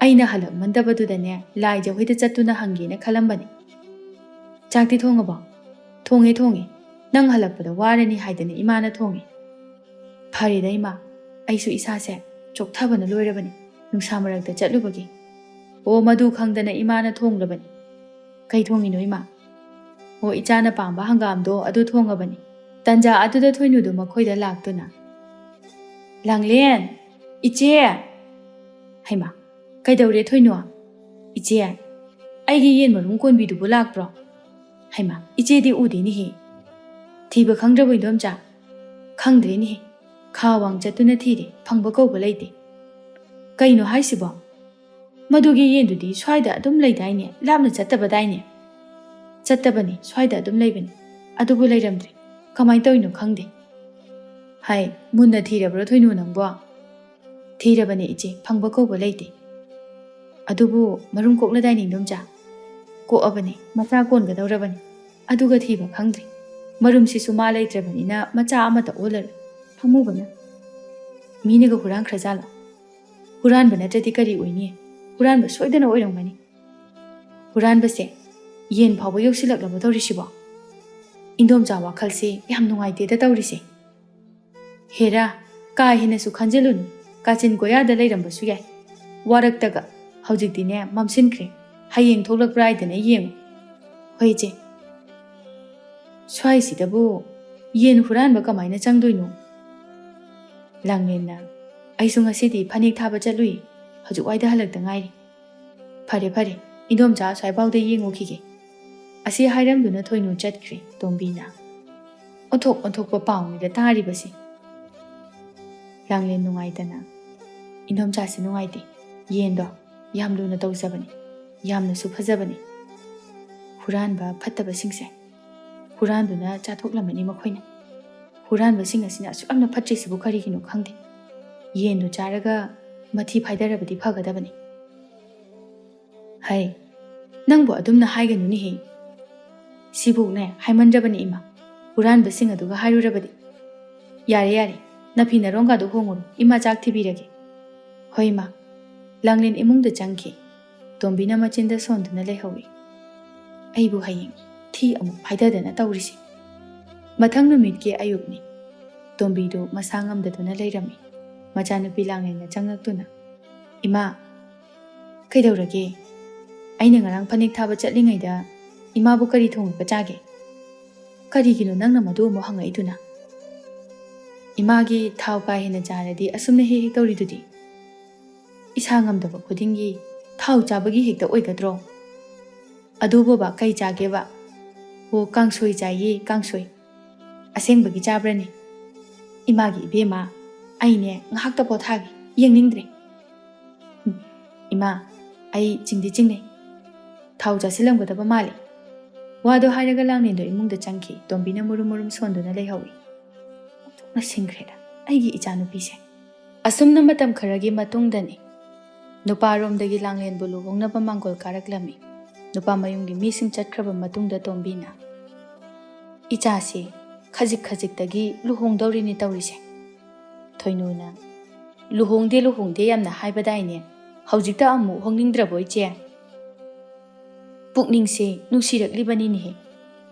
ꯑꯩꯅ ꯍꯜꯂꯛꯃꯟꯗꯕꯗꯨꯗꯅꯦ ꯂꯥꯏ ꯖꯒꯣꯏꯗ ꯆꯠꯇꯨꯅ ꯍꯪꯒꯦꯅ ꯈꯜꯂꯝꯕꯅꯤ꯫ ꯆꯥꯛꯇꯤ ꯊꯣꯡꯉꯕꯣ? ꯊꯣꯡꯉꯦ ꯊꯣꯡꯉꯦ, ꯅꯪ ꯍꯜꯂꯛꯄꯗ ꯋꯥꯔꯅꯤ ꯍꯥꯏꯗꯅ ꯏꯃꯥꯅ ꯊꯣꯡꯉꯦ꯫ ꯐꯔꯦꯗ ꯏꯃꯥ, ꯑꯩꯁꯨ ꯏꯁꯥꯁꯦ ꯆꯣꯛꯊꯕꯅ ꯂꯣꯏꯔꯕꯅꯤ ꯅꯨꯡꯁꯥ ꯃꯔꯛꯇ ꯆꯠꯂꯨꯕꯒꯤ꯫ ꯑꯣ ꯃꯗꯨ ꯈꯪꯗꯅ ꯏꯃꯥꯅ ꯊꯣꯡꯂꯕꯅꯤ꯫ ꯀꯩ ꯊꯣꯡꯉꯤꯅꯣ ꯏꯃꯥ? ꯑꯣ ꯏꯆꯥꯅ ꯄꯥꯝꯕ ꯍꯪꯒꯥꯝꯗꯣ ꯑꯗꯨ ꯊꯣꯡꯉꯕꯅꯤ꯫ ꯇꯟꯖꯥ ꯑꯗꯨꯗ ꯊꯣꯏꯅꯨꯗꯨ ꯃꯈꯣꯏꯗ ꯂꯥꯛꯇꯨꯅ ꯂꯥꯡꯂꯦꯟ! ꯏꯆꯦ! ꯍꯩꯃꯥ, ꯀꯩꯗꯧꯔꯦ ꯊꯣꯏꯅꯨ? ꯏꯆꯦ, ꯑꯩꯒꯤ ꯌꯦꯟ ꯃꯔꯨꯝ ꯀꯣꯟꯕꯤꯗꯨꯕꯨ ꯂꯥꯛꯄ꯭ꯔꯣ? ꯍꯩꯃꯥ, ꯏꯆꯦꯗꯤ ꯎꯗꯦꯅꯦꯍꯦ꯫ ꯊꯤꯕ ꯈꯪꯗ꯭ꯔꯕꯣ ꯏꯟꯗꯣꯝꯆꯥ? ꯈꯪꯗ꯭ꯔꯦꯅꯦꯍꯦ, ꯈꯥ ꯋꯥꯡ ꯆꯠꯇꯨꯅ ꯊꯤꯔꯦ, ꯐꯪꯕ ꯀꯧꯕ ꯂꯩꯇꯦ꯫ ꯀꯩꯅꯣ ꯍꯥꯏꯁꯤꯕꯣ? ꯃꯗꯨꯒꯤ ꯌꯦꯟꯗꯨꯗꯤ ꯁ꯭ꯋꯥꯏꯗ ꯑꯗꯨꯝ ꯂꯩꯗꯥꯏꯅꯦ, ꯂꯥꯞꯅ ꯆꯠꯇꯕꯗꯥꯏꯅꯦ? ꯆꯠꯇꯕꯅꯤ, ꯁ꯭ꯋꯥꯏꯗ ꯑꯗꯨꯝ ꯂꯩꯕꯅꯤ, ꯑꯗꯨꯕꯨ ꯂꯩꯔꯝꯗ꯭ꯔꯦ, ꯀꯃꯥꯏꯅ ꯇꯧꯔꯤꯅꯣ ꯈꯪꯗꯦ꯫ ꯍꯥꯏ, ꯃꯨꯟꯅ ꯊꯤꯔꯕ꯭ꯔꯣ ꯊꯣꯏꯅꯨ ꯅꯪꯕꯣ? ꯊꯤꯔꯕꯅꯦ ꯏꯆꯦ, ꯐꯪꯕ ꯀꯧꯕ ꯂꯩꯇꯦ꯫ ꯑꯗꯨꯕꯨ ꯃꯔꯨꯝ ꯀꯣꯛꯂꯗꯥꯏꯅꯦ ꯏꯟꯗꯣꯝꯆꯥ? ꯀꯣꯛꯑꯕꯅꯤ, ꯃꯆꯥ ꯀꯣꯟꯒꯗꯧꯔꯕꯅꯤ, ꯑꯗꯨꯒ ꯊꯤꯕ ꯈꯪꯗ꯭ꯔꯤ꯫ ꯃꯔꯨꯝꯁꯤꯁꯨ ꯃꯥ ꯂꯩꯇ꯭ꯔꯕꯅꯤꯅ ꯃꯆꯥ ꯑꯃꯠꯇ ꯑꯣꯜꯂꯔꯣꯏ, ꯊꯃꯨꯕꯅ꯫ ꯃꯤꯅꯒ ꯍꯨꯔꯥꯟꯈ꯭ꯔꯖꯥꯠꯂꯣ? ꯍꯨꯔꯥꯟꯕ ꯅꯠꯇ꯭ꯔꯗꯤ ꯀꯔꯤ ꯑꯣꯏꯅꯤ? ꯍꯨꯔꯥꯟꯕ ꯁꯣꯏꯗꯅ ꯑꯣꯏꯔꯝꯒꯅꯤ꯫ ꯍꯨꯔꯥꯟꯕꯁꯦ ꯌꯦꯟ ꯐꯥꯎꯕ ꯌꯧꯁꯤꯜꯂꯛꯂꯕ ꯇꯧꯔꯤꯁꯤꯕꯣ? ꯏꯟꯗꯣꯝꯆꯥ ꯋꯥꯈꯜꯁꯦ ꯌꯥꯝ ꯅꯨꯡꯉꯥꯏꯇꯦꯗ ꯇꯧꯔꯤꯁꯦ꯫ ꯍꯦꯔꯥ, ꯀꯥ ꯍꯦꯟꯅꯁꯨ ꯈꯟꯖꯤꯜꯂꯨꯅꯨ, ꯀꯥꯆꯤꯟ ꯀꯣꯌꯥꯗ ꯂꯩꯔꯝꯕꯁꯨ ꯌꯥꯏ꯫ ꯋꯥꯔꯛꯇꯒ, ꯍꯧꯖꯤꯛꯇꯤꯅꯦ ꯃꯝꯁꯤꯟꯈ꯭ꯔꯦ, ꯍꯌꯦꯡ ꯊꯣꯛꯂꯛꯄ꯭ꯔꯥ ꯍꯥꯏꯗꯅ ꯌꯦꯡꯉꯨ꯫ ꯍꯣꯏ ꯏꯆꯦ꯫ ꯁ꯭ꯋꯥꯏꯁꯤꯗꯕꯨ ꯌꯦꯟ ꯍꯨꯔꯥꯟꯕ ꯀꯃꯥꯏꯅ ꯆꯪꯗꯣꯏꯅꯣ? ꯂꯥꯡꯂꯦꯟꯅ, ꯑꯩꯁꯨ ꯉꯁꯤꯗꯤ ꯐꯅꯦꯛ ꯊꯥꯕ ꯆꯠꯂꯨꯏ, ꯍꯧꯖꯤꯛ ꯋꯥꯏꯗ ꯍꯜꯂꯛꯇ ꯉꯥꯏꯔꯤ꯫ ꯐꯔꯦ ꯐꯔꯦ, ꯏꯟꯗꯣꯝꯆꯥ ꯑꯁ꯭ꯋꯥꯏꯐꯥꯎꯗ ꯌꯦꯡꯉꯨꯈꯤꯒꯦ꯫ ꯑꯁꯤ ꯍꯥꯏꯔꯝꯗꯨꯅ ꯊꯣꯏꯅꯨ ꯆꯠꯈ꯭ꯔꯦ꯫ ꯇꯣꯝꯕꯤꯅ, ꯑꯣꯟꯊꯣꯛ ꯑꯣꯟꯊꯣꯛꯄ ꯄꯥꯎꯅꯤꯗ ꯇꯥꯔꯤꯕꯁꯤ꯫ ꯂꯥꯡꯂꯦꯟ ꯅꯨꯡꯉꯥꯏꯇꯅ, ꯏꯟꯗꯣꯝꯆꯥꯁꯤ ꯅꯨꯡꯉꯥꯏꯇꯦ, ꯌꯦꯟꯗꯣ ꯌꯥꯝ ꯂꯨꯅ ꯇꯧꯖꯕꯅꯤ, ꯌꯥꯝꯅꯁꯨ ꯐꯖꯕꯅꯤ꯫ ꯍꯨꯔꯥꯟꯕ ꯐꯠꯇꯕꯁꯤꯡꯁꯦ ꯍꯨꯔꯥꯟꯗꯨꯅ ꯆꯥꯊꯣꯛꯂꯝꯃꯅꯤ ꯃꯈꯣꯏꯅ꯫ ꯍꯨꯔꯥꯟꯕꯁꯤꯡ ꯑꯁꯤꯅ ꯑꯁꯨꯛ ꯌꯥꯝꯅ ꯐꯠꯇ꯭ꯔꯤꯁꯤꯕꯨ ꯀꯔꯤꯒꯤꯅꯣ ꯈꯪꯗꯦ꯫ ꯌꯦꯟꯗꯨ ꯆꯥꯔꯒ ꯃꯊꯤ ꯐꯥꯏꯗꯔꯕꯗꯤ ꯐꯒꯗꯕꯅꯤ꯫ ꯍꯩ, ꯅꯪꯕꯨ ꯑꯗꯨꯝꯅ ꯍꯥꯏꯒꯅꯨꯅꯦꯍꯦ꯫ ꯁꯤꯕꯨꯅꯦ ꯍꯥꯏꯃꯟꯗ꯭ꯔꯕꯅꯤ ꯏꯃꯥ, ꯍꯨꯔꯥꯟꯕꯁꯤꯡ ꯑꯗꯨꯒ ꯍꯥꯏꯔꯨꯔꯕꯗꯤ꯫ ꯌꯥꯔꯦ ꯌꯥꯔꯦ, ꯅꯐꯤ ꯅꯔꯣꯡꯒꯗꯣ ꯍꯣꯡꯉꯨꯔꯣ, ꯏꯃꯥ ꯆꯥꯛ ꯊꯤꯕꯤꯔꯒꯦ꯫ ꯍꯣꯏ ꯏꯃꯥ꯫ ꯂꯥꯡꯂꯦꯟ ꯏꯃꯨꯡꯗ ꯆꯪꯈꯤ꯫ ꯇꯣꯝꯕꯤꯅ ꯃꯆꯤꯟꯗ ꯁꯣꯟꯗꯨꯅ ꯂꯩꯍꯧꯏ꯫ ꯑꯩꯕꯨ ꯍꯌꯦꯡ ꯊꯤ ꯑꯃꯨꯛ ꯐꯥꯏꯗꯗꯅ ꯇꯧꯔꯤꯁꯤ꯫ ꯃꯊꯪ ꯅꯨꯃꯤꯠꯀꯤ ꯑꯌꯨꯛꯅꯤ꯫ ꯇꯣꯝꯕꯤꯗꯨ ꯃꯁꯥ ꯉꯝꯗꯗꯨꯅ ꯂꯩꯔꯝꯃꯤ꯫ ꯃꯆꯥꯅꯨꯄꯤ ꯂꯥꯡꯂꯦꯟꯅ ꯆꯪꯂꯛꯇꯨꯅ, ꯏꯃꯥ, ꯀꯩꯗꯧꯔꯒꯦ? ꯑꯩꯅ ꯉꯔꯥꯡ ꯐꯅꯦꯛ ꯊꯥꯕ ꯆꯠꯂꯤꯉꯩꯗ ꯏꯃꯥꯕꯨ ꯀꯔꯤ ꯊꯣꯡꯉꯒ ꯆꯥꯒꯦ? ꯀꯔꯤꯒꯤꯅꯣ ꯅꯪꯅ ꯃꯗꯨ ꯑꯃꯨꯛ ꯍꯪꯉꯛꯏꯗꯨꯅ? ꯏꯃꯥꯒꯤ ꯊꯥꯎ ꯀꯥ ꯍꯦꯟꯅ ꯆꯥꯔꯗꯤ ꯑꯁꯨꯝꯅ ꯍꯦꯛ ꯍꯦꯛ ꯇꯧꯔꯤꯗꯨꯗꯤ꯫ ꯏꯁꯥ ꯉꯝꯗꯕ ꯈꯨꯗꯤꯡꯒꯤ ꯊꯥꯎ ꯆꯥꯕꯒꯤ ꯍꯦꯛꯇ ꯑꯣꯏꯒꯗ꯭ꯔꯣ? ꯑꯗꯨꯕꯨꯕ ꯀꯩ ꯆꯥꯒꯦꯕ? ꯑꯣ, ꯀꯥꯡꯁꯣꯏ ꯆꯥꯏꯌꯦ, ꯀꯥꯡꯁꯣꯏ꯫ ꯑꯁꯦꯡꯕꯒꯤ ꯆꯥꯕ꯭ꯔꯅꯦ? ꯏꯃꯥꯒꯤ ꯏꯕꯦꯝꯃ, ꯑꯩꯅꯦ ꯉꯥꯏꯍꯥꯛꯇ ꯄꯣꯊꯥꯒꯦ, ꯌꯦꯡꯅꯤꯡꯗ꯭ꯔꯦ꯫ ꯏꯃꯥ, ꯑꯩ ꯆꯤꯡꯗꯤ ꯆꯤꯡꯅꯩ, ꯊꯥꯎ ꯆꯥꯁꯤꯜꯂꯝꯒꯗꯕ ꯃꯥꯜꯂꯤ꯫ ꯋꯥꯗꯣ ꯍꯥꯏꯔꯒ ꯂꯥꯡꯂꯦꯟꯗꯣ ꯏꯃꯨꯡꯗ ꯆꯪꯈꯤ꯫ ꯇꯣꯝꯕꯤꯅ ꯃꯨꯔꯨꯝ ꯃꯨꯔꯨꯝ ꯁꯣꯟꯗꯨꯅ ꯂꯩꯍꯧꯏ꯫ ꯑꯣꯟꯊꯣꯛꯅ ꯁꯤꯡꯈ꯭ꯔꯦꯗ ꯑꯩꯒꯤ ꯏꯆꯥꯅꯨꯄꯤꯁꯦ꯫ ꯑꯁꯨꯝꯅ ꯃꯇꯝ ꯈꯔꯒꯤ ꯃꯇꯨꯡꯗꯅꯤ ꯅꯨꯄꯥꯔꯣꯝꯗꯒꯤ ꯂꯥꯡꯂꯦꯟꯕꯨ ꯂꯨꯍꯣꯡꯅꯕ ꯃꯥꯡꯒꯣꯜ ꯀꯥꯔꯛꯂꯝꯃꯤ꯫ ꯅꯨꯄꯥ ꯃꯌꯨꯝꯒꯤ ꯃꯤꯁꯤꯡ ꯆꯠꯈ꯭ꯔꯕ ꯃꯇꯨꯡꯗ ꯇꯣꯝꯕꯤꯅ, ꯏꯆꯥꯁꯤ ꯈꯖꯤꯛ ꯈꯖꯤꯛꯇꯒꯤ ꯂꯨꯍꯣꯡꯗꯧꯔꯤꯅꯤ ꯇꯧꯔꯤꯁꯦ꯫ ꯊꯣꯏꯅꯨꯅ, ꯂꯨꯍꯣꯡꯗꯦ ꯂꯨꯍꯣꯡꯗꯦ ꯌꯥꯝꯅ ꯍꯥꯏꯕꯗꯥꯏꯅꯦ, ꯍꯧꯖꯤꯛꯇ ꯑꯃꯨꯛ ꯍꯣꯡꯅꯤꯡꯗ꯭ꯔꯕꯣ ꯏꯆꯦ? ꯄꯨꯛꯅꯤꯡꯁꯦ ꯅꯨꯡꯁꯤꯔꯛꯂꯤꯕꯅꯤꯅꯦꯍꯦ꯫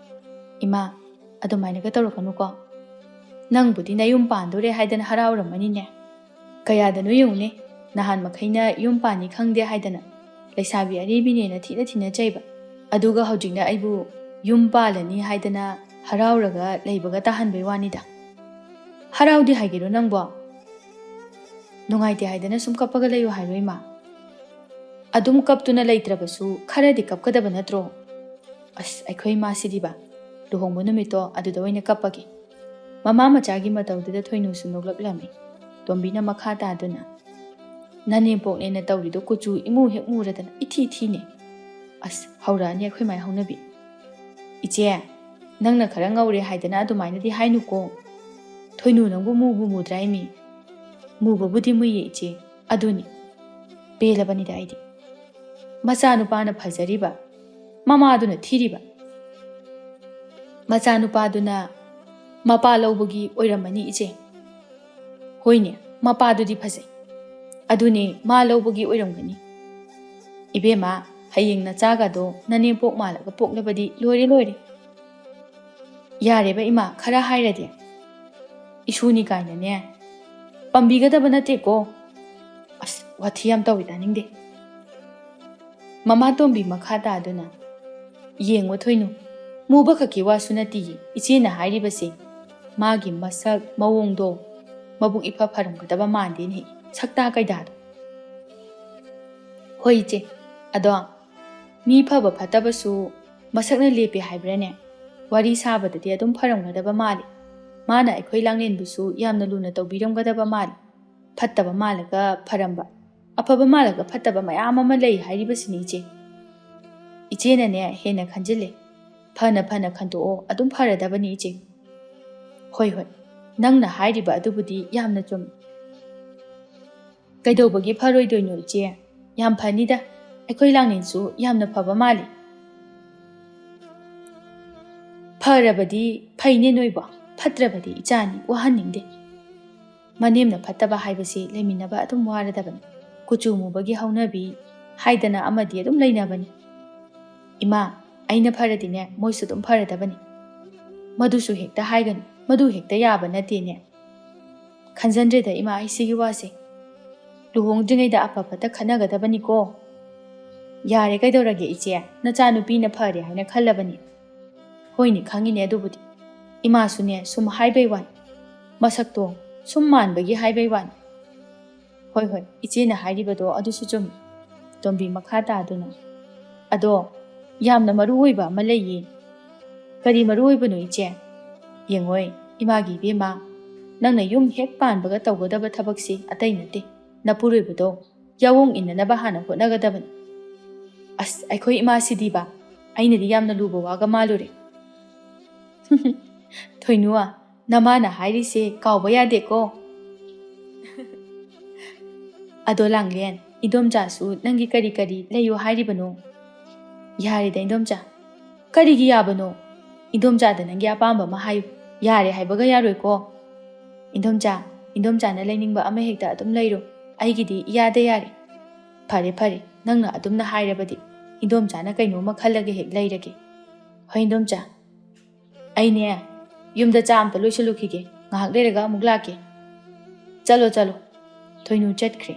ꯏꯃꯥ, ꯑꯗꯨꯃꯥꯏꯅꯒ ꯇꯧꯔꯛꯀꯅꯨꯀꯣ꯫ ꯅꯪꯕꯨꯗꯤ ꯅꯌꯨꯝ ꯄꯥꯟꯗꯣꯔꯦ ꯍꯥꯏꯗꯅ ꯍꯔꯥꯎꯔꯝꯃꯅꯤꯅꯦ꯫ ꯀꯌꯥꯗꯅꯣ ꯌꯦꯡꯉꯨꯅꯦ, ꯅꯍꯥꯟ ꯃꯈꯩꯅ ꯌꯨꯝ ꯄꯥꯟꯅꯤ ꯈꯪꯗꯦ ꯍꯥꯏꯗꯅ ꯂꯩꯁꯥꯕꯤ ꯑꯔꯤꯕꯤꯅꯦꯅ ꯊꯤꯅ ꯊꯤꯅ ꯆꯩꯕ, ꯑꯗꯨꯒ ꯍꯧꯖꯤꯛꯅ ꯑꯩꯕꯨ ꯌꯨꯝ ꯄꯥꯜꯂꯅꯤ ꯍꯥꯏꯗꯅ ꯍꯔꯥꯎꯔꯒ ꯂꯩꯕꯒ ꯇꯥꯍꯟꯕꯩ ꯋꯥꯅꯤꯗ꯫ ꯍꯔꯥꯎꯗꯦ ꯍꯥꯏꯒꯦꯔꯣ ꯅꯪꯕꯣ? ꯅꯨꯡꯉꯥꯏꯇꯦ ꯍꯥꯏꯗꯅ ꯁꯨꯝ ꯀꯞꯄꯒ ꯂꯩꯌꯨ ꯍꯥꯏꯔꯣ ꯏꯃꯥ? ꯑꯗꯨꯝ ꯀꯞꯇꯨꯅ ꯂꯩꯇ꯭ꯔꯕꯁꯨ ꯈꯔꯗꯤ ꯀꯞꯀꯗꯕ ꯅꯠꯇ꯭ꯔꯣ? ꯑꯁ, ꯑꯩꯈꯣꯏ ꯏꯃꯥꯁꯤꯗꯤꯕ, ꯂꯨꯍꯣꯡꯕ ꯅꯨꯃꯤꯠꯇꯣ ꯑꯗꯨꯗ ꯑꯣꯏꯅ ꯀꯞꯄꯒꯦ꯫ ꯃꯃꯥ ꯃꯆꯥꯒꯤ ꯃꯇꯧꯗꯨꯗ ꯊꯣꯏꯅꯨꯁꯨ ꯅꯣꯛꯂꯛꯂꯝꯃꯤ꯫ ꯇꯣꯝꯕꯤꯅ ꯃꯈꯥ ꯇꯥꯗꯨꯅ, ꯅꯅꯦꯝꯄꯣꯛꯅꯦꯅ ꯇꯧꯔꯤꯗꯣ ꯀꯨꯆꯨ ꯏꯃꯨ ꯍꯦꯛ ꯃꯨꯔꯗꯅ ꯏꯊꯤ ꯊꯤꯅꯦ꯫ ꯑꯁ, ꯍꯧꯔꯛꯑꯅꯤ ꯑꯩꯈꯣꯏ ꯃꯥꯏ ꯍꯧꯅꯕꯤ꯫ ꯏꯆꯦ, ꯅꯪꯅ ꯈꯔ ꯉꯧꯔꯦ ꯍꯥꯏꯗꯅ ꯑꯗꯨꯃꯥꯏꯅꯗꯤ ꯍꯥꯏꯅꯨꯀꯣ꯫ ꯊꯣꯏꯅꯨ ꯅꯪꯕꯨ ꯃꯨꯕꯨ ꯃꯨꯗ꯭ꯔꯥ ꯏꯃꯤ? ꯃꯨꯕꯕꯨꯗꯤ ꯃꯨꯏꯌꯦ ꯏꯆꯦ, ꯑꯗꯨꯅꯤ ꯄꯦꯜꯂꯕꯅꯤꯗ ꯑꯩꯗꯤ꯫ ꯃꯆꯥꯅꯨꯄꯥꯅ ꯐꯖꯔꯤꯕ, ꯃꯃꯥꯗꯨꯅ ꯊꯤꯔꯤꯕ, ꯃꯆꯥꯅꯨꯄꯥꯗꯨꯅ ꯃꯄꯥ ꯂꯧꯕꯒꯤ ꯑꯣꯏꯔꯝꯃꯅꯤ ꯏꯆꯦ꯫ ꯍꯣꯏꯅꯦ, ꯃꯄꯥꯗꯨꯗꯤ ꯐꯖꯩ, ꯑꯗꯨꯅꯦ ꯃꯥ ꯂꯧꯕꯒꯤ ꯑꯣꯏꯔꯝꯒꯅꯤ꯫ ꯏꯕꯦꯝꯃ, ꯍꯌꯦꯡ ꯅꯆꯥꯒꯗꯣ ꯅꯅꯦꯝꯄꯣꯛ ꯃꯥꯜꯂꯒ ꯄꯣꯛꯂꯕꯗꯤ ꯂꯣꯏꯔꯦ ꯂꯣꯏꯔꯦ꯫ ꯌꯥꯔꯦꯕ ꯏꯃꯥ, ꯈꯔ ꯍꯥꯏꯔꯗꯤ꯫ ꯏꯁꯨꯅꯤ ꯀꯥꯏꯅꯅꯦ ꯄꯝꯕꯤꯒꯗꯕ ꯅꯠꯇꯦꯀꯣ꯫ ꯑꯁ, ꯋꯥꯊꯤ ꯌꯥꯝ ꯇꯧꯏ, ꯇꯥꯅꯤꯡꯗꯦ꯫ ꯃꯃꯥꯇꯣꯝꯕꯤ ꯃꯈꯥ ꯇꯥꯗꯨꯅ, ꯌꯦꯡꯉꯣ ꯊꯣꯏꯅꯨ, ꯃꯨꯕ ꯈꯛꯀꯤ ꯋꯥꯁꯨ ꯅꯠꯇꯤꯌꯦ ꯏꯆꯦꯅ ꯍꯥꯏꯔꯤꯕꯁꯦ, ꯃꯥꯒꯤ ꯃꯁꯛ ꯃꯑꯣꯡꯗꯣ ꯃꯕꯨꯛ ꯏꯐ ꯐꯔꯝꯒꯗꯕ ꯃꯥꯟꯗꯦꯅꯦ, ꯁꯛꯇꯥ ꯀꯩꯗꯥꯗꯣ꯫ ꯍꯣꯏ ꯏꯆꯦ, ꯑꯗꯣ ꯃꯤ ꯐꯕ ꯐꯠꯇꯕꯁꯨ ꯃꯁꯛꯅ ꯂꯦꯞꯄꯦ ꯍꯥꯏꯕ꯭ꯔꯥꯅꯦ? ꯋꯥꯔꯤ ꯁꯥꯕꯗꯗꯤ ꯑꯗꯨꯝ ꯐꯔꯝꯒꯗꯕ ꯃꯥꯜꯂꯤ꯫ ꯃꯥꯅ ꯑꯩꯈꯣꯏ ꯂꯥꯡꯂꯦꯟꯕꯨꯁꯨ ꯌꯥꯝꯅ ꯂꯨꯅ ꯇꯧꯕꯤꯔꯝꯒꯗꯕ ꯃꯥꯜꯂꯤ꯫ ꯐꯠꯇꯕ ꯃꯥꯜꯂꯒ ꯐꯔꯝꯕ, ꯑꯐꯕ ꯃꯥꯜꯂꯒ ꯐꯠꯇꯕ ꯃꯌꯥꯝ ꯑꯃ ꯂꯩ ꯍꯥꯏꯔꯤꯕꯁꯤꯅꯤ ꯏꯆꯦ꯫ ꯏꯆꯦꯅꯅꯦ ꯍꯦꯟꯅ ꯈꯟꯖꯤꯜꯂꯦ꯫ ꯐꯅ ꯐꯅ ꯈꯟꯇꯣꯛꯑꯣ, ꯑꯗꯨꯝ ꯐꯔꯗꯕꯅꯤ ꯏꯆꯦ꯫ ꯍꯣꯏ ꯍꯣꯏ, ꯅꯪꯅ ꯍꯥꯏꯔꯤꯕ ꯑꯗꯨꯕꯨꯗꯤ ꯌꯥꯝꯅ ꯆꯨꯝꯃꯤ꯫ ꯀꯩꯗꯧꯕꯒꯤ ꯐꯔꯣꯏꯗꯣꯏꯅꯣ ꯏꯆꯦ? ꯌꯥꯝ ꯐꯅꯤꯗ, ꯑꯩꯈꯣꯏ ꯂꯥꯡꯂꯦꯟꯁꯨ ꯌꯥꯝꯅ ꯐꯕ ꯃꯥꯜꯂꯤ꯫ ꯐꯔꯕꯗꯤ ꯐꯩꯅꯦ ꯅꯣꯏꯕꯣ, ꯐꯠꯇ꯭ꯔꯕꯗꯤ ꯏꯆꯥꯅꯤ, ꯋꯥꯍꯟꯅꯤꯡꯗꯦ꯫ ꯃꯅꯦꯝꯅ ꯐꯠꯇꯕ ꯍꯥꯏꯕꯁꯤ ꯂꯩꯃꯤꯟꯅꯕ ꯑꯗꯨꯝ ꯋꯥꯔꯗꯕꯅꯤ꯫ ꯀꯨꯆꯨ ꯃꯨꯕꯒꯤ ꯍꯧꯅꯕꯤ ꯍꯥꯏꯗꯅ ꯑꯃꯗꯤ ꯑꯗꯨꯝ ꯂꯩꯅꯕꯅꯤ꯫ ꯏꯃꯥ, ꯑꯩꯅ ꯐꯔꯗꯤꯅꯦ ꯃꯣꯏꯁꯨ ꯑꯗꯨꯝ ꯐꯔꯗꯕꯅꯤ꯫ ꯃꯗꯨꯁꯨ ꯍꯦꯛꯇ ꯍꯥꯏꯒꯅꯨ, ꯃꯗꯨ ꯍꯦꯛꯇ ꯌꯥꯕ ꯅꯠꯇꯦꯅꯦ꯫ ꯈꯟꯖꯟꯗ꯭ꯔꯦꯗ ꯏꯃꯥ ꯑꯩ ꯁꯤꯒꯤ ꯋꯥꯁꯦ꯫ ꯂꯨꯍꯣꯡꯗ꯭ꯔꯤꯉꯩꯗ ꯑꯐ ꯐꯠꯇ ꯈꯟꯅꯒꯗꯕꯅꯤꯀꯣ꯫ ꯌꯥꯔꯦ ꯀꯩꯗꯧꯔꯒꯦ ꯏꯆꯦ, ꯅꯆꯥꯅꯨꯄꯤꯅ ꯐꯔꯦ ꯍꯥꯏꯅ ꯈꯜꯂꯕꯅꯤ꯫ ꯍꯣꯏꯅꯦ ꯈꯪꯉꯤꯅꯦ ꯑꯗꯨꯕꯨꯗꯤ, ꯏꯃꯥꯁꯨꯅꯦ ꯁꯨꯝ ꯍꯥꯏꯕꯩ ꯋꯥꯅꯤ, ꯃꯁꯛꯇꯣ ꯁꯨꯝ ꯃꯥꯟꯕꯒꯤ ꯍꯥꯏꯕꯩ ꯋꯥꯅꯤ꯫ ꯍꯣꯏ ꯍꯣꯏ, ꯏꯆꯦꯅ ꯍꯥꯏꯔꯤꯕꯗꯣ ꯑꯗꯨꯁꯨ ꯆꯨꯝꯃꯤ꯫ ꯇꯣꯝꯕꯤ ꯃꯈꯥ ꯇꯥꯗꯨꯅ, ꯑꯗꯣ ꯌꯥꯝꯅ ꯃꯔꯨ ꯑꯣꯏꯕ ꯑꯃ ꯂꯩꯌꯦ꯫ ꯀꯔꯤ ꯃꯔꯨ ꯑꯣꯏꯕꯅꯣ ꯏꯆꯦ? ꯌꯦꯡꯉꯣꯏ ꯏꯃꯥꯒꯤ ꯏꯕꯦꯝꯃ, ꯅꯪꯅ ꯌꯨꯝ ꯍꯦꯛ ꯄꯥꯟꯕꯒ ꯇꯧꯒꯗꯕ ꯊꯕꯛꯁꯤ ꯑꯇꯩ ꯅꯠꯇꯦ, ꯅꯄꯨꯔꯣꯏꯕꯗꯣ ꯌꯥꯑꯣꯡ ꯏꯟꯅꯅꯕ ꯍꯥꯟꯅ ꯍꯣꯠꯅꯒꯗꯕꯅꯤ꯫ ꯑꯁ, ꯑꯩꯈꯣꯏ ꯏꯃꯥꯁꯤꯗꯤꯕ, ꯑꯩꯅꯗꯤ ꯌꯥꯝꯅ ꯂꯨꯕ ꯋꯥꯒ ꯃꯥꯜꯂꯨꯔꯦ꯫ ꯊꯣꯏꯅꯨ, ꯅꯃꯥꯅ ꯍꯥꯏꯔꯤꯁꯦ ꯀꯥꯎꯕ ꯌꯥꯗꯦꯀꯣ꯫ ꯑꯗꯣ ꯂꯥꯡꯂꯦꯟ, ꯏꯗꯣꯝꯆꯥꯁꯨ ꯅꯪꯒꯤ ꯀꯔꯤ ꯀꯔꯤ ꯂꯩꯌꯣ ꯍꯥꯏꯔꯤꯕꯅꯣ? ꯌꯥꯔꯦꯗ ꯏꯗꯣꯝꯆꯥ, ꯀꯔꯤꯒꯤ ꯌꯥꯕꯅꯣ? ꯏꯗꯣꯝꯆꯥꯗ ꯅꯪꯒꯤ ꯑꯄꯥꯝꯕ ꯑꯃ ꯍꯥꯏꯌꯨ, ꯌꯥꯔꯦ ꯍꯥꯏꯕꯒ ꯌꯥꯔꯣꯏꯀꯣ꯫ ꯏꯗꯣꯝꯆꯥ, ꯏꯗꯣꯝꯆꯥꯅ ꯂꯩꯅꯤꯡꯕ ꯑꯃ ꯍꯦꯛꯇ ꯑꯗꯨꯝ ꯂꯩꯔꯣ, ꯑꯩꯒꯤꯗꯤ ꯏꯌꯥꯗ ꯌꯥꯔꯦ꯫ ꯐꯔꯦ ꯐꯔꯦ, ꯅꯪꯅ ꯑꯗꯨꯝꯅ ꯍꯥꯏꯔꯕꯗꯤ ꯏꯗꯣꯝꯆꯥꯅ ꯀꯩꯅꯣꯝꯃ ꯈꯜꯂꯒ ꯍꯦꯛ ꯂꯩꯔꯒꯦ꯫ ꯍꯣꯏ ꯏꯗꯣꯝꯆꯥ, ꯑꯩꯅꯦ ꯌꯨꯝꯗ ꯆꯥ ꯑꯝꯇ ꯂꯣꯏꯁꯤꯜꯂꯨꯈꯤꯒꯦ, ꯉꯥꯏꯍꯥꯛ ꯂꯩꯔꯒ ꯑꯃꯨꯛ ꯂꯥꯛꯀꯦ꯫ ꯆꯠꯂꯣ ꯆꯠꯂꯣ꯫ ꯊꯣꯏꯅꯨ ꯆꯠꯈ꯭ꯔꯦ꯫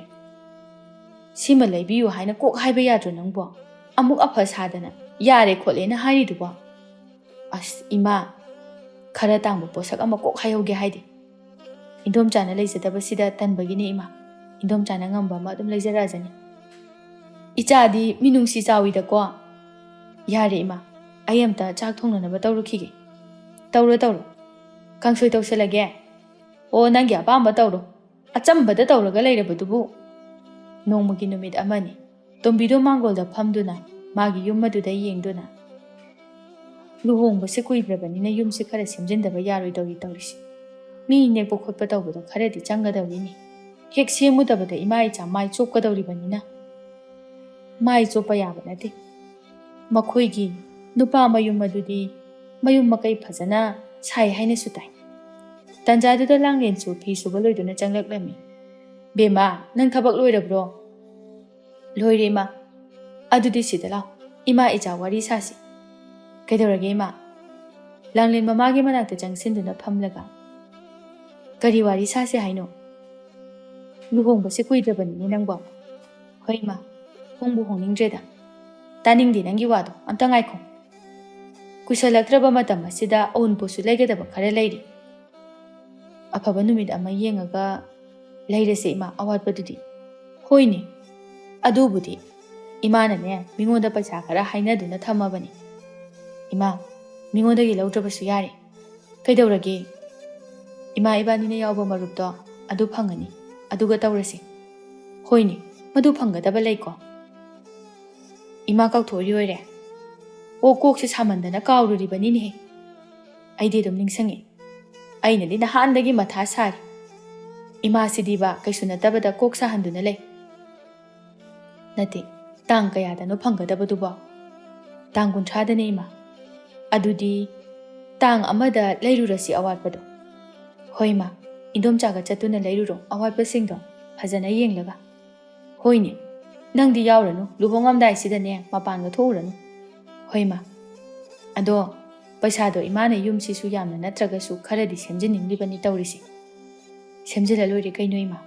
ꯁꯤꯃ ꯂꯩꯕꯤꯌꯨ ꯍꯥꯏꯅ ꯀꯣꯛ ꯍꯥꯏꯕ ꯌꯥꯗ꯭ꯔꯣ ꯅꯪꯕꯣ? ꯑꯃꯨꯛ ꯑꯐ ꯁꯥꯗꯅ ꯌꯥꯔꯦ ꯈꯣꯠꯂꯦꯅ ꯍꯥꯏꯔꯤꯗꯨꯕꯣ? ꯑꯁ ꯏꯃꯥ, ꯈꯔ ꯇꯥꯡꯕ ꯄꯣꯠꯁꯛ ꯑꯃ ꯀꯣꯛ ꯍꯥꯏꯍꯧꯒꯦ ꯍꯥꯏꯗꯦ꯫ ꯏꯗꯣꯝꯆꯥꯅ ꯂꯩꯖꯗꯕꯁꯤꯗ ꯇꯟꯕꯒꯤꯅꯦ ꯏꯃꯥ, ꯏꯗꯣꯝꯆꯥꯅ ꯉꯝꯕ ꯑꯃ ꯑꯗꯨꯝ ꯂꯩꯖꯔꯛꯑꯖꯅꯤ꯫ ꯏꯆꯥꯗꯤ ꯃꯤꯅꯨꯡꯁꯤ ꯆꯥꯎꯏꯗꯀꯣ꯫ ꯌꯥꯔꯦ ꯏꯃꯥ, ꯑꯩ ꯑꯝꯇ ꯆꯥꯛ ꯊꯣꯡꯅꯅꯕ ꯇꯧꯔꯨꯈꯤꯒꯦ꯫ ꯇꯧꯔꯣ ꯇꯧꯔꯣ, ꯀꯥꯡꯁꯣꯏ ꯇꯧꯁꯜꯂꯒꯦ? ꯑꯣ, ꯅꯪꯒꯤ ꯑꯄꯥꯝꯕ ꯇꯧꯔꯣ, ꯑꯆꯝꯕꯗ ꯇꯧꯔꯒ ꯂꯩꯔꯕꯗꯨꯕꯨ꯫ ꯅꯣꯡꯃꯒꯤ ꯅꯨꯃꯤꯠ ꯑꯃꯅꯤ, ꯇꯣꯝꯕꯤꯗꯣ ꯃꯥꯡꯒꯣꯜꯗ ꯐꯝꯗꯨꯅ ꯃꯥꯒꯤ ꯌꯨꯝ ꯑꯗꯨꯗ ꯌꯦꯡꯗꯨꯅ, ꯂꯨꯍꯣꯡꯕꯁꯦ ꯀꯨꯏꯗ꯭ꯔꯕꯅꯤꯅ ꯌꯨꯝꯁꯦ ꯈꯔ ꯁꯦꯝꯖꯤꯟꯗꯕ ꯌꯥꯔꯣꯏꯗꯧꯔꯤ ꯇꯧꯔꯤꯁꯦ꯫ ꯃꯤ ꯅꯦꯛꯄ ꯈꯣꯠꯄ ꯇꯧꯕꯗꯣ ꯈꯔꯗꯤ ꯆꯪꯒꯗꯧꯔꯤꯅꯤ꯫ ꯍꯦꯛ ꯁꯦꯝꯃꯨꯗꯕꯗ ꯏꯃꯥ ꯏꯆꯥ ꯃꯥꯏ ꯆꯣꯞꯀꯗꯧꯔꯤꯕꯅꯤꯅ꯫ ꯃꯥꯏ ꯆꯣꯞꯄ ꯌꯥꯕ ꯅꯠꯇꯦ꯫ ꯃꯈꯣꯏꯒꯤ ꯅꯨꯄꯥ ꯃꯌꯨꯝ ꯑꯗꯨꯗꯤ ꯃꯌꯨꯝ ꯃꯀꯩ ꯐꯖꯅ ꯁꯥꯏ ꯍꯥꯏꯅꯁꯨ ꯇꯥꯏ꯫ ꯇꯟꯖꯥꯗꯨꯗ ꯂꯥꯡꯂꯦꯟꯁꯨ ꯐꯤ ꯁꯨꯕ ꯂꯣꯏꯗꯨꯅ ꯆꯪꯂꯛꯂꯝꯃꯤ꯫ ꯕꯦꯝꯃ, ꯅꯪ ꯊꯕꯛ ꯂꯣꯏꯔꯕ꯭ꯔꯣ? ꯂꯣꯏꯔꯦ ꯏꯃꯥ꯫ ꯑꯗꯨꯗꯤ ꯁꯤꯗ ꯂꯥꯎ, ꯏꯃꯥ ꯏꯆꯥ ꯋꯥꯔꯤ ꯁꯥꯁꯤ꯫ ꯀꯩꯗꯧꯔꯒꯦ ꯏꯃꯥ? ꯂꯥꯡꯂꯦꯟ ꯃꯃꯥꯒꯤ ꯃꯅꯥꯛꯇ ꯆꯪꯁꯤꯟꯗꯨꯅ ꯐꯝꯂꯒ, ꯀꯔꯤ ꯋꯥꯔꯤ ꯁꯥꯁꯤ ꯍꯥꯏꯅꯣ? ꯂꯨꯍꯣꯡꯕꯁꯦ ꯀꯨꯏꯗ꯭ꯔꯕꯅꯤꯅꯦ ꯅꯪꯕꯣ꯫ ꯍꯣꯏ ꯏꯃꯥ, ꯍꯣꯡꯕꯨ ꯍꯣꯡꯅꯤꯡꯗ꯭ꯔꯦꯗ꯫ ꯇꯥꯅꯤꯡꯗꯦ ꯅꯪꯒꯤ ꯋꯥꯗꯣ, ꯑꯝꯇ ꯉꯥꯏꯈꯣ꯫ ꯀꯨꯏꯁꯜꯂꯛꯇ꯭ꯔꯕ ꯃꯇꯝ ꯑꯁꯤꯗ ꯑꯎꯟꯄꯣꯠꯁꯨ ꯂꯩꯒꯗꯕ ꯈꯔ ꯂꯩꯔꯤ꯫ ꯑꯐꯕ ꯅꯨꯃꯤꯠ ꯑꯃ ꯌꯦꯡꯉꯒ ꯂꯩꯔꯁꯦ ꯏꯃꯥ ꯑꯋꯥꯠꯄꯗꯨꯗꯤ꯫ ꯍꯣꯏꯅꯦ, ꯑꯗꯨꯕꯨꯗꯤ ꯏꯃꯥꯅꯅꯦ ꯃꯤꯉꯣꯟꯗ ꯄꯩꯁꯥ ꯈꯔ ꯍꯥꯏꯅꯗꯨꯅ ꯊꯝꯃꯕꯅꯤ꯫ ꯏꯃꯥ, ꯃꯤꯉꯣꯟꯗꯒꯤ ꯂꯧꯗ꯭ꯔꯕꯁꯨ ꯌꯥꯔꯦ꯫ ꯀꯩꯗꯧꯔꯒꯦ? ꯏꯃꯥ ꯏꯕꯥꯅꯤꯅ ꯌꯥꯎꯕ ꯃꯔꯨꯞꯇꯣ ꯑꯗꯨ ꯐꯪꯉꯅꯤ, ꯑꯗꯨꯒ ꯇꯧꯔꯁꯤ꯫ ꯍꯣꯏꯅꯦ, ꯃꯗꯨ ꯐꯪꯒꯗꯕ ꯂꯩꯀꯣ꯫ ꯏꯃꯥ ꯀꯥꯎꯊꯣꯛꯏ ꯑꯣꯏꯔꯦ? ꯑꯣ, ꯀꯣꯛꯁꯦ ꯁꯥꯃꯟꯗꯅ ꯀꯥꯎꯔꯨꯔꯤꯕꯅꯤꯅꯦꯍꯦ꯫ ꯑꯩꯗꯤ ꯑꯗꯨꯝ ꯅꯤꯡꯁꯤꯡꯉꯦ, ꯑꯩꯅꯗꯤ ꯅꯍꯥꯟꯗꯒꯤ ꯃꯊꯥ ꯁꯥꯔꯤ꯫ ꯏꯃꯥꯁꯤꯗꯤꯕ ꯀꯩꯁꯨ ꯅꯠꯇꯕꯗ ꯀꯣꯛ ꯁꯥꯍꯟꯗꯨꯅ ꯂꯩ꯫ ꯅꯠꯇꯦ, ꯇꯥꯡ ꯀꯌꯥꯗꯅꯣ ꯐꯪꯒꯗꯕꯗꯨꯕꯣ? ꯇꯥꯡ 30ꯗꯅꯦ ꯏꯃꯥ꯫ ꯑꯗꯨꯗꯤ ꯇꯥꯡ 1ꯗ ꯂꯩꯔꯨꯔꯁꯤ ꯑꯋꯥꯠꯄꯗꯣ꯫ ꯍꯣꯏ ꯃꯥ, ꯏꯟꯗꯣꯝꯆꯥꯒ ꯆꯠꯇꯨꯅ ꯂꯩꯔꯨꯔꯣ ꯑꯋꯥꯠꯄꯁꯤꯡꯗꯣ ꯐꯖꯅ ꯌꯦꯡꯂꯒ꯫ ꯍꯣꯏꯅꯦ, ꯅꯪꯗꯤ ꯌꯥꯎꯔꯅꯨ, ꯂꯨꯍꯣꯡꯉꯝꯗꯥꯏꯁꯤꯗꯅꯦ ꯃꯄꯥꯟꯒ ꯊꯣꯛꯎꯔꯅꯨ꯫ ꯍꯣꯏ ꯃꯥ꯫ ꯑꯗꯣ ꯄꯩꯁꯥꯗꯣ ꯏꯃꯥꯅ ꯌꯨꯝꯁꯤꯁꯨ ꯌꯥꯝꯅ ꯅꯠꯇ꯭ꯔꯒꯁꯨ ꯈꯔꯗꯤ ꯁꯦꯝꯖꯤꯟꯅꯤꯡꯂꯤꯕꯅꯤ ꯇꯧꯔꯤꯁꯤ꯫ ꯁꯦꯝꯖꯤꯜꯂ ꯂꯣꯏꯔꯦ ꯀꯩꯅꯣ ꯏꯃꯥ꯫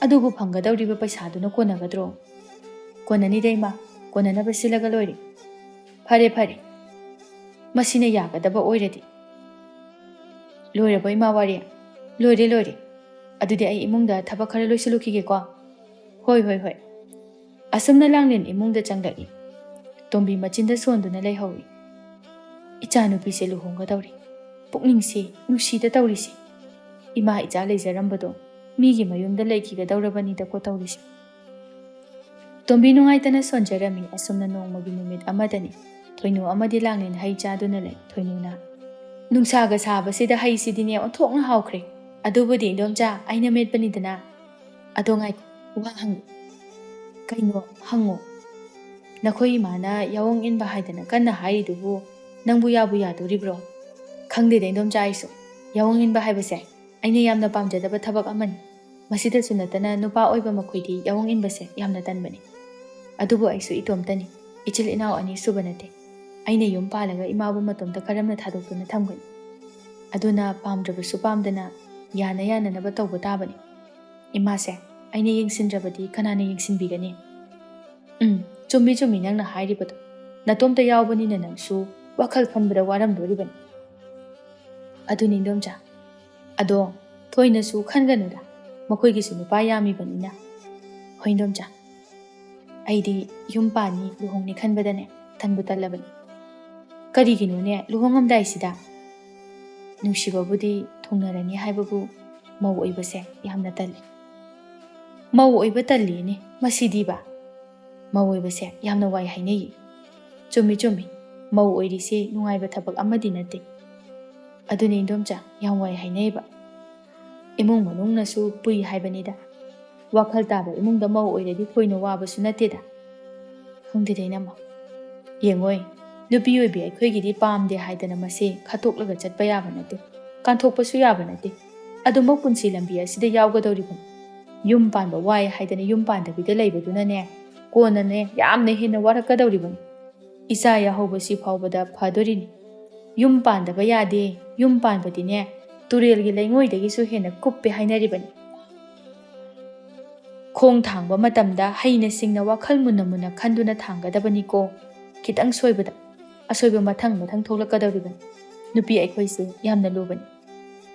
ꯑꯗꯨꯕꯨ ꯐꯪꯒꯗꯧꯔꯤꯕ ꯄꯩꯁꯥꯗꯨꯅ ꯀꯣꯟꯅꯒꯗ꯭ꯔꯣ? ꯀꯣꯟꯅꯅꯤꯗ ꯏꯃꯥ, ꯀꯣꯟꯅꯅꯕ ꯁꯤꯜꯂꯒ ꯂꯣꯏꯔꯦ꯫ ꯐꯔꯦ ꯐꯔꯦ, ꯃꯁꯤꯅ ꯌꯥꯒꯗꯕ ꯑꯣꯏꯔꯗꯤ꯫ ꯂꯣꯏꯔꯕꯣ ꯏꯃꯥ ꯋꯥꯔꯤ? ꯂꯣꯏꯔꯦ ꯂꯣꯏꯔꯦ꯫ ꯑꯗꯨꯗꯤ ꯑꯩ ꯏꯃꯨꯡꯗ ꯊꯕꯛ ꯈꯔ ꯂꯣꯏꯁꯤꯜꯂꯨꯈꯤꯒꯦꯀꯣ꯫ ꯍꯣꯏ ꯍꯣꯏ ꯍꯣꯏ꯫ ꯑꯁꯨꯝꯅ ꯂꯥꯡꯂꯦꯟ ꯏꯃꯨꯡꯗ ꯆꯪꯂꯛꯏ꯫ ꯇꯣꯝꯕꯤ ꯃꯆꯤꯟꯗ ꯁꯣꯟꯗꯨꯅ ꯂꯩꯍꯧꯏ꯫ ꯏꯆꯥꯅꯨꯄꯤꯁꯦ ꯂꯨꯍꯣꯡꯒꯗꯧꯔꯤ꯫ ꯄꯨꯛꯅꯤꯡꯁꯦ ꯅꯨꯡꯁꯤꯗ ꯇꯧꯔꯤꯁꯤ꯫ ꯏꯃꯥ ꯏꯆꯥ ꯂꯩꯖꯔꯝꯕꯗꯣ ꯃꯤꯒꯤ ꯃꯌꯨꯝꯗ ꯂꯩꯈꯤꯒꯗꯧꯔꯕꯅꯤꯗꯀꯣ ꯇꯧꯔꯤꯁꯤ꯫ ꯇꯣꯝꯕꯤ ꯅꯨꯡꯉꯥꯏꯇꯅ ꯁꯣꯟꯖꯔꯝꯃꯤ꯫ ꯑꯁꯨꯝꯅ ꯅꯣꯡꯃꯒꯤ ꯅꯨꯃꯤꯠ ꯑꯃꯗꯅꯤ ꯊꯣꯏꯅꯨ ꯑꯃꯗꯤ ꯂꯥꯡꯂꯦꯟ ꯍꯩ ꯆꯥꯗꯨꯅ ꯂꯩ꯫ ꯊꯣꯏꯅꯨꯅ ꯅꯨꯡꯁꯥꯒ ꯁꯥꯕꯁꯤꯗ ꯍꯩꯁꯤꯗꯤꯅꯦ ꯑꯣꯟꯊꯣꯛꯅ ꯍꯥꯎꯈ꯭ꯔꯦ꯫ ꯑꯗꯨꯕꯨꯗꯤ ꯏꯟꯗꯣꯝꯆꯥ ꯑꯩꯅ ꯃꯦꯠꯄꯅꯤꯗꯅ꯫ ꯑꯗꯣ ꯉꯥꯏꯈꯣ, ꯋꯥ ꯍꯪꯒꯦ꯫ ꯀꯩꯅꯣ ꯍꯪꯉꯣ꯫ ꯅꯈꯣꯏ ꯏꯃꯥꯅ ꯌꯥꯑꯣꯡ ꯏꯟꯕ ꯍꯥꯏꯗꯅ ꯀꯟꯅ ꯍꯥꯏꯔꯤꯗꯨꯕꯨ ꯅꯪꯕꯨ ꯌꯥꯕꯨ ꯌꯥꯗꯣꯔꯤꯕ꯭ꯔꯣ? ꯈꯪꯗꯦꯗ ꯏꯟꯗꯣꯝꯆꯥ ꯑꯩꯁꯨ꯫ ꯌꯥꯑꯣꯡ ꯏꯟꯕ ꯍꯥꯏꯕꯁꯦ ꯑꯩꯅ ꯌꯥꯝꯅ ꯄꯥꯝꯖꯗꯕ ꯊꯕꯛ ꯑꯃꯅꯤ꯫ ꯃꯁꯤꯗꯁꯨ ꯅꯠꯇꯅ ꯅꯨꯄꯥ ꯑꯣꯏꯕ ꯃꯈꯣꯏꯗꯤ ꯌꯥꯑꯣꯡ ꯏꯟꯕꯁꯦ ꯌꯥꯝꯅ ꯇꯟꯕꯅꯤ꯫ ꯑꯗꯨꯕꯨ ꯑꯩꯁꯨ ꯏꯇꯣꯝꯇꯅꯤ, ꯏꯆꯤꯜ ꯏꯅꯥꯎ 2 ꯁꯨꯕ ꯅꯠꯇꯦ꯫ ꯑꯩꯅ ꯌꯨꯝ ꯄꯥꯜꯂꯒ ꯏꯃꯥꯕꯨ ꯃꯇꯣꯝꯇ ꯀꯔꯝꯅ ꯊꯥꯗꯣꯛꯇꯨꯅ ꯊꯝꯒꯅꯤ? ꯑꯗꯨꯅ ꯄꯥꯝꯗ꯭ꯔꯕꯁꯨ ꯄꯥꯝꯗꯅ ꯌꯥꯅ ꯌꯥꯅꯅꯕ ꯇꯧꯕ ꯇꯥꯕꯅꯤ꯫ ꯏꯃꯥꯁꯦ ꯑꯩꯅ ꯌꯦꯡꯁꯤꯟꯗ꯭ꯔꯕꯗꯤ ꯀꯅꯥꯅ ꯌꯦꯡꯁꯤꯟꯕꯤꯒꯅꯤ? ꯆꯨꯝꯃꯤ ꯆꯨꯝꯃꯤ ꯅꯪꯅ ꯍꯥꯏꯔꯤꯕꯗꯣ꯫ ꯅꯇꯣꯝꯇ ꯌꯥꯎꯕꯅꯤꯅ ꯅꯪꯁꯨ ꯋꯥꯈꯜ ꯈꯟꯕꯗ ꯋꯥꯔꯝꯗꯣꯔꯤꯕꯅꯤ꯫ ꯑꯗꯨꯅꯤ ꯏꯟꯗꯣꯝꯆꯥ꯫ ꯑꯗꯣ ꯊꯣꯏꯅꯁꯨ ꯈꯟꯒꯅꯨꯗ, ꯃꯈꯣꯏꯒꯤꯁꯨ ꯅꯨꯄꯥ ꯌꯥꯝꯃꯤꯕꯅꯤꯅ꯫ ꯍꯣꯏ ꯏꯟꯗꯣꯝꯆꯥ꯫ ꯑꯩꯗꯤ ꯌꯨꯝ ꯄꯥꯟꯅꯤ ꯂꯨꯍꯣꯡꯅꯤ ꯈꯟꯕꯗꯅꯦ ꯇꯟꯕꯨ ꯇꯜꯂꯕꯅꯤ꯫ ꯀꯔꯤꯒꯤꯅꯣꯅꯦ ꯂꯨꯍꯣꯡꯉꯝꯗꯥꯏꯁꯤꯗ? ꯅꯨꯡꯁꯤꯕꯕꯨꯗꯤ ꯊꯨꯡꯅꯔꯅꯤ ꯍꯥꯏꯕꯕꯨ ꯃꯧ ꯑꯣꯏꯕꯁꯦ ꯌꯥꯝꯅ ꯇꯜꯂꯤ꯫ ꯃꯧ ꯑꯣꯏꯕ ꯇꯜꯂꯤꯅꯦ ꯃꯁꯤꯗꯤꯕ? ꯃꯧ ꯑꯣꯏꯕꯁꯦ ꯌꯥꯝꯅ ꯋꯥꯏ ꯍꯥꯏꯅꯩꯌꯦ꯫ ꯆꯨꯝꯃꯤ ꯆꯨꯝꯃꯤ, ꯃꯧ ꯑꯣꯏꯔꯤꯁꯦ ꯅꯨꯡꯉꯥꯏꯕ ꯊꯕꯛ ꯑꯃꯗꯤ ꯅꯠꯇꯦ꯫ ꯑꯗꯨꯅꯤ ꯏꯟꯗꯣꯝꯆꯥ, ꯌꯥꯝ ꯋꯥꯏ ꯍꯥꯏꯅꯩꯌꯦꯕ꯫ ꯏꯃꯨꯡ ꯃꯅꯨꯡꯅꯁꯨ ꯄꯨꯏ ꯍꯥꯏꯕꯅꯤꯗ꯫ ꯋꯥꯈꯜ ꯇꯥꯕ ꯏꯃꯨꯡꯗ ꯃꯧ ꯑꯣꯏꯔꯗꯤ ꯊꯣꯏꯅ ꯋꯥꯕꯁꯨ ꯅꯠꯇꯦꯗ꯫ ꯈꯪꯗꯦꯗ ꯏꯅꯝꯃ꯫ ꯌꯦꯡꯉꯣꯏ, ꯅꯨꯄꯤ ꯑꯣꯏꯕꯤ ꯑꯩꯈꯣꯏꯒꯤꯗꯤ ꯄꯥꯝꯗꯦ ꯍꯥꯏꯗꯅ ꯃꯁꯤ ꯈꯠꯇꯣꯛꯂꯒ ꯆꯠꯄ ꯌꯥꯕ ꯅꯠꯇꯦ, ꯀꯥꯟꯊꯣꯛꯄꯁꯨ ꯌꯥꯕ ꯅꯠꯇꯦ꯫ ꯑꯗꯨꯃꯛ ꯄꯨꯟꯁꯤ ꯂꯝꯕꯤ ꯑꯁꯤꯗ ꯌꯥꯎꯒꯗꯧꯔꯤꯕꯅꯤ꯫ ꯌꯨꯝ ꯄꯥꯟꯕ ꯋꯥꯏ ꯍꯥꯏꯗꯅ ꯌꯨꯝ ꯄꯥꯟꯗꯕꯤꯗ ꯂꯩꯕꯗꯨꯅꯅꯦ ꯀꯣꯟꯅꯅꯦ ꯌꯥꯝꯅ ꯍꯦꯟꯅ ꯋꯥꯔꯛꯀꯗꯧꯔꯤꯕꯅꯤ꯫ ꯏꯆꯥ ꯌꯥꯍꯧꯕꯁꯤ ꯐꯥꯎꯕꯗ ꯐꯗꯣꯔꯤꯅꯤ꯫ ꯌꯨꯝ ꯄꯥꯟꯗꯕ ꯌꯥꯗꯦ, ꯌꯨꯝ ꯄꯥꯟꯕꯗꯤꯅꯦ ꯇꯨꯔꯦꯜꯒꯤ ꯂꯩꯉꯣꯏꯗꯒꯤꯁꯨ ꯍꯦꯟꯅ ꯀꯨꯞꯄꯦ ꯍꯥꯏꯅꯔꯤꯕꯅꯤ꯫ ꯈꯣꯡ ꯊꯥꯡꯕ ꯃꯇꯝꯗ ꯍꯩꯅ ꯁꯤꯡꯅ ꯋꯥꯈꯜ ꯃꯨꯟꯅ ꯃꯨꯟꯅ ꯈꯟꯗꯨꯅ ꯊꯥꯡꯒꯗꯕꯅꯤꯀꯣ꯫ ꯈꯤꯇꯪ ꯁꯣꯏꯕꯗ ꯑꯁꯣꯏꯕ ꯃꯊꯪ ꯃꯊꯪ ꯊꯣꯛꯂꯛꯀꯗꯧꯔꯤꯕꯅꯤ꯫ ꯅꯨꯄꯤ ꯑꯩꯈꯣꯏꯁꯦ ꯌꯥꯝꯅ ꯂꯨꯕꯅꯤ꯫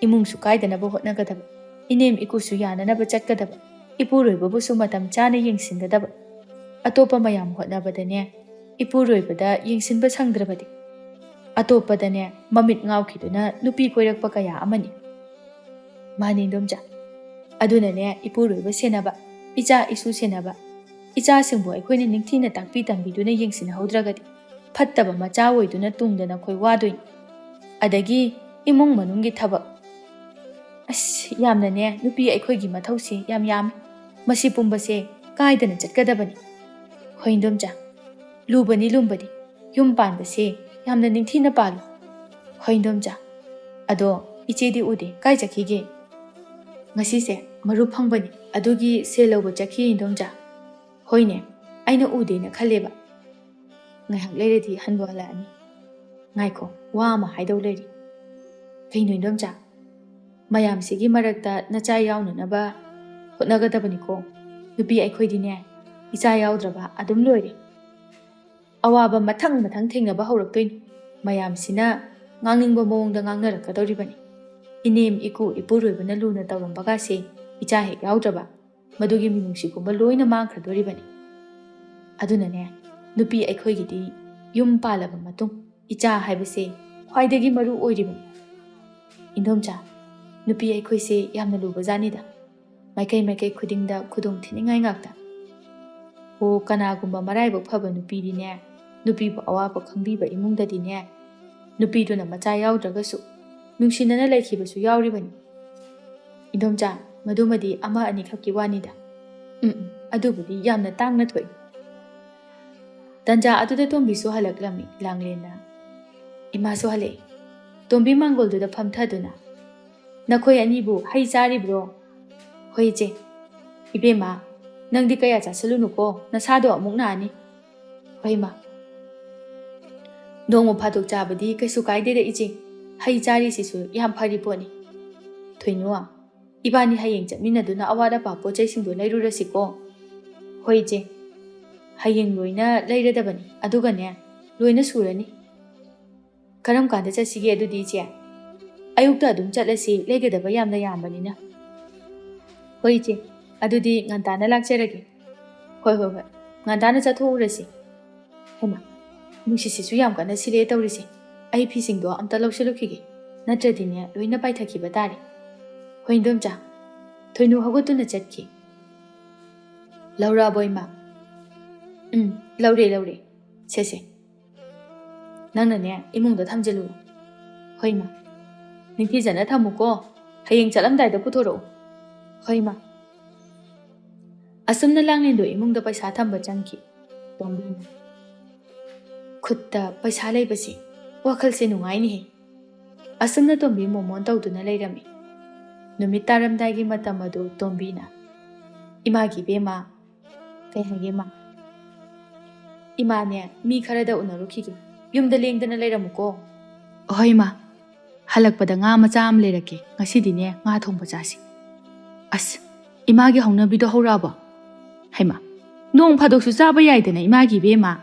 ꯏꯃꯨꯡꯁꯨ ꯀꯥꯏꯗꯅꯕ ꯍꯣꯠꯅꯒꯗꯕ, ꯏꯅꯦꯝ ꯏꯀꯨꯁꯨ ꯌꯥꯅꯅꯕ ꯆꯠꯀꯗꯕ, ꯏꯄꯨꯔꯣꯏꯕꯕꯨꯁꯨ ꯃꯇꯝ ꯆꯥꯅ ꯌꯦꯡꯁꯤꯟꯒꯗꯕ꯫ ꯑꯇꯣꯞꯄ ꯃꯌꯥꯝ ꯍꯣꯠꯅꯕꯗꯅꯦ ꯏꯄꯨꯔꯣꯏꯕꯗ ꯌꯦꯡꯁꯤꯟꯕ ꯁꯪꯗ꯭ꯔꯕꯗꯤ ꯑꯇꯣꯞꯄꯗꯅꯦ ꯃꯃꯤꯠ ꯉꯥꯎꯈꯤꯗꯨꯅ ꯅꯨꯄꯤ ꯀꯣꯏꯔꯛꯄ ꯀꯌꯥ ꯑꯃꯅꯤ꯫ ꯃꯥꯅꯤ ꯏꯟꯗꯣꯝꯆꯥ꯫ ꯑꯗꯨꯅꯅꯦ ꯏꯄꯨꯔꯣꯏꯕ ꯁꯦꯟꯅꯕ, ꯏꯆꯥ ꯏꯁꯨ ꯁꯦꯟꯅꯕ, ꯏꯆꯥꯁꯤꯡꯕꯨ ꯑꯩꯈꯣꯏꯅ ꯅꯤꯡꯊꯤꯅ ꯇꯥꯛꯄꯤ ꯇꯝꯕꯤꯗꯨꯅ ꯌꯦꯡꯁꯤꯟꯍꯧꯗ꯭ꯔꯒꯗꯤ ꯐꯠꯇꯕ ꯃꯆꯥ ꯑꯣꯏꯗꯨꯅ ꯇꯨꯡꯗ ꯅꯈꯣꯏ ꯋꯥꯗꯣꯏꯅꯤ꯫ ꯑꯗꯒꯤ ꯏꯃꯨꯡ ꯃꯅꯨꯡꯒꯤ ꯊꯕꯛ, ꯌꯥꯝꯅꯅꯦ ꯅꯨꯄꯤ ꯑꯩꯈꯣꯏꯒꯤ ꯃꯊꯧꯁꯦ ꯌꯥꯝ ꯌꯥꯝꯃꯤ꯫ ꯃꯁꯤ ꯄꯨꯝꯕꯁꯦ ꯀꯥꯏꯗꯅ ꯆꯠꯀꯗꯕꯅꯤ꯫ ꯍꯣꯏ ꯏꯟꯗꯣꯝꯆꯥ, ꯂꯨꯕꯅꯤ ꯂꯨꯝꯕꯗꯤ꯫ ꯌꯨꯝ ꯄꯥꯟꯕꯁꯦ ꯌꯥꯝꯅ ꯅꯤꯡꯊꯤꯅ ꯄꯥꯜꯂꯨ꯫ ꯍꯣꯏ ꯏꯟꯗꯣꯝꯆꯥ꯫ ꯑꯗꯣ ꯏꯆꯦꯗꯤ ꯎꯗꯦ, ꯀꯥꯏ ꯆꯠꯈꯤꯒꯦ? ꯉꯁꯤꯁꯦ ꯃꯔꯨꯞ ꯐꯪꯕꯅꯤ, ꯑꯗꯨꯒꯤ ꯁꯦꯜ ꯂꯧꯕ ꯆꯠꯈꯤ ꯏꯟꯗꯣꯝꯆꯥ꯫ ꯍꯣꯏꯅꯦ, ꯑꯩꯅ ꯎꯗꯦꯅ ꯈꯜꯂꯦꯕ꯫ ꯉꯥꯏꯍꯥꯛ ꯂꯩꯔꯗꯤ ꯍꯟꯕꯨ ꯍꯜꯂꯛꯑꯅꯤ꯫ ꯉꯥꯏꯈꯣ, ꯋꯥ ꯑꯃ ꯍꯥꯏꯗꯧ ꯂꯩꯔꯤ꯫ ꯀꯩꯅꯣ ꯏꯟꯗꯣꯝꯆꯥ? ꯃꯌꯥꯝꯁꯤꯒꯤ ꯃꯔꯛꯇ ꯅꯆꯥ ꯌꯥꯎꯅꯅꯕ ꯍꯣꯠꯅꯒꯗꯕꯅꯤꯀꯣ꯫ ꯅꯨꯄꯤ ꯑꯩꯈꯣꯏꯗꯤꯅꯦ ꯏꯆꯥ ꯌꯥꯎꯗ꯭ꯔꯕ ꯑꯗꯨꯝ ꯂꯣꯏꯔꯦ꯫ ꯑꯋꯥꯕ ꯃꯊꯪ ꯃꯊꯪ ꯊꯦꯡꯅꯕ ꯍꯧꯔꯛꯇꯣꯏꯅꯤ꯫ ꯃꯌꯥꯝꯁꯤꯅ ꯉꯥꯡꯅꯤꯡꯕ ꯃꯑꯣꯡꯗ ꯉꯥꯡꯅꯔꯛꯀꯗꯧꯔꯤꯕꯅꯤ꯫ ꯏꯅꯦꯝ ꯏꯀꯨ ꯏꯄꯨꯔꯣꯏꯕꯅ ꯂꯨꯅ ꯇꯧꯔꯝꯕꯒꯥꯁꯦ ꯏꯆꯥ ꯍꯦꯛ ꯌꯥꯎꯗ꯭ꯔꯕ ꯃꯗꯨꯒꯤ ꯃꯤꯅꯨꯡꯁꯤꯒꯨꯝꯕ ꯂꯣꯏꯅ ꯃꯥꯡꯈ꯭ꯔꯗꯣꯔꯤꯕꯅꯤ꯫ ꯑꯗꯨꯅꯅꯦ ꯅꯨꯄꯤ ꯑꯩꯈꯣꯏꯒꯤꯗꯤ ꯌꯨꯝ ꯄꯥꯜꯂꯕ ꯃꯇꯨꯡ ꯏꯆꯥ ꯍꯥꯏꯕꯁꯦ ꯈ꯭ꯋꯥꯏꯗꯒꯤ ꯃꯔꯨ ꯑꯣꯏꯔꯤꯕꯅꯤ꯫ ꯏꯟꯗꯣꯝꯆꯥ, ꯅꯨꯄꯤ ꯑꯩꯈꯣꯏꯁꯦ ꯌꯥꯝꯅ ꯂꯨꯕꯖꯥꯠꯅꯤꯗ꯫ ꯃꯥꯏꯀꯩ ꯃꯥꯏꯀꯩ ꯈꯨꯗꯤꯡꯗ ꯈꯨꯗꯣꯡ ꯊꯤꯅꯤꯡꯉꯥꯏ ꯉꯥꯛꯇ꯫ ꯍꯣ, ꯀꯅꯥꯒꯨꯝꯕ ꯃꯔꯥꯏꯕꯛ ꯐꯕ ꯅꯨꯄꯤꯗꯤꯅꯦ, ꯅꯨꯄꯤꯕꯨ ꯑꯋꯥꯕ ꯈꯪꯕꯤꯕ ꯏꯃꯨꯡꯗꯗꯤꯅꯦ ꯅꯨꯄꯤꯗꯨꯅ ꯃꯆꯥ ꯌꯥꯎꯗ꯭ꯔꯒꯁꯨ ꯅꯨꯡꯁꯤꯅꯅ ꯂꯩꯈꯤꯕꯁꯨ ꯌꯥꯎꯔꯤꯕꯅꯤ꯫ ꯏꯟꯗꯣꯝꯆꯥ, ꯃꯗꯨꯃꯗꯤ ꯑꯃ ꯑꯅꯤꯈꯛꯀꯤ ꯋꯥꯅꯤꯗ. ꯑꯗꯨꯕꯨꯗꯤ ꯌꯥꯝꯅ ꯇꯥꯡꯅ ꯊꯣꯛꯏ. ꯇꯟꯖꯥ ꯑꯗꯨꯗ ꯇꯣꯝꯕꯤꯁꯨ ꯍꯜꯂꯛꯂꯝꯃꯤ. ꯂꯥꯡꯂꯦꯟꯅ ꯏꯃꯥꯁꯨ ꯍꯜꯂꯛꯏ. ꯇꯣꯝꯕꯤ ꯃꯥꯡꯒꯣꯜꯗꯨꯗ ꯐꯝꯊꯗꯨꯅ ꯅꯈꯣꯏ ꯑꯅꯤꯕꯨ ꯍꯩ ꯆꯥꯔꯤꯕ꯭ꯔꯣ? ꯍꯣꯏ ꯏꯆꯦ. 이베마, ꯅꯪꯗꯤ ꯀꯌꯥ ꯆꯥꯁꯤꯜꯂꯨꯅꯨꯀꯣ, ꯅꯁꯥꯗꯣ ꯑꯃꯨꯛ ꯅꯥꯅꯤ. ꯍꯣꯏ ꯃꯥ. ꯅꯣꯡꯃ ꯐꯥꯗꯣꯛ ꯆꯥꯕꯗꯤ ꯀꯩꯁꯨ ꯀꯥꯏꯗꯦꯗ ꯏꯆꯦ. ꯍꯩ ꯆꯥꯔꯤꯁꯤꯁꯨ ꯌꯥꯝ ꯐꯔꯤ ꯄꯣꯠꯅꯤ. ꯊꯣꯏꯅꯨ, 이바니 ꯍꯌꯦꯡ ꯆꯠꯃꯤꯟꯅꯗꯨꯅ ꯑꯋꯥꯠ ꯑꯄꯥ ꯄꯣꯠꯆꯩꯁꯤꯡꯗꯣ ꯂꯩꯔꯨꯔꯁꯤꯀꯣ. ꯍꯣꯏ ꯏꯆꯦ. ꯍꯌꯦꯡ ꯂꯣꯏꯅ ꯂꯩꯔꯗꯕꯅꯤ. ꯑꯗꯨꯒꯅꯦ, ꯂꯣꯏꯅ ꯁꯨꯔꯅꯤ. ꯀꯔꯝ ꯀꯥꯟꯗ ꯆꯠꯁꯤꯒꯦ ꯑꯗꯨꯗꯤ ꯏꯆꯦ? ꯑꯌꯨꯛꯇ ꯑꯗꯨꯝ ꯆꯠꯂꯁꯤ, ꯂꯩꯒꯗꯕ ꯌꯥꯝꯅ ꯌꯥꯝꯕꯅꯤꯅ. ꯍꯣꯏ ꯏꯆꯦ. ꯑꯗꯨꯗꯤ ꯉꯟꯇꯥꯅ ꯂꯥꯛꯆꯔꯒꯦ. ꯍꯣꯏ. ꯉꯟꯇꯥꯅ ꯆꯠꯊꯣꯛꯎꯔꯁꯤ. ꯍꯩꯃꯥ, ꯅꯨꯡꯁꯤꯠꯁꯤꯁꯨ ꯌꯥꯝ ꯀꯟꯅ ꯁꯤꯠꯂꯦ ꯇꯧꯔꯤꯁꯦ. ꯑꯩ ꯐꯤꯁꯤꯡꯗꯣ ꯑꯝꯇ ꯂꯧꯁꯤꯜꯂꯨꯈꯤꯒꯦ. ꯅꯠꯇ꯭ꯔꯗꯤꯅꯦ ꯂꯣꯏꯅ ꯄꯥꯏꯊꯈꯤꯕ ꯇꯥꯔꯦ. ꯍꯣꯏ ꯏꯟꯗꯣꯝꯆꯥ. ꯊꯣꯏꯅꯨ ꯍꯧꯒꯠꯇꯨꯅ ꯆꯠꯈꯤ. ꯂꯧꯔꯛꯑꯕꯣ ꯏꯃꯥ? ꯂꯧꯔꯦ. ꯁꯦ. ꯅꯪꯅꯅꯦ ꯏꯃꯨꯡꯗ ꯊꯝꯖꯤꯜꯂꯨ. ꯍꯣꯏ ꯏꯃꯥ. ꯅꯤꯡꯊꯤꯖꯅ ꯊꯝꯃꯨꯀꯣ. ꯍꯌꯦꯡ ꯆꯠꯂꯝꯗꯥꯏꯗ ꯄꯨꯊꯣꯔꯛꯎ. ꯍꯣꯏ ꯏꯃꯥ. ꯑꯁꯨꯝꯅ ꯂꯥꯡꯂꯦꯟꯗꯣ ꯏꯃꯨꯡꯗ ꯄꯩꯁꯥ ꯊꯝꯕ ꯆꯪꯈꯤ. ꯇꯣꯝꯕꯤꯅ ꯈꯨꯠꯇ ꯄꯩꯁꯥ ꯂꯩꯕꯁꯤ ꯋꯥꯈꯜꯁꯦ ꯅꯨꯡꯉꯥꯏꯅꯤꯍꯦ. ꯑꯁꯨꯝꯅ ꯇꯣꯝꯕꯤ ꯃꯣꯃꯣꯟ ꯇꯧꯗꯨꯅ ꯂꯩꯔꯝꯃꯤ. ꯅꯨꯃꯤꯠ ꯇꯥꯔꯝꯗꯥꯏꯒꯤ ꯃꯇꯝ ꯑꯗꯨ ꯇꯣꯝꯕꯤꯅ 이마ꯒꯤ ꯏꯕꯦꯝꯃ, ꯀꯩ ꯍꯥꯏꯒꯦ ꯃꯥ? 이마ꯅꯦ ꯃꯤ ꯈꯔꯗ ꯎꯅꯔꯨꯈꯤꯒꯦ. ꯌꯨꯝꯗ ꯂꯦꯡꯗꯅ ꯂꯩꯔꯝꯃꯨꯀꯣ. ꯍꯣꯏ ꯃꯥ. ꯍꯜꯂꯛꯄꯗ ꯉꯥ ꯃꯆꯥ ꯑꯃ ꯂꯩꯔꯛꯀꯦ. ꯉꯁꯤꯗꯤꯅꯦ ꯉꯥ ꯊꯣꯡꯕ ꯆꯥꯁꯤ. ꯑꯁ, 이마ꯒꯤ ꯍꯧꯅꯕꯤꯗꯣ ꯍꯧꯔꯛꯑꯕꯣ? ꯍꯩꯃꯥ, ꯅꯣꯡ ꯐꯥꯗꯣꯛꯁꯨ ꯆꯥꯕ ꯌꯥꯏꯗꯅ 이마ꯒꯤ ꯏꯕꯦꯝꯃ.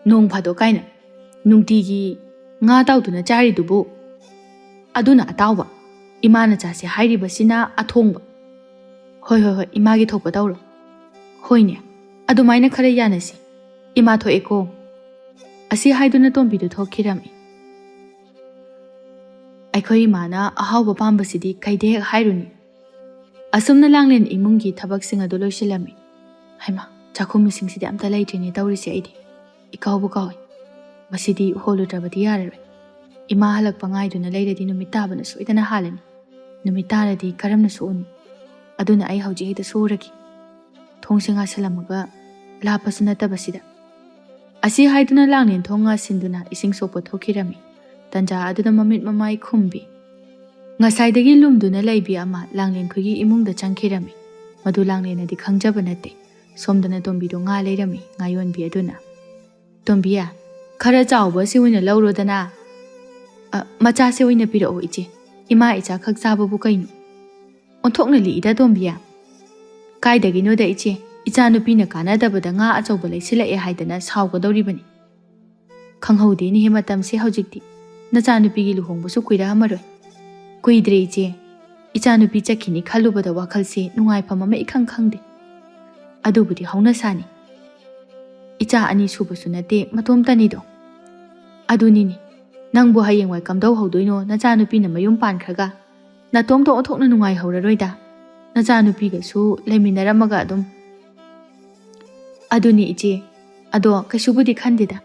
ꯅꯣꯡ ꯐꯥꯗꯣꯛ ꯀꯥꯏꯅ ꯅꯨꯡꯇꯤꯒꯤ ꯉꯥ ꯇꯥꯎꯗꯨꯅ ꯆꯥꯔꯤꯗꯨꯕꯨ. ꯑꯗꯨꯅ ꯑꯇꯥꯎꯕ, 이마ꯅ ꯆꯥꯁꯦ ꯍꯥꯏꯔꯤꯕꯁꯤꯅ ꯑꯊꯣꯡꯕ. ꯍꯣꯏ. 이마ꯒꯤ ꯊꯣꯛꯄ ꯇꯧꯔꯣ. ꯍꯣꯏꯅꯦ, ꯑꯗꯨꯃꯥꯏꯅ ꯈꯔ ꯌꯥꯅꯁꯤ. 이마 ꯊꯣꯛꯑꯦꯀꯣ. ꯑꯁꯤ ꯍꯥꯏꯗꯨꯅ ꯇꯣꯝꯕꯤꯗꯨ ꯊꯣꯛꯈꯤꯔꯝꯃꯤ. ꯑꯩꯈꯣꯏ 이마ꯅ ꯑꯍꯥꯎꯕ ꯄꯥꯝꯕꯁꯤꯗꯤ ꯀꯩꯗ ꯍꯦꯛ ꯍꯥꯏꯔꯨꯅꯤ. ꯑꯁꯨꯝꯅ ꯂꯥꯡꯂꯦꯟ ꯏꯃꯨꯡꯒꯤ ꯊꯕꯛꯁꯤꯡ ꯑꯗꯨ ꯂꯣꯏꯁꯤꯜꯂꯝꯃꯤ. ꯍꯩꯃꯥ, ꯆꯥꯛꯈꯨꯝꯁꯤꯡꯁꯤꯗꯤ ꯑꯝꯇ ꯂꯩꯇ꯭ꯔꯤꯅꯦ ꯇꯧꯔꯤꯁꯦ ꯑꯩꯗꯤ. ꯏꯀꯥꯎꯕꯨ ꯀꯥꯎꯏ. ꯃꯁꯤꯗꯤ ꯍꯣꯜꯂꯨꯗ꯭ꯔꯕꯗꯤ ꯌꯥꯔꯔꯣꯏ. 이마 ꯍꯜꯂꯛꯄ ꯉꯥꯏꯗꯨꯅ ꯂꯩꯔꯗꯤ ꯅꯨꯃꯤꯠ ꯇꯥꯕꯅ ꯁꯣꯏꯗꯅ ꯍꯥꯜꯂꯅꯤ. ꯅꯨꯃꯤꯠ ꯇꯥꯔꯗꯤ ꯀꯔꯝꯅ ꯁꯣꯛꯎꯅꯤ? ꯑꯗꯨꯅ ꯑꯩ ꯍꯧꯖꯤꯛ ꯍꯦꯛꯇ ꯁꯨꯔꯒꯦ. ꯊꯣꯡꯁꯦ ꯉꯥꯁꯤꯜꯂꯝꯃꯒ ꯂꯥꯞꯄꯁꯨ ꯅꯠꯇꯕꯁꯤꯗ. ꯑꯁꯤ ꯍꯥꯏꯗꯨꯅ ꯂꯥꯡꯂꯦꯟ ꯊꯣꯡ ꯉꯥꯁꯤꯟꯗꯨꯅ ꯏꯁꯤꯡ ꯁꯣꯛꯄ ꯊꯣꯛꯈꯤꯔꯝꯃꯤ. ꯇꯟꯖꯥ ꯑꯗꯨꯗ ꯃꯃꯤꯠ ꯃꯃꯥꯏ ꯈꯨꯝꯕꯤ ꯉꯁꯥꯏꯗꯒꯤ ꯂꯨꯝꯗꯨꯅ ꯂꯩꯕꯤ ꯑꯃ ꯂꯥꯡꯂꯦꯟ ꯈꯣꯏꯒꯤ ꯏꯃꯨꯡꯗ ꯆꯪꯈꯤꯔꯝꯃꯤ. ꯃꯗꯨ ꯂꯥꯡꯂꯦꯟꯅꯗꯤ ꯈꯪꯖꯕ ꯅꯠꯇꯦ. ꯁꯣꯝꯗꯅ ꯇꯣꯝꯕꯤꯗꯣ ꯉꯥ ꯂꯩꯔꯝꯃꯤ. ꯉꯥꯌꯣꯟꯕꯤ ꯑꯗꯨꯅ ꯇꯣꯝꯕꯤꯌꯥ, ꯈꯔ ꯆꯥꯎꯕꯁꯤ ꯑꯣꯏꯅ ꯂꯧꯔꯣꯗꯅ. ꯃꯆꯥꯁꯦ ꯑꯣꯏꯅ ꯄꯤꯔꯛꯑꯣ ꯏꯆꯦ. 이마 이자 ꯈꯛ ꯆꯥꯕꯕꯨ ꯀꯩꯅꯣ? ꯑꯣꯟꯊꯣꯛꯅ ꯂꯤꯛꯏꯗ ꯇꯣꯝꯕꯤꯌꯥ. ꯀꯥꯏꯗꯒꯤꯅꯣꯗ ꯏꯆꯦ, ꯏꯆꯥꯅꯨꯄꯤꯅ ꯀꯥꯟꯅꯗꯕꯗ ꯉꯥ ꯑꯆꯧꯕ ꯂꯩꯁꯤꯜꯂꯛꯑꯦ ꯍꯥꯏꯗꯅ ꯁꯥꯎꯒꯗꯧꯔꯤꯕꯅꯤ. ꯈꯪꯍꯧꯗꯦꯅꯦꯍꯦ ꯃꯇꯝꯁꯦ ꯍꯧꯖꯤꯛꯇꯤ. ꯅꯆꯥꯅꯨꯄꯤꯒꯤ ꯂꯨꯍꯣꯡꯕꯁꯨ ꯀꯨꯏꯔꯛꯑꯝꯃꯔꯣꯏ. ꯀꯨꯏꯗ꯭ꯔꯦ ꯏꯆꯦ. ꯏꯆꯥꯅꯨꯄꯤ ꯆꯠꯈꯤꯅꯤ ꯈꯜꯂꯨꯕꯗ ꯋꯥꯈꯜꯁꯦ ꯅꯨꯡꯉꯥꯏꯐꯝ ꯑꯃ ꯏꯈꯪ ꯈꯪꯗꯦ. ꯑꯗꯨꯕꯨꯗꯤ ꯍꯧꯅꯁꯥꯅꯤ. ꯏꯆꯥ ꯑꯅꯤ ꯁꯨꯕꯁꯨ ꯅꯠꯇꯦ ꯃꯇꯣꯝꯇꯅꯤꯗꯣ. ꯑꯗꯨꯅꯤꯅꯦ, ꯅꯪꯕꯨ ꯍꯌꯦꯡꯋꯥꯏ ꯀꯝꯗꯧꯍꯧꯗꯣꯏꯅꯣ ꯅꯆꯥꯅꯨꯄꯤꯅ ꯃꯌꯨꯝ ꯄꯥꯟꯈ꯭ꯔꯒ? ꯅꯇꯣꯝꯇ ꯑꯣꯟꯊꯣꯛꯅ ꯅꯨꯡꯉꯥꯏꯍꯧꯔꯔꯣꯏꯗ. ꯅꯆꯥꯅꯨꯄꯤꯒꯁꯨ ꯂꯩꯃꯤꯟꯅꯔꯝꯃꯒ ꯑꯗꯨꯝ. ꯑꯗꯨꯅꯤ ꯏꯆꯦ. ꯑꯗꯣ ꯀꯩꯁꯨꯕꯨꯗꯤ ꯈꯟꯗꯦꯗ.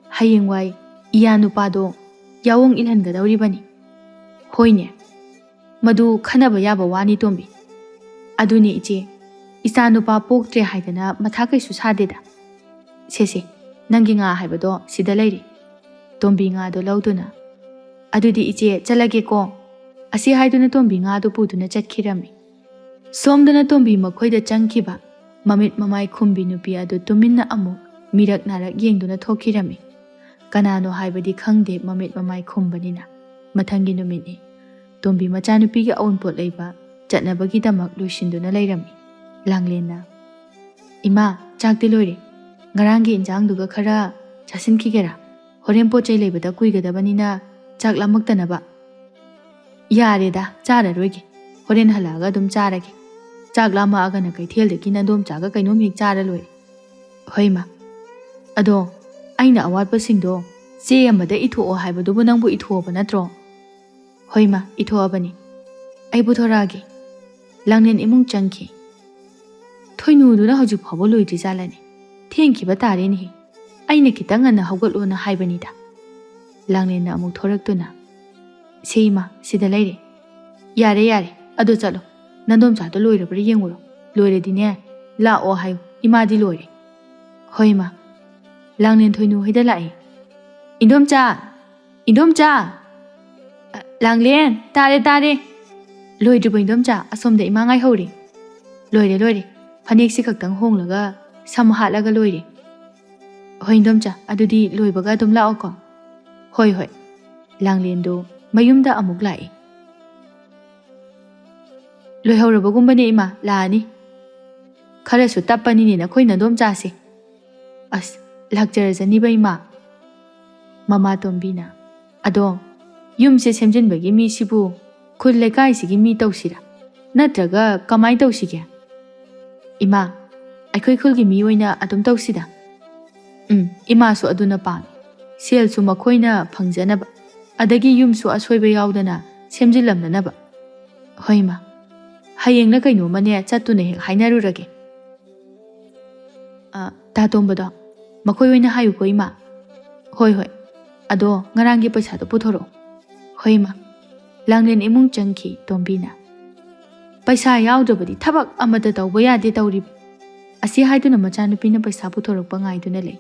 ꯍꯌꯦꯡꯋꯥꯏ ꯏꯌꯥ ꯅꯨꯄꯥꯗꯣ ꯌꯥꯑꯣꯡ ꯏꯜꯍꯟꯒꯗꯧꯔꯤꯕꯅꯤ. ꯍꯣꯏꯅꯦ, ꯃꯗꯨ ꯈꯟꯅꯕ ꯌꯥꯕ ꯋꯥꯅꯤ ꯇꯣꯝꯕꯤ. ꯑꯗꯨꯅꯤ ꯏꯆꯦ, ꯏꯆꯥ ꯅꯨꯄꯥ ꯄꯣꯛꯇ꯭ꯔꯦ ꯍꯥꯏꯗꯅ ꯃꯊꯥ ꯀꯩꯁꯨ ꯁꯥꯗꯦꯗ. ꯁꯦ, ꯅꯪꯒꯤ ꯉꯥ ꯍꯥꯏꯕꯗꯣ ꯁꯤꯗ ꯂꯩꯔꯤ. ꯇꯣꯝꯕꯤ ꯉꯥꯗꯣ ꯂꯧꯗꯨꯅ ꯑꯗꯨꯗꯤ ꯏꯆꯦ ꯆꯠꯂꯒꯦꯀꯣ. ꯑꯁꯤ ꯍꯥꯏꯗꯨꯅ ꯇꯣꯝꯕꯤ ꯉꯥꯗꯨ ꯄꯨꯗꯨꯅ ꯆꯠꯈꯤꯔꯝꯃꯤ. ꯁꯣꯝꯗꯅ ꯇꯣꯝꯕꯤ ꯃꯈꯣꯏꯗ ꯆꯪꯈꯤꯕ ꯃꯃꯤꯠ ꯃꯃꯥꯏ ꯈꯨꯝꯕꯤ ꯅꯨꯄꯤ ꯑꯗꯨ ꯇꯨꯃꯤꯟꯅ ꯑꯃꯨꯛ ꯃꯤꯔꯛ ꯅꯥꯔꯛ ꯌꯦꯡꯗꯨꯅ ꯊꯣꯛꯈꯤꯔꯝꯃꯤ. ꯀꯅꯥꯅꯣ ꯍꯥꯏꯕꯗꯤ ꯈꯪꯗꯦ ꯃꯃꯤꯠ ꯃꯃꯥꯏ ꯈꯨꯝꯕꯅꯤꯅ. ꯃꯊꯪꯒꯤ ꯅꯨꯃꯤꯠꯅꯤ. ꯇꯣꯝꯕꯤ ꯃꯆꯥꯅꯨꯄꯤꯒꯤ ꯑꯎꯟꯄꯣꯠ ꯂꯩꯕ ꯆꯠꯅꯕꯒꯤꯗꯃꯛ ꯂꯣꯏꯁꯤꯟꯗꯨꯅ ꯂꯩꯔꯝꯃꯤ. ꯂꯥꯡꯂꯦꯟꯅ 이마, ꯆꯥꯛꯇꯤ ꯂꯣꯏꯔꯦ. ꯉꯔꯥꯡꯒꯤ ꯏꯟꯖꯥꯡꯗꯨꯒ ꯈꯔ ꯆꯥꯁꯤꯟꯈꯤꯒꯦꯔꯥ? ꯍꯣꯔꯦꯟ ꯄꯣꯠ ꯆꯩ ꯂꯩꯕꯗ ꯀꯨꯏꯒꯗꯕꯅꯤꯅ ꯆꯥꯛ ꯂꯥꯝꯃꯛꯇꯅꯕ. ꯌꯥꯔꯦꯗ, ꯆꯥꯔꯔꯣꯏꯒꯦ. ꯍꯣꯔꯦꯟ ꯍꯜꯂꯛꯑꯒ ꯑꯗꯨꯝ ꯆꯥꯔꯒꯦ. ꯆꯥꯛ ꯂꯥꯝꯃꯛꯑꯒꯅ ꯀꯩꯊꯦꯜꯗꯒꯤ ꯅꯗꯣꯝꯆꯥꯒ ꯀꯩꯅꯣꯝ ꯍꯦꯛ ꯆꯥꯔ ꯂꯣꯏꯔꯦ. ꯍꯣꯏ ꯃꯥ. ꯑꯗꯣ ꯑꯩꯅ ꯑꯋꯥꯠꯄꯁꯤꯡꯗꯣ ꯆꯦ ꯑꯃꯗ ꯏꯊꯣꯛꯑꯣ ꯍꯥꯏꯕꯗꯨꯕꯨ ꯅꯪꯕꯨ ꯏꯊꯣꯛꯑꯕ ꯅꯠꯇ꯭ꯔꯣ? ꯍꯣꯏ ꯃꯥ, ꯏꯊꯣꯛꯑꯕꯅꯤ. ꯑꯩ ꯄꯨꯊꯣꯔꯛꯑꯒꯦ. ꯂꯥꯡꯂꯦꯟ ꯏꯃꯨꯡ ꯆꯪꯈꯤ. ꯊꯣꯏꯅꯨꯗꯨꯅ ꯍꯧꯖꯤꯛ ꯐꯥꯎꯕ ꯂꯣꯏꯗ꯭ꯔꯤ ꯖꯥꯠꯂꯅꯤ. ꯊꯦꯡꯈꯤꯕ ꯇꯥꯔꯦꯅꯦꯍꯦ. ꯑꯩꯅ ꯈꯤꯇꯪ ꯉꯟꯅ ꯍꯧꯒꯠꯂꯣꯅ ꯍꯥꯏꯕꯅꯤꯗ. ꯂꯥꯡꯂꯦꯟꯅ ꯑꯃꯨꯛ ꯊꯣꯔꯛꯇꯨꯅ ꯁꯤ ꯏꯃꯥ, ꯁꯤꯗ ꯂꯩꯔꯦ. ꯌꯥꯔꯦ. ꯑꯗꯣ ꯆꯠꯂꯣ ꯅꯟꯗꯣꯝꯆꯥꯗꯣ ꯂꯣꯏꯔꯕ꯭ꯔꯥ ꯌꯦꯡꯉꯨꯔꯣ ꯂꯣꯏꯔꯗꯤꯅꯦ ꯂꯥꯛꯑꯣ ꯍꯥꯏꯌꯨ ꯏꯃꯥꯗꯤ ꯂꯣꯏꯔꯦ ꯍꯣꯏ ꯏꯃꯥ ꯂꯥꯡꯂꯦꯟ ꯊꯣꯏꯅꯨ ꯍꯣꯏꯗ ꯂꯥꯛꯑꯦ ꯏꯟꯗꯣꯝꯆꯥ ꯏꯟꯗꯣꯝꯆꯥ ꯂꯥꯡꯂꯦꯟ ꯇꯥꯔꯦ ꯇꯥꯔꯦ ꯂꯣꯏꯗ꯭ꯔꯤꯕꯣ ꯏꯟꯗꯣꯝꯆꯥ ꯑꯁꯣꯝꯗ ꯏꯃꯥ ꯉꯥꯏꯍꯧꯔꯤ ꯂꯣꯏꯔꯦ ꯂꯣꯏꯔꯦ ꯐꯅꯦꯛꯁꯤ ꯈꯛꯇꯪ ꯍꯣꯡꯂꯒ ꯁꯝ ꯍꯥꯠꯂꯒ ꯂꯣꯏꯔꯦ ꯍꯣꯏ ꯏꯟꯗꯣꯝꯆꯥ ꯑꯗꯨꯗꯤ ꯂꯣꯏꯕꯒ ꯑꯗꯨꯝ ꯂꯥꯛꯑꯣꯀꯣ ꯍꯣꯏ ꯍꯣꯏ ꯂꯥꯡꯂꯦꯟꯗꯣ ꯃꯌꯨꯝꯗ ꯑꯃꯨꯛ ꯂꯥꯛꯏ ꯂꯣꯏꯍꯧꯔꯕꯒꯨꯝꯕꯅꯦ ꯏꯃꯥ ꯂꯥꯛꯑꯅꯤ ꯈꯔꯁꯨ ꯇꯞꯄꯅꯤꯅꯦ ꯅꯈꯣꯏ ꯅꯟꯗꯣꯝꯆꯥꯁꯦ ꯑꯁ ꯂꯥꯛꯆꯔꯖꯅꯤꯕ ꯏꯃꯥ ꯃꯃꯥ ꯇꯣꯝꯕꯤꯅ ꯑꯗꯣ ꯌꯨꯝꯁꯦ ꯁꯦꯝꯖꯤꯟꯕꯒꯤ ꯃꯤꯁꯤꯕꯨ ꯈꯨꯜ ꯂꯩꯀꯥꯏꯁꯤꯒꯤ ꯃꯤ ꯇꯧꯁꯤꯔꯥ ꯅꯠꯇ꯭ꯔꯒ ꯀꯃꯥꯏ ꯇꯧꯁꯤꯒꯦ ꯏꯃꯥ ꯑꯩꯈꯣꯏ ꯈꯨꯜꯒꯤ ꯃꯤ ꯑꯣꯏꯅ ꯑꯗꯨꯝ ꯇꯧꯁꯤꯗ ꯏꯃꯥꯁꯨ ꯑꯗꯨꯅ ꯄꯥꯝꯃꯤ ꯁꯦꯜꯁꯨ ꯃꯈꯣꯏꯅ ꯐꯪꯖꯅꯕ ꯑꯗꯒꯤ ꯌꯨꯝꯁꯨ ꯑꯁꯣꯏꯕ ꯌꯥꯎꯗꯅ ꯁꯦꯝꯖꯤꯜꯂꯝꯅꯅꯕ ꯍꯣꯏ ꯏꯃꯥ ꯍꯌꯦꯡꯅ ꯀꯩꯅꯣꯃꯅꯦ ꯆꯠꯇꯨꯅ ꯍꯦꯛ ꯍꯥꯏꯅꯔꯨꯔꯒꯦ ꯇꯥ ꯇꯣꯝꯕꯗꯣ ꯃꯈꯣꯏ ꯑꯣꯏꯅ ꯍꯥꯏꯌꯨꯀꯣ ꯏꯃꯥ ꯍꯣꯏ ꯍꯣꯏ ꯑꯗꯣ ꯉꯔꯥꯡꯒꯤ ꯄꯩꯁꯥꯗꯣ ꯄꯨꯊꯣꯔꯛꯑꯣ ꯍꯣꯏ ꯏꯃꯥ ꯂꯥꯡꯂꯦꯟ ꯏꯃꯨꯡ ꯆꯪꯈꯤ ꯇꯣꯝꯕꯤꯅ ꯄꯩꯁꯥ ꯌꯥꯎꯗ꯭ꯔꯕꯗꯤ ꯊꯕꯛ ꯑꯃꯠꯇ ꯇꯧꯕ ꯌꯥꯗꯦ ꯇꯧꯔꯤꯕ ꯑꯁꯤ ꯍꯥꯏꯗꯨꯅ ꯃꯆꯥꯅꯨꯄꯤꯅ ꯄꯩꯁꯥ ꯄꯨꯊꯣꯔꯛꯄ ꯉꯥꯏꯗꯨꯅ ꯂꯩ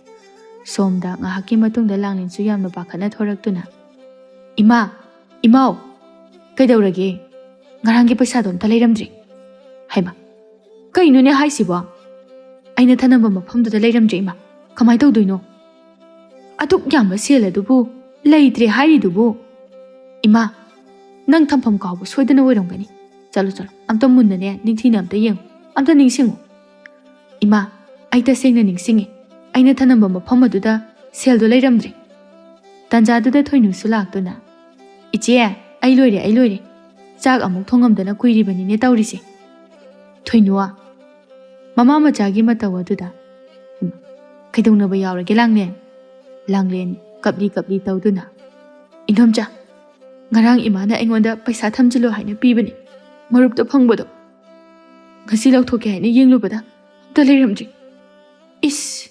ꯁꯣꯝꯗ ꯉꯥꯏꯍꯥꯛꯀꯤ ꯃꯇꯨꯡꯗ ꯂꯥꯡꯂꯦꯟꯁꯨ ꯌꯥꯝꯅ ꯄꯥꯈꯠꯅ ꯊꯣꯔꯛꯇꯨꯅ ꯏꯃꯥ ꯏꯃꯥꯎ ꯀꯩꯗꯧꯔꯒꯦ ꯉꯔꯥꯡꯒꯤ ꯄꯩꯁꯥꯗꯣ ꯑꯝꯇ ꯂꯩꯔꯝꯗ꯭ꯔꯤ ꯍꯥꯏꯕ ꯀꯩꯅꯣꯅꯦ ꯍꯥꯏꯁꯤꯕꯣ ꯑꯩꯅ ꯊꯅꯝꯕ ꯃꯐꯝꯗꯨꯗ ꯂꯩꯔꯝꯗ꯭ꯔꯦ ꯏꯃꯥ ꯀꯃꯥꯏ ꯇꯧꯗꯣꯏꯅꯣ ꯑꯗꯨꯛ ꯌꯥꯝꯕ ꯁꯦꯜ ꯑꯗꯨꯕꯨ ꯂꯩꯇ꯭ꯔꯦ ꯍꯥꯏꯔꯤꯗꯨꯕꯨ ꯏꯃꯥ ꯅꯪ ꯊꯝꯐꯝ ꯀꯥꯎꯕ ꯁꯣꯏꯗꯅ ꯑꯣꯏꯔꯝꯒꯅꯤ ꯆꯠꯂꯣ ꯆꯠꯂꯣ ꯑꯝꯇ ꯃꯨꯟꯅꯅꯦ ꯅꯤꯡꯊꯤꯅ ꯑꯝꯇ ꯌꯦꯡꯉꯨ ꯑꯝꯇ ꯅꯤꯡꯁꯤꯡꯉꯨ ꯏꯃꯥ ꯑꯩ ꯇꯁꯦꯡꯅ ꯅꯤꯡꯁꯤꯡꯉꯤ ꯑꯩꯅ ꯊꯅꯝꯕ ꯃꯐꯝ ꯑꯗꯨꯗ ꯁꯦꯜꯗꯣ ꯂꯩꯔꯝꯗ꯭ꯔꯦ ꯇꯟꯖꯥꯗꯨꯗ ꯊꯣꯏꯅꯨꯁꯨ ꯂꯥꯛꯇꯨꯅ ꯏꯆꯦ ꯑꯩ ꯂꯣꯏꯔꯦ ꯆꯥꯛ ꯑꯃꯨꯛ ꯊꯣꯡꯉꯝꯗꯅ ꯀꯨꯏꯔꯤꯕꯅꯤꯅꯦ ꯇꯧꯔꯤꯁꯦ ꯊꯣꯏꯅꯨ ꯃꯃꯥ ꯃꯆꯥꯒꯤ ꯃꯇꯧ ꯑꯗꯨꯗ ꯀꯩꯗꯧꯅꯕ ꯌꯥꯎꯔꯒꯦ ꯂꯥꯡꯂꯦꯟ ꯀꯞꯂꯤ ꯀꯞꯂꯤ ꯇꯧꯗꯨꯅ ꯏꯟꯗꯣꯝꯆꯥ ꯉꯔꯥꯡ ꯏꯃꯥꯅ ꯑꯩꯉꯣꯟꯗ ꯄꯩꯁꯥ ꯊꯝꯖꯤꯜꯂꯣ ꯍꯥꯏꯅ ꯄꯤꯕꯅꯤ ꯃꯔꯨꯞꯇ ꯐꯪꯕꯗꯣ ꯉꯁꯤ ꯂꯧꯊꯣꯛꯀꯦ ꯍꯥꯏꯅ ꯌꯦꯡꯂꯨꯕꯗ ꯑꯝꯇ ꯂꯩꯔꯝꯗ꯭ꯔꯤ ꯏꯁ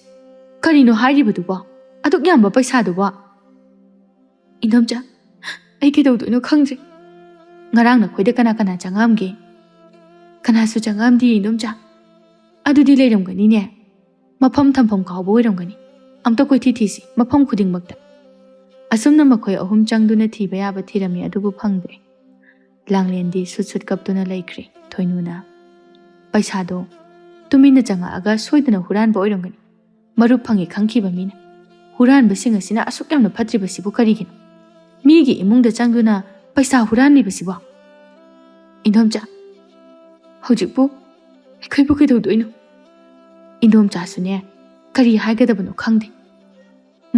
ꯀꯔꯤꯅꯣ ꯍꯥꯏꯔꯤꯕꯗꯨꯕꯣ ꯑꯗꯨꯛ ꯌꯥꯝꯕ ꯄꯩꯁꯥꯗꯨꯕꯣ ꯏꯟꯗꯣꯝꯆꯥ ꯑꯩ ꯀꯩꯗꯧꯗꯣꯏꯅꯣ ꯈꯪꯗ꯭ꯔꯦ ꯉꯔꯥꯡ ꯅꯈꯣꯏꯗ ꯀꯅꯥ ꯀꯅꯥ ꯆꯪꯉꯛꯑꯝꯒꯦ ꯀꯅꯥꯁꯨ ꯆꯪꯉꯛꯑꯝꯗꯦ ꯏꯟꯗꯣꯝꯆꯥ ꯑꯗꯨꯗꯤ ꯂꯩꯔꯝꯒꯅꯤꯅꯦ ꯃꯐꯝ ꯊꯝꯐꯝ ꯀꯥꯎꯕ ꯑꯣꯏꯔꯝꯒꯅꯤ ꯑꯝꯇ ꯀꯣꯏꯊꯤ ꯊꯤꯁꯤ ꯃꯐꯝ ꯈꯨꯗꯤꯡꯃꯛꯇ ꯑꯁꯨꯝꯅ ꯃꯈꯣꯏ ꯑꯍꯨꯝ ꯆꯪꯗꯨꯅ ꯊꯤꯕ ꯌꯥꯕ ꯊꯤꯔꯝꯃꯤ ꯑꯗꯨꯕꯨ ꯐꯪꯗ꯭ꯔꯦ ꯂꯥꯡꯂꯦꯟꯗꯤ ꯁꯨꯠ ꯀꯞꯇꯨꯅ ꯂꯩꯈ꯭ꯔꯦ ꯊꯣꯏꯅꯨꯅ ꯄꯩꯁꯥꯗꯣ ꯇꯨꯃꯤꯟꯅ ꯆꯪꯉꯛꯑꯒ ꯁꯣꯏꯗꯅ ꯍꯨꯔꯥꯟꯕ ꯑꯣꯏꯔꯝꯒꯅꯤ ꯃꯔꯨꯞ ꯐꯪꯉꯦ ꯈꯪꯈꯤꯕ ꯃꯤꯅ ꯍꯨꯔꯥꯟꯕꯁꯤꯡ ꯑꯁꯤꯅ ꯑꯁꯨꯛ ꯌꯥꯝꯅ ꯐꯠꯇ꯭ꯔꯤꯕꯁꯤꯕꯨ ꯀꯔꯤꯒꯤꯅꯣ ꯃꯤꯒꯤ ꯏꯃꯨꯡꯗ ꯆꯪꯗꯨꯅ ꯄꯩꯁꯥ ꯍꯨꯔꯥꯟꯂꯤꯕꯁꯤꯕꯣ ꯏꯟꯗꯣꯝꯆꯥ ꯍꯧꯖꯤꯛꯄꯨ ꯑꯩꯈꯣꯏꯕꯨ ꯀꯩꯗꯧꯗꯣꯏꯅꯣ ꯏꯟꯗꯣꯝꯆꯥꯁꯨꯅꯦ ꯀꯔꯤ ꯍꯥꯏꯒꯗꯕꯅꯣ ꯈꯪꯗꯦ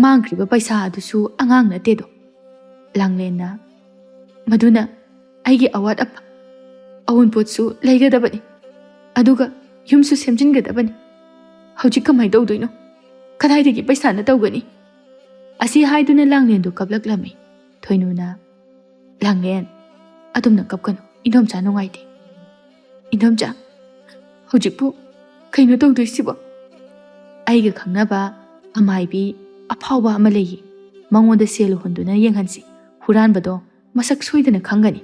ꯃꯥꯡꯈ꯭ꯔꯤꯕ ꯄꯩꯁꯥ ꯑꯗꯨꯁꯨ ꯑꯉꯥꯡ ꯅꯠꯇꯦꯗꯣ ꯂꯥꯡꯂꯦꯟꯅ ꯃꯗꯨꯅ ꯑꯩꯒꯤ ꯑꯋꯥꯠ ꯑꯄꯥ ꯑꯋꯨꯟꯄꯣꯠꯁꯨ ꯂꯩꯒꯗꯕꯅꯤ ꯑꯗꯨꯒ ꯌꯨꯝꯁꯨ ꯁꯦꯝꯖꯤꯟꯒꯗꯕꯅꯤ ꯍꯧꯖꯤꯛ ꯀꯃꯥꯏ ꯇꯧꯗꯣꯏꯅꯣ ꯀꯗꯥꯏꯗꯒꯤ ꯄꯩꯁꯥꯅ ꯇꯧꯒꯅꯤ ꯑꯁꯤ ꯍꯥꯏꯗꯨꯅ ꯂꯥꯡꯂꯦꯟꯗꯨ ꯀꯞꯂꯛꯂꯝꯃꯤ ꯊꯣꯏꯅꯨꯅ ꯂꯥꯡꯂꯦꯟ ꯑꯗꯨꯝꯅ ꯀꯞꯀꯅꯨ ꯏꯟꯗꯣꯝꯆꯥ ꯅꯨꯡꯉꯥꯏꯇꯦ ꯏꯟꯗꯣꯝꯆꯥ ꯍꯧꯖꯤꯛꯄꯨ ꯀꯩꯅꯣ ꯇꯧꯗꯣꯏꯁꯤꯕꯣ ꯑꯩꯒ ꯈꯪꯅꯕ ꯑꯃꯥꯏꯕꯤ ꯑꯐꯥꯎꯕ ꯑꯃ ꯂꯩꯌꯦ ꯃꯉꯣꯟꯗ ꯁꯦꯜ ꯍꯨꯟꯗꯨꯅ ꯌꯦꯡꯍꯟꯁꯤ ꯍꯨꯔꯥꯟꯕꯗꯣ ꯃꯁꯛ ꯁꯣꯏꯗꯅ ꯈꯪꯒꯅꯤ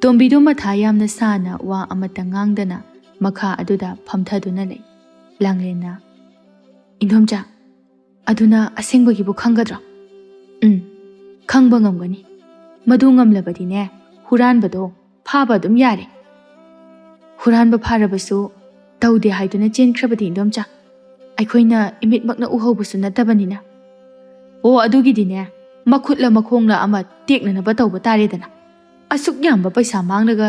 ꯇꯣꯝꯕꯤꯗꯣ ꯃꯊꯥ ꯌꯥꯝꯅ ꯁꯥꯅ ꯋꯥ ꯑꯃꯠꯇ ꯉꯥꯡꯗꯅ ꯃꯈꯥ ꯑꯗꯨꯗ ꯐꯝꯊꯗꯨꯅ ꯂꯩ ꯂꯥꯡꯂꯦꯟꯅ ꯏꯟꯗꯣꯝꯆꯥ ꯑꯗꯨꯅ ꯑꯁꯦꯡꯕꯒꯤꯕꯨ ꯈꯪꯒꯗ꯭ꯔꯣ ꯈꯪꯕ ꯉꯝꯒꯅꯤ ꯃꯗꯨ ꯉꯝꯂꯕꯗꯤꯅꯦ ꯍꯨꯔꯥꯟꯕꯗೋ ꯐꯥꯕ ꯑꯗꯨꯝ ꯌꯥꯔꯦ ꯍꯨꯔꯥꯟꯕ ꯐꯥꯔꯕꯁꯨ ꯇꯧꯗꯦ ꯍꯥꯏꯗꯨꯅ ꯆꯦꯟꯈ꯭ꯔꯕꯗꯤ ꯏꯟꯗꯣꯝꯆꯥ ꯑꯩꯈꯣꯏꯅ ꯏꯃꯤꯠꯃꯛꯅ ꯎꯍꯧꯕꯁꯨ ꯅꯠꯇꯕꯅꯤꯅ ꯑꯣ ꯑꯗꯨꯒꯤꯗꯤꯅꯦ ꯃꯈꯨꯠꯂ ꯃꯈꯣꯡꯂ ꯑꯃ ꯇꯦꯛꯅꯅꯕ ꯇꯧꯕ ꯇꯥꯔꯦꯗꯅ ꯑꯁꯨꯛ ꯌꯥꯝꯕ ꯄꯩꯁꯥ ꯃꯥꯡꯂꯒ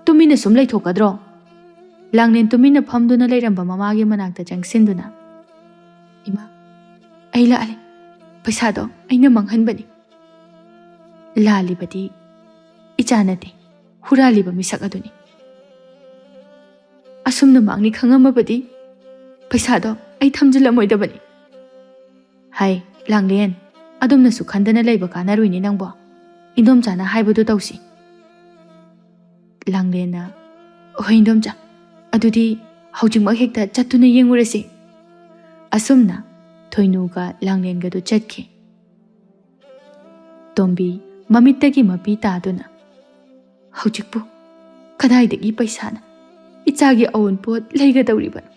ꯇꯨꯃꯤꯟꯅ ꯁꯨꯝ ꯂꯩꯊꯣꯛꯀꯗ꯭ꯔꯣ ꯂꯥꯡꯂꯦꯟ ꯇꯨꯃꯤꯟꯅ ꯐꯝꯗꯨꯅ ꯂꯩꯔꯝꯕ ꯃꯃꯥꯒꯤ ꯃꯅꯥꯛꯇ ꯆꯪꯁꯤꯟꯗꯨꯅ ꯏꯃꯥ ꯑꯩ ꯂꯥꯛꯑꯦ ꯄꯩꯁꯥꯗꯣ ꯑꯩꯅ ꯃꯥꯡꯍꯟꯕꯅꯤ ꯂꯥꯜꯂꯤꯕꯗꯤ ꯏꯆꯥ ꯅꯠꯇꯦ ꯍꯨꯔꯥꯜꯂꯤꯕ ꯃꯤꯁꯛ ꯑꯗꯨꯅꯤ ꯑꯁꯨꯝꯅ ꯃꯥꯡꯅꯤ ꯈꯪꯉꯝꯃꯕꯗꯤ ꯄꯩꯁꯥꯗꯣ ꯑꯩ ꯊꯝꯖꯤꯜꯂꯝꯃꯣꯏꯗꯕꯅꯤ ꯍꯥꯏ ꯂꯥꯡꯂꯦꯟ ꯑꯗꯨꯝꯅꯁꯨ ꯈꯟꯗꯅ ꯂꯩꯕ ꯀꯥꯟꯅꯔꯣꯏꯅꯦ ꯅꯪꯕꯣ ꯏꯟꯗꯣꯝꯆꯥꯅ ꯍꯥꯏꯕꯗꯨ ꯇꯧꯁꯤ ꯂꯥꯡꯂꯦꯟꯅ ꯍꯣꯏ ꯏꯟꯗꯣꯝꯆꯥ ꯑꯗꯨꯗꯤ ꯍꯧꯖꯤꯛꯃꯛ ꯍꯦꯛꯇ ꯆꯠꯇꯨꯅ ꯌꯦꯡꯉꯨꯔꯁꯤ ꯑꯁꯨꯝꯅ ꯊꯣꯏꯅꯨꯒ ꯂꯥꯡꯂꯦꯟꯒꯗꯨ ꯆꯠꯈꯤ ꯇꯣꯝꯕꯤ ꯃꯃꯤꯠꯇꯒꯤ ꯃꯄꯤ ꯇꯥꯗꯨꯅ ꯍꯧꯖꯤꯛꯄꯨ ꯀꯗꯥꯏꯗꯒꯤ ꯄꯩꯁꯥꯅ ꯏꯆꯥꯒꯤ ꯑꯑꯣꯟꯄꯣꯠ ꯂꯩꯒꯗꯧꯔꯤꯕꯅꯣ?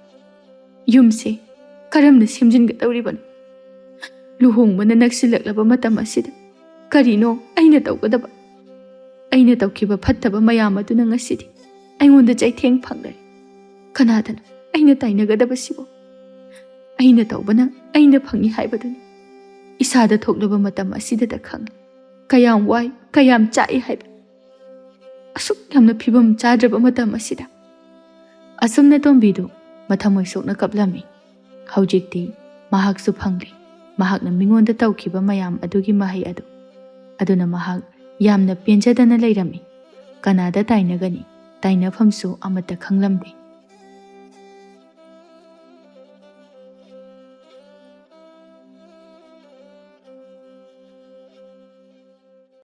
ꯌꯨꯝꯁꯦ ꯀꯔꯝꯅ ꯁꯦꯝꯖꯤꯟꯒꯗꯧꯔꯤꯕꯅꯣ? ꯂꯨꯍꯣꯡꯕꯅ ꯅꯛꯁꯤꯜꯂꯛꯂꯕ ꯃꯇꯝ ꯑꯁꯤꯗ ꯀꯔꯤꯅꯣ ꯑꯩꯅ ꯇꯧꯒꯗꯕ? ꯑꯩꯅ ꯇꯧꯈꯤꯕ ꯐꯠꯇꯕ ꯃꯌꯥꯝ ꯑꯗꯨꯅ ꯉꯁꯤꯗꯤ ꯑꯩꯉꯣꯟꯗ ꯆꯩꯊꯦꯡ ꯐꯪꯂꯔꯤ꯫ ꯀꯅꯥꯗꯅꯣ ꯑꯩꯅ ꯇꯥꯏꯅꯒꯗꯕꯁꯤꯕꯣ? ꯑꯩꯅ ꯇꯧꯕꯅ ꯑꯩꯅ ꯐꯪꯏ ꯍꯥꯏꯕꯗꯨꯅꯤ ꯏꯁꯥꯗ ꯊꯣꯛꯂꯕ ꯃꯇꯝ ꯑꯁꯤꯗꯇ ꯈꯪꯏ꯫ ꯀꯌꯥꯝ ꯋꯥꯏ, ꯀꯌꯥꯝ ꯆꯥꯛꯏ ꯍꯥꯏꯕ꯫ ꯑꯁꯨꯛ ꯌꯥꯝꯅ ꯐꯤꯕꯝ ꯆꯥꯗ꯭ꯔꯕ ꯃꯇꯝ ꯑꯁꯤꯗ ꯑꯁꯨꯝꯅ ꯇꯣꯝꯕꯤꯗꯨ ꯃꯊꯃꯣꯏ ꯁꯣꯛꯅ ꯀꯞꯂꯝꯃꯤ꯫ ꯍꯧꯖꯤꯛꯇꯤ ꯃꯍꯥꯛꯁꯨ ꯐꯪꯂꯤ ꯃꯍꯥꯛꯅ ꯃꯤꯉꯣꯟꯗ ꯇꯧꯈꯤꯕ ꯃꯌꯥꯝ ꯑꯗꯨꯒꯤ ꯃꯍꯩ ꯑꯗꯨ꯫ ꯑꯗꯨꯅ ꯃꯍꯥꯛ ꯌꯥꯝꯅ ꯄꯦꯟꯖꯗꯅ ꯂꯩꯔꯝꯃꯤ꯫ ꯀꯅꯥꯗ ꯇꯥꯏꯅꯒꯅꯤ? ꯇꯥꯏꯅꯐꯝꯁꯨ ꯑꯃꯠꯇ ꯈꯪꯂꯝꯗꯦ꯫